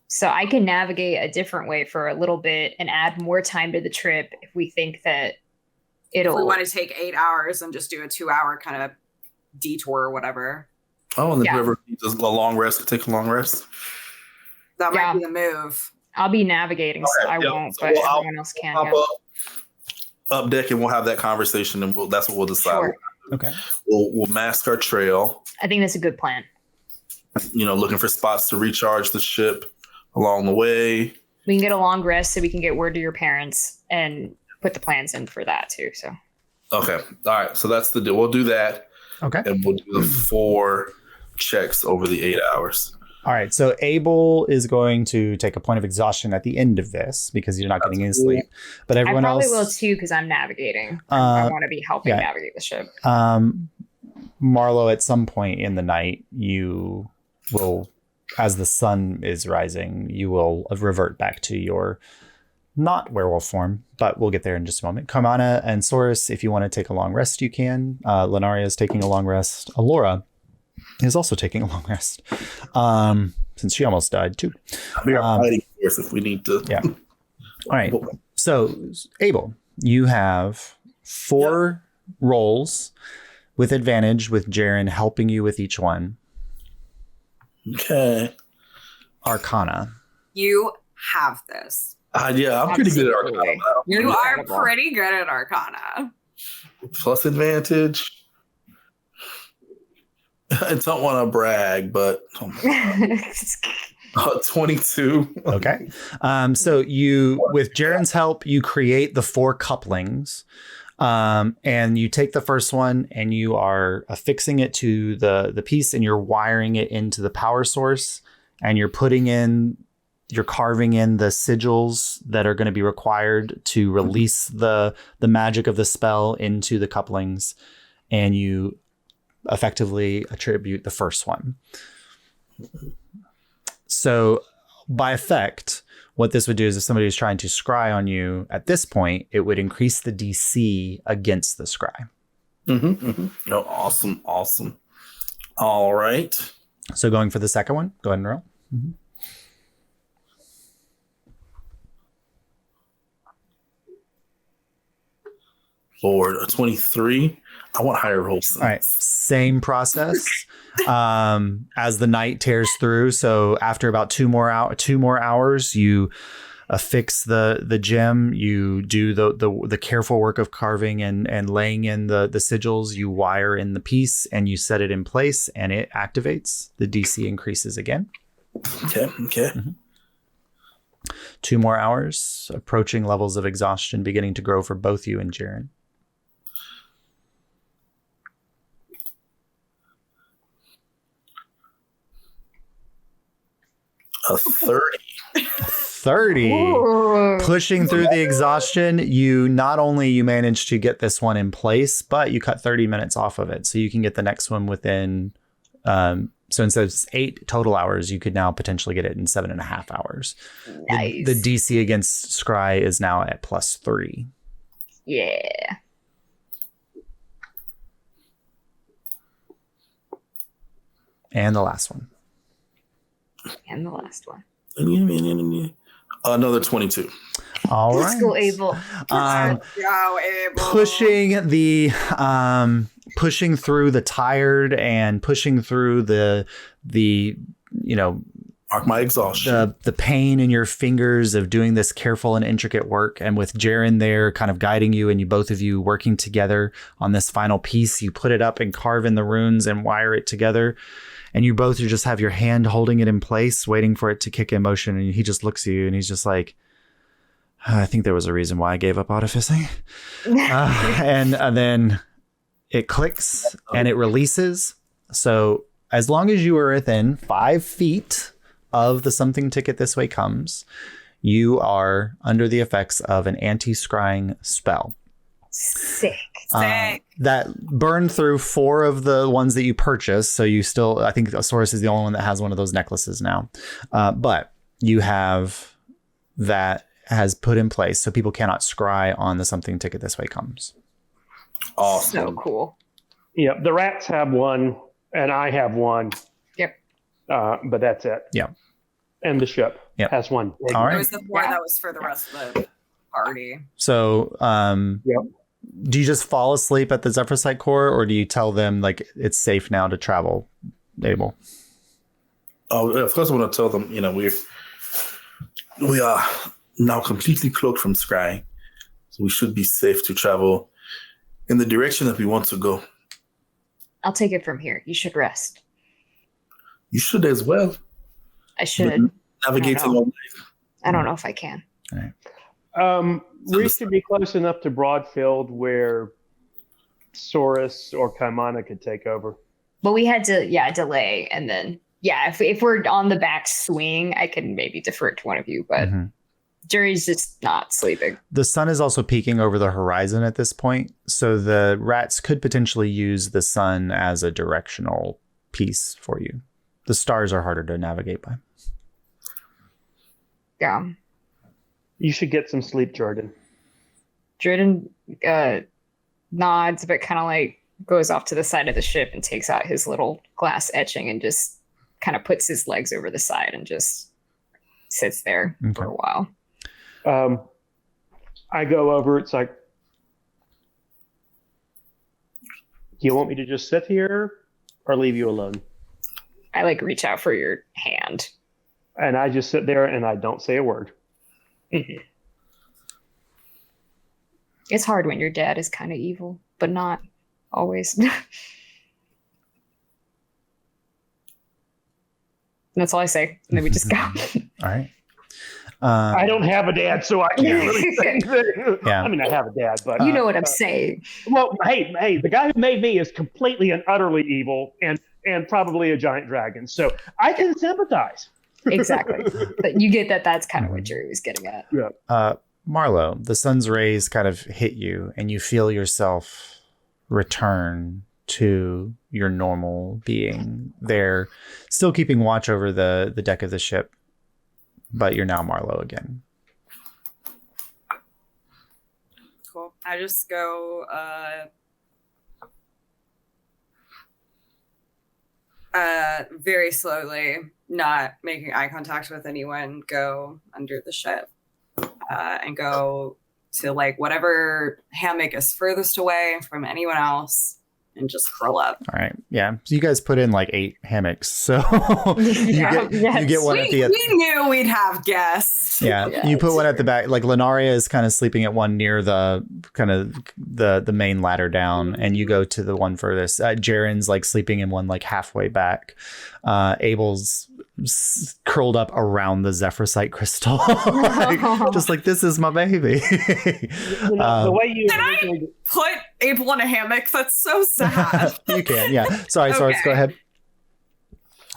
So I can navigate a different way for a little bit and add more time to the trip if we think that If we want to take 8 hours and just do a 2-hour kind of detour or whatever. Oh, and whoever needs a long rest, take a long rest. That might be the move. I'll be navigating, so I won't, but everyone else can. Up deck, and we'll have that conversation, and that's what we'll decide. Sure. Okay. We'll mask our trail. I think that's a good plan. Looking for spots to recharge the ship along the way. We can get a long rest so we can get word to your parents and put the plans in for that too. So. Okay. All right. So that's the deal. We'll do that. Okay. And we'll do the 4 checks over the 8 hours. All right. So Abel is going to take a point of exhaustion at the end of this because you're not getting any sleep. But everyone else. I probably will too because I'm navigating. I want to be helping navigate the ship. Marlo, at some point in the night, you will, as the sun is rising, you will revert back to your not werewolf form, but we'll get there in just a moment. Carmana and Saurus, if you want to take a long rest, you can. Lenaria is taking a long rest. Alora is also taking a long rest, since she almost died too. We are fighting force if we need to. Yeah. All right. So, Abel, you have 4 rolls with advantage, with Jaren helping you with each one. Okay. Arcana. You have this. Yeah, I'm pretty good at Arcana. You are pretty good at Arcana. Plus advantage. I don't want to brag, but 22. Okay. So you, with Jaren's help, you create the 4 couplings. And you take the first one and you are affixing it to the piece, and you're wiring it into the power source, and you're carving in the sigils that are going to be required to release the magic of the spell into the couplings, and you effectively attribute the first one. So by effect, what this would do is if somebody is trying to scry on you at this point, it would increase the DC against the scry. No, awesome. All right. So going for the second one, go ahead and roll. Lord, a 23. I want higher rolls. All right. Same process as the night tears through. So after about 2 more hours, you affix the gem. You do the careful work of carving and laying in the sigils. You wire in the piece and you set it in place, and it activates. The DC increases again. Okay. 2 more hours. Approaching levels of exhaustion beginning to grow for both you and Jaren. A 30. 30. Ooh. Pushing through the exhaustion, you manage to get this one in place, but you cut 30 minutes off of it. So you can get the next one within, so instead of 8 total hours, you could now potentially get it in 7.5 hours. Nice. The DC against Scry is now at +3. Yeah. And the last one. And the last one. Another 22. All right. Let's go, Abel. Pushing through the tired and pushing through the Mark my exhaustion. the pain in your fingers of doing this careful and intricate work, and with Jaren there kind of guiding you, and you both of you working together on this final piece, you put it up and carve in the runes and wire it together. And you both just have your hand holding it in place, waiting for it to kick in motion. And he just looks at you and he's just like, I think there was a reason why I gave up artificing. And then it clicks and it releases. So as long as you are within 5 feet of the something ticket this way comes, you are under the effects of an anti-scrying spell. Sick. That burned through 4 of the ones that you purchased. So you still, I think Saurus is the only one that has one of those necklaces now. But you have that has put in place so people cannot scry on the something ticket this way comes. Awesome. So cool. Yep, the rats have one, and I have one. Yep. But that's it. Yep. And the ship has one. All It right. was the four that was for the rest of the party. So, Yep. do you just fall asleep at the Zephyrsite core, or do you tell them like it's safe now to travel, Abel? Oh, of course, I want to tell them. We are now completely cloaked from scrying, so we should be safe to travel in the direction that we want to go. I'll take it from here. You should rest. You should as well. I should. Navigate I don't know. along. I don't know if I can. We should be close enough to Broadfield where Saurus or Kaimana could take over. But we had to, delay. And then, if we're on the back swing, I can maybe defer it to one of you. But Jerry's just not sleeping. The sun is also peeking over the horizon at this point, so the rats could potentially use the sun as a directional piece for you. The stars are harder to navigate by. Yeah. You should get some sleep, Jordan. Jordan nods, but kind of like goes off to the side of the ship and takes out his little glass etching and just kind of puts his legs over the side and just sits there for a while. I go over. It's like, do you want me to just sit here or leave you alone? I like reach out for your hand. And I just sit there and I don't say a word. Mm-hmm. It's hard when your dad is kind of evil, but not always. That's all I say. And then we just go. All right. I don't have a dad, so I can't really say anything. Yeah. I mean, I have a dad, but You know what I'm saying. well, hey, the guy who made me is completely and utterly evil, and probably a giant dragon. So I can sympathize. Exactly. But you get that that's kind of what Jerry was getting at. Yeah. Marlowe, the sun's rays kind of hit you, and you feel yourself return to your normal being. They're still keeping watch over the deck of the ship, but you're now Marlowe again. Cool. I just go very slowly, not making eye contact with anyone, go under the ship and go to like whatever hammock is furthest away from anyone else and just curl up. All right. Yeah. So you guys put in like 8 hammocks. So you get one at the We knew we'd have guests. Yeah, you put one at the back. Like Lenaria is kind of sleeping at one near the kind of the main ladder down, and you go to the one furthest. Jaren's like sleeping in one like halfway back. Abel's curled up around the Zephyrsite crystal, just like this is my baby. The way you Can I put Abel in a hammock? That's so sad. You can, yeah. Sorry, let's go ahead.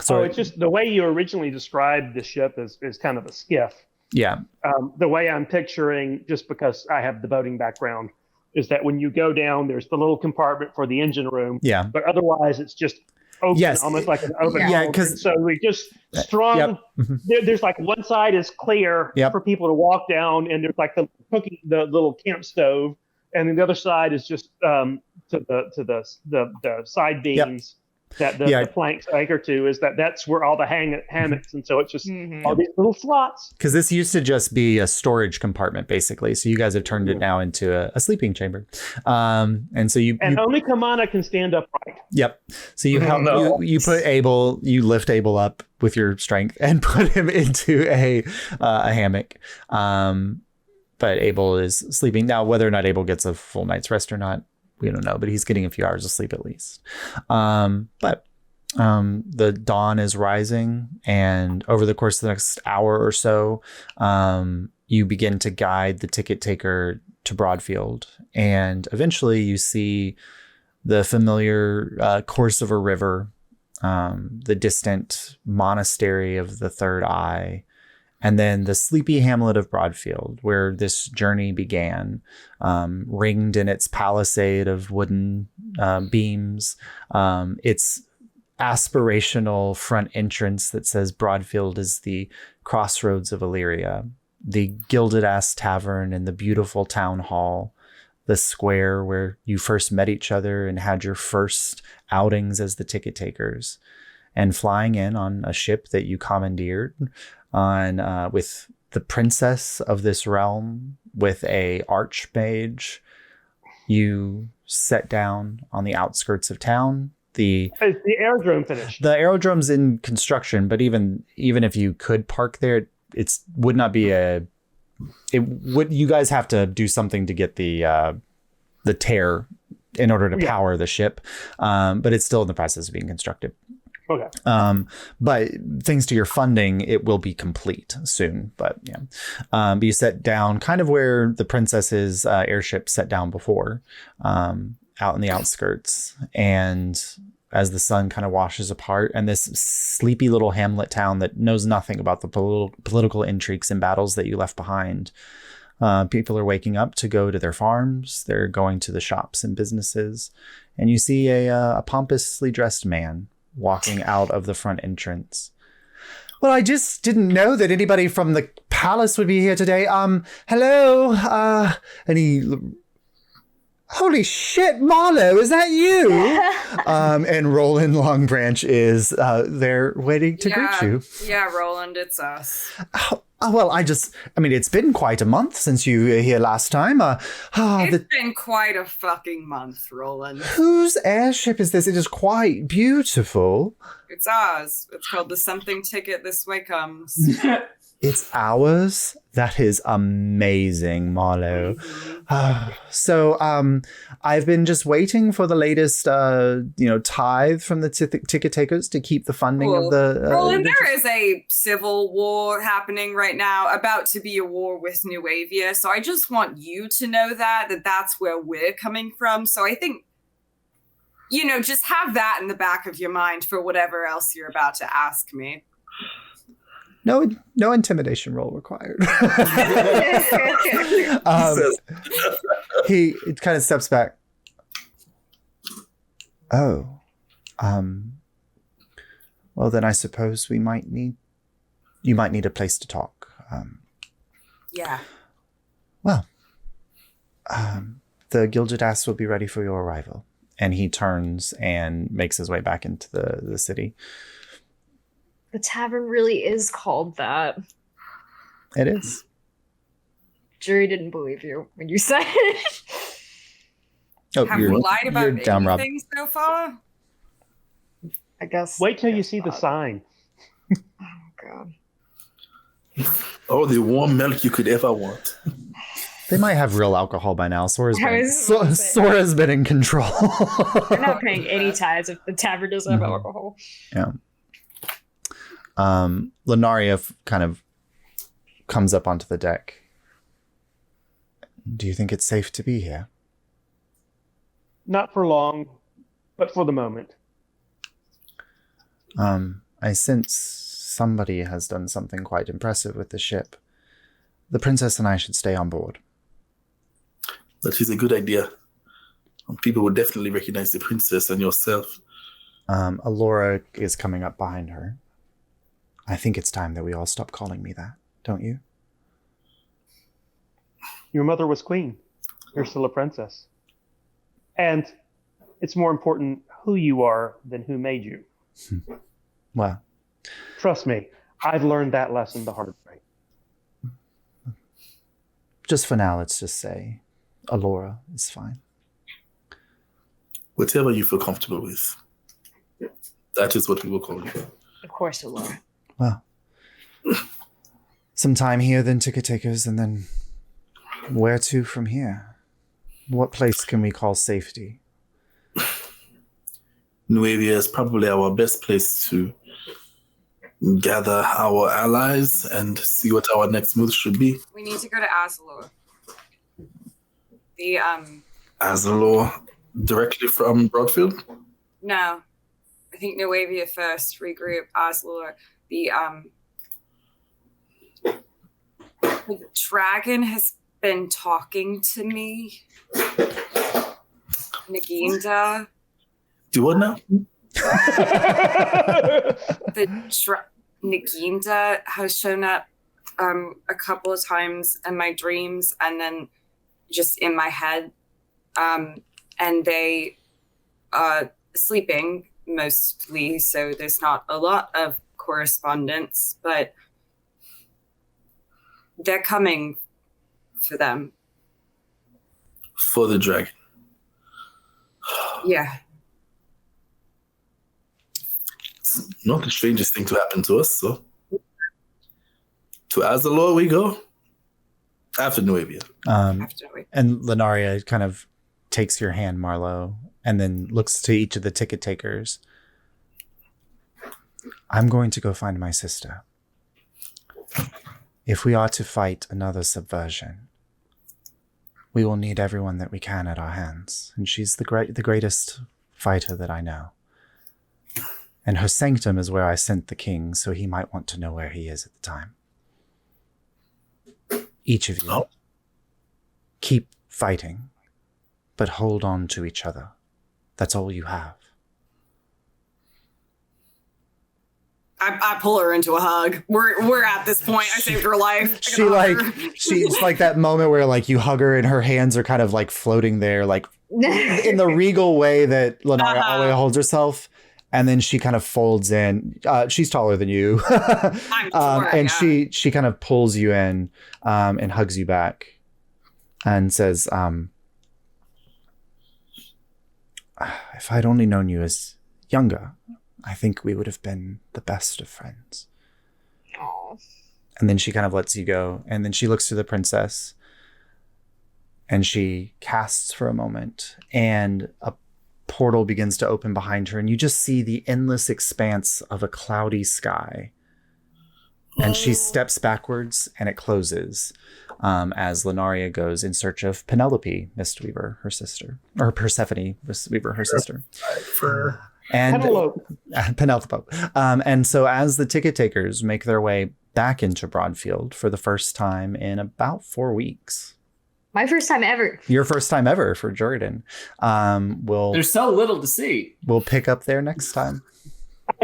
So it's just the way you originally described the ship is kind of a skiff. Yeah. The way I'm picturing, just because I have the boating background, is that when you go down, there's the little compartment for the engine room. Yeah. But otherwise, it's just open, almost like an open. Yeah, because so we just strung. Yep. There's like one side is clear for people to walk down, and there's like the little camp stove, and then the other side is just to the side beams. That the planks anchor to is that's where all the hammocks, and so it's just all these little slots. Because this used to just be a storage compartment, basically. So you guys have turned it now into a sleeping chamber, and so you only Kamana can stand upright. Yep. So you help you put Abel, you lift Abel up with your strength and put him into a hammock. But Abel is sleeping now. Whether or not Abel gets a full night's rest or not, we don't know, but he's getting a few hours of sleep at least. But the dawn is rising, and over the course of the next hour or so, you begin to guide the ticket taker to Broadfield, and eventually you see the familiar course of a river, the distant monastery of the Third Eye, and then the sleepy hamlet of Broadfield, where this journey began, ringed in its palisade of wooden beams. Its aspirational front entrance that says Broadfield is the crossroads of Alyria, the Gilded Ass Tavern and the beautiful town hall, the square where you first met each other and had your first outings as the ticket takers, and flying in on a ship that you commandeered on with the princess of this realm, with a archmage. You set down on the outskirts of town. Is the aerodrome finished? The aerodrome's in construction, but even if you could park there, would not be you guys have to do something to get the tear in order to power the ship. But it's still in the process of being constructed. Okay. But thanks to your funding, it will be complete soon. But yeah, but you set down kind of where the princess's airship set down before, out in the outskirts. And as the sun kind of washes apart, and this sleepy little hamlet town that knows nothing about the political intrigues and battles that you left behind, people are waking up to go to their farms. They're going to the shops and businesses, and you see a pompously dressed man walking out of the front entrance. Well, I just didn't know that anybody from the palace would be here today. Hello. And he, holy shit, Marlo, is that you? And Roland Longbranch is there waiting to greet you. Yeah, Roland, it's us. Well, it's been quite a month since you were here last time. It's been quite a fucking month, Roland. Whose airship is this? It is quite beautiful. It's ours. It's called the Something Ticket This Way Comes. It's ours? That is amazing, Marlo. So I've been just waiting for the latest, tithe from the ticket takers to keep the funding of the... Roland, there is a civil war happening right now, about to be a war with Nuavia. So I just want you to know that that's where we're coming from. So I think, just have that in the back of your mind for whatever else you're about to ask me. No intimidation roll required. He kind of steps back. Oh, well then I suppose you might need a place to talk. Yeah. Well, the Gilded Ass will be ready for your arrival. And he turns and makes his way back into the city. The tavern really is called that. It is. Jury didn't believe you when you said it. Oh, have we lied about down, Rob. anything so far? I guess. Wait till you see the sign. Oh, God. Oh, the warm milk you could ever want. They might have real alcohol by now. Sora's been in control. They're not paying any tithes if the tavern doesn't have alcohol. Yeah. Lunaria kind of comes up onto the deck. Do you think it's safe to be here? Not for long, but for the moment. I sense somebody has done something quite impressive with the ship. The princess and I should stay on board. That is a good idea. People would definitely recognize the princess and yourself. Alyria is coming up behind her. I think it's time that we all stop calling me that, don't you? Your mother was queen. You're still a princess. And it's more important who you are than who made you. Well, trust me, I've learned that lesson the hard way. Just for now, let's just say Alyria is fine. Whatever you feel comfortable with. That is what we will call you. Of course, Alyria. Well, some time here, then ticket takers, and then where to from here? What place can we call safety? Nuavia is probably our best place to gather our allies and see what our next move should be. We need to go to Azalor. Azalor, directly from Broadfield? No. I think Nuavia first, regroup, Azalor. The dragon has been talking to me. Naginda. Do what now? Naginda has shown up a couple of times in my dreams, and then just in my head And they sleeping mostly, so there's not a lot of correspondence, but they're coming for them. For the dragon. Yeah. It's not the strangest thing to happen to us, so. To Azalor we go. After Nuevia. And Lenaria kind of takes your hand, Marlo, and then looks to each of the ticket takers. I'm going to go find my sister. If we are to fight another subversion, we will need everyone that we can at our hands. And she's the greatest fighter that I know. And her sanctum is where I sent the king, so he might want to know where he is at the time. Each of you, keep fighting, but hold on to each other. That's all you have. I pull her into a hug. We're at this point. I saved her life. She's like that moment where like you hug her and her hands are kind of like floating there, like in the regal way that Lenaria always holds herself. And then she kind of folds in. She's taller than you. I'm sure, and yeah. she kind of pulls you in and hugs you back and says, if I'd only known you as younger, I think we would have been the best of friends. Aww. And then she kind of lets you go. And then she looks to the princess and she casts for a moment, and a portal begins to open behind her, and you just see the endless expanse of a cloudy sky. And she steps backwards and it closes as Lenaria goes in search of Penelope Mistweaver, her sister, or Persephone Mistweaver, her sister. And Penelope. And so as the ticket takers make their way back into Broadfield for the first time in about 4 weeks. My first time ever. Your first time ever for Jordan. There's so little to see. We'll pick up there next time.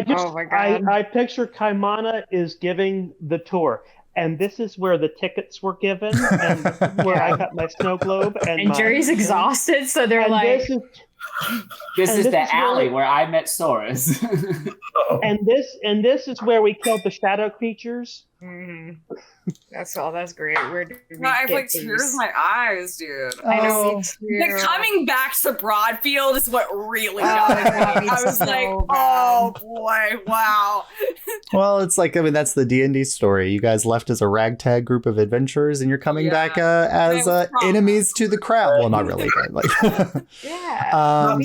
Oh my God. I picture Kaimana is giving the tour, and this is where the tickets were given, and this is where I got my snow globe. And Jerry's exhausted, so they're and like... This is the alley where I met Soros. and this is where we killed the shadow creatures. Mhm. That's great. Where did we I have get like these? tears in my eyes, dude. I know. Oh. Me too. The coming back to Broadfield is what really Oh, got God, me. I was so like, bad. oh boy, wow. Well, it's like, I mean, that's the D&D story. You guys left as a ragtag group of adventurers, and you're coming back as enemies to the crowd. Well, not really, but like, Yeah.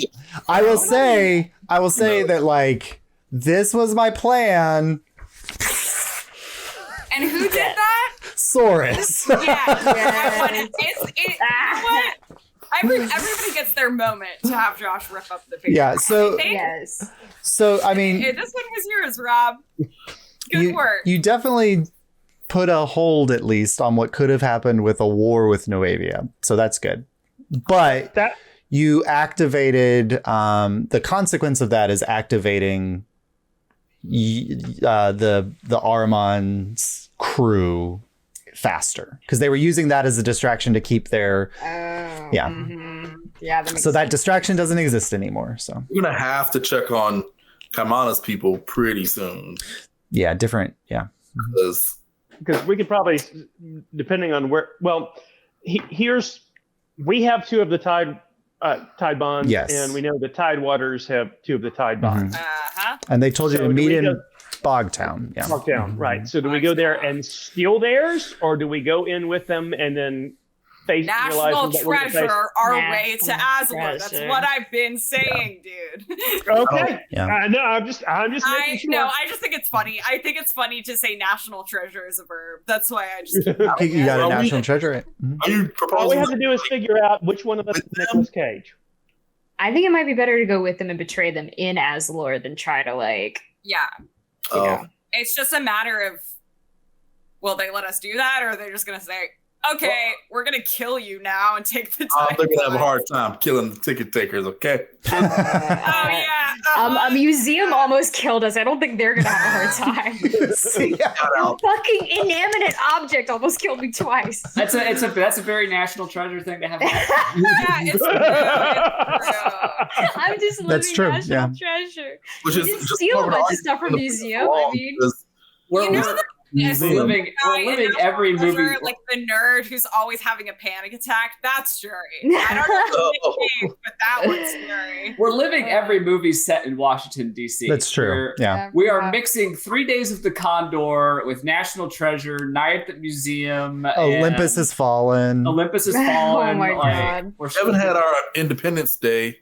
I will say that like this was my plan. And who did that? Soros. Yeah. You know what? Everybody gets their moment to have Josh rip up the paper. Yeah. So Yes. So I mean, Hey, this one was yours, Rob. Good work. You definitely put a hold at least on what could have happened with a war with Nuevia. So that's good. But you activated the consequence of that is activating the Ahriman's crew faster because they were using that as a distraction to keep their Yeah, so that distraction doesn't exist anymore. So we're gonna have to check on Kaimana's people pretty soon. Yeah, different. Yeah, because we could probably, depending on where. Well, we have 2 of the tide bonds, yes, and we know the tide waters have 2 of the tide bonds. And they told you to meet in Bogtown. Yeah, Bogtown, right? So do we go there and steal theirs, or do we go in with them and then face National treasure our way to Azalor? That's what I've been saying, dude. Okay. No, I'm just making sure. No, I just think it's funny. I think it's funny to say national treasure is a verb. That's why I just you got a national treasure. All we have to do is figure out which one of us is Nicolas Cage. I think it might be better to go with them and betray them in Azalor than try to like. Yeah. It's just a matter of, will they let us do that, or are they just gonna say, Okay, we're gonna kill you now and take the time. They're gonna have a hard time killing the ticket takers. Okay. Oh yeah. A museum almost killed us. I don't think they're gonna have a hard time. See, A fucking inanimate object almost killed me twice. That's a very national treasure thing to have. Yeah, it's true. I'm just living That's true, national yeah. treasure. Which We is didn't just steal a more of an bunch of stuff from argument museum. wrong, I mean, because We're, You know we're- the museum. we're living every Treasure, movie. like the nerd who's always having a panic attack. That's Jerry. I don't know the name, but that one's Jerry. We're living every movie set in Washington D.C. that's true. We're- Yeah. We are mixing 3 Days of the Condor with National Treasure, Night at the Museum. Olympus and has fallen. Olympus has fallen. Oh my like, God. We're We haven't had our Independence Day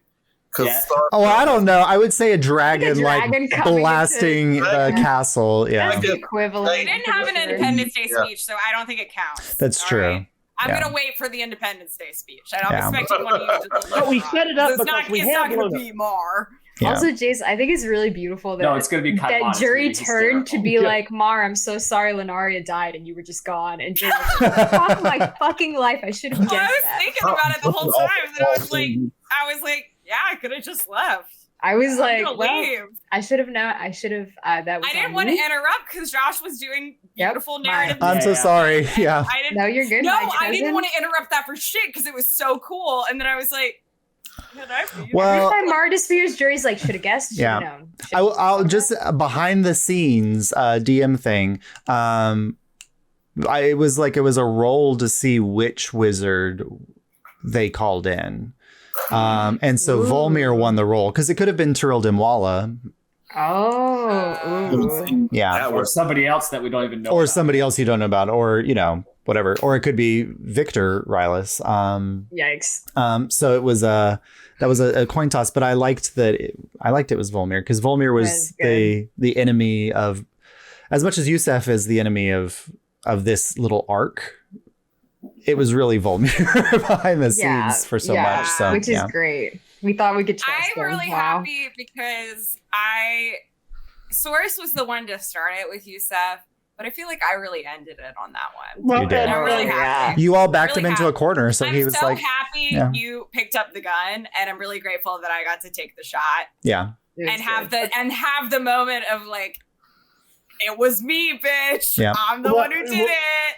because Yeah. Oh, I don't know. I would say a dragon, dragon coming blasting into- the castle. Yeah, That's the equivalent. We didn't have an Independence Day speech, so I don't think it counts. that's All true. right? I'm Yeah. gonna wait for the Independence Day speech. I don't Yeah. expect anyone to use it. But we set it up It's because not, we it's have not gonna one. be Mar. Yeah. Also, Jace, I think it's really beautiful that No, it's gonna be that Kaimon. It's jury gonna be turned to hysterical. be Yeah. like, Mar, I'm so sorry Lenaria died and you were just gone. And Jury was like, fuck my fucking life. I should have Well, I guessed was that. thinking about it the whole time, and then I was like, yeah, I could have just left. I was I'm like, gonna well, leave. I should have known. I should have. That was. I didn't on want to me. interrupt because Josh was doing Yep, beautiful fine. narrative. I'm so Yeah. sorry. Yeah. I didn't. No, you're good. No, my I didn't cousin. want to interrupt that for shit because it was so cool. And then I was like, "Did I be-" Well, Every time Mara disappears, Jury's like, should have guessed. Should have Yeah. known. I'll just behind the scenes DM thing. It was a roll to see which wizard they called in. And so Ooh. Volmir won the roll because it could have been Tyrell Dimwalla. Oh. Ooh. Yeah. That Or was somebody else that we don't even know. Or about. somebody else you don't know about, or, whatever. Or it could be Victor Rylas. Yikes. So it was that was a coin toss, but I liked that. It was Volmir because Volmir was That's good. the enemy of, as much as Yusef is the enemy of this little arc. It was really Volmir behind the scenes for so much. So which is great. We thought we could trust I'm him. really Wow. happy because Source was the one to start it with Yusef, but I feel like I really ended it on that one. Well, You did. I'm really happy. You all backed Really him into a happy. corner, so I'm he was so like, happy yeah. you picked up the gun, and I'm really grateful that I got to take the shot yeah. It was and have good. the moment of like, it was me, bitch. Yeah. I'm the Well, one who did it.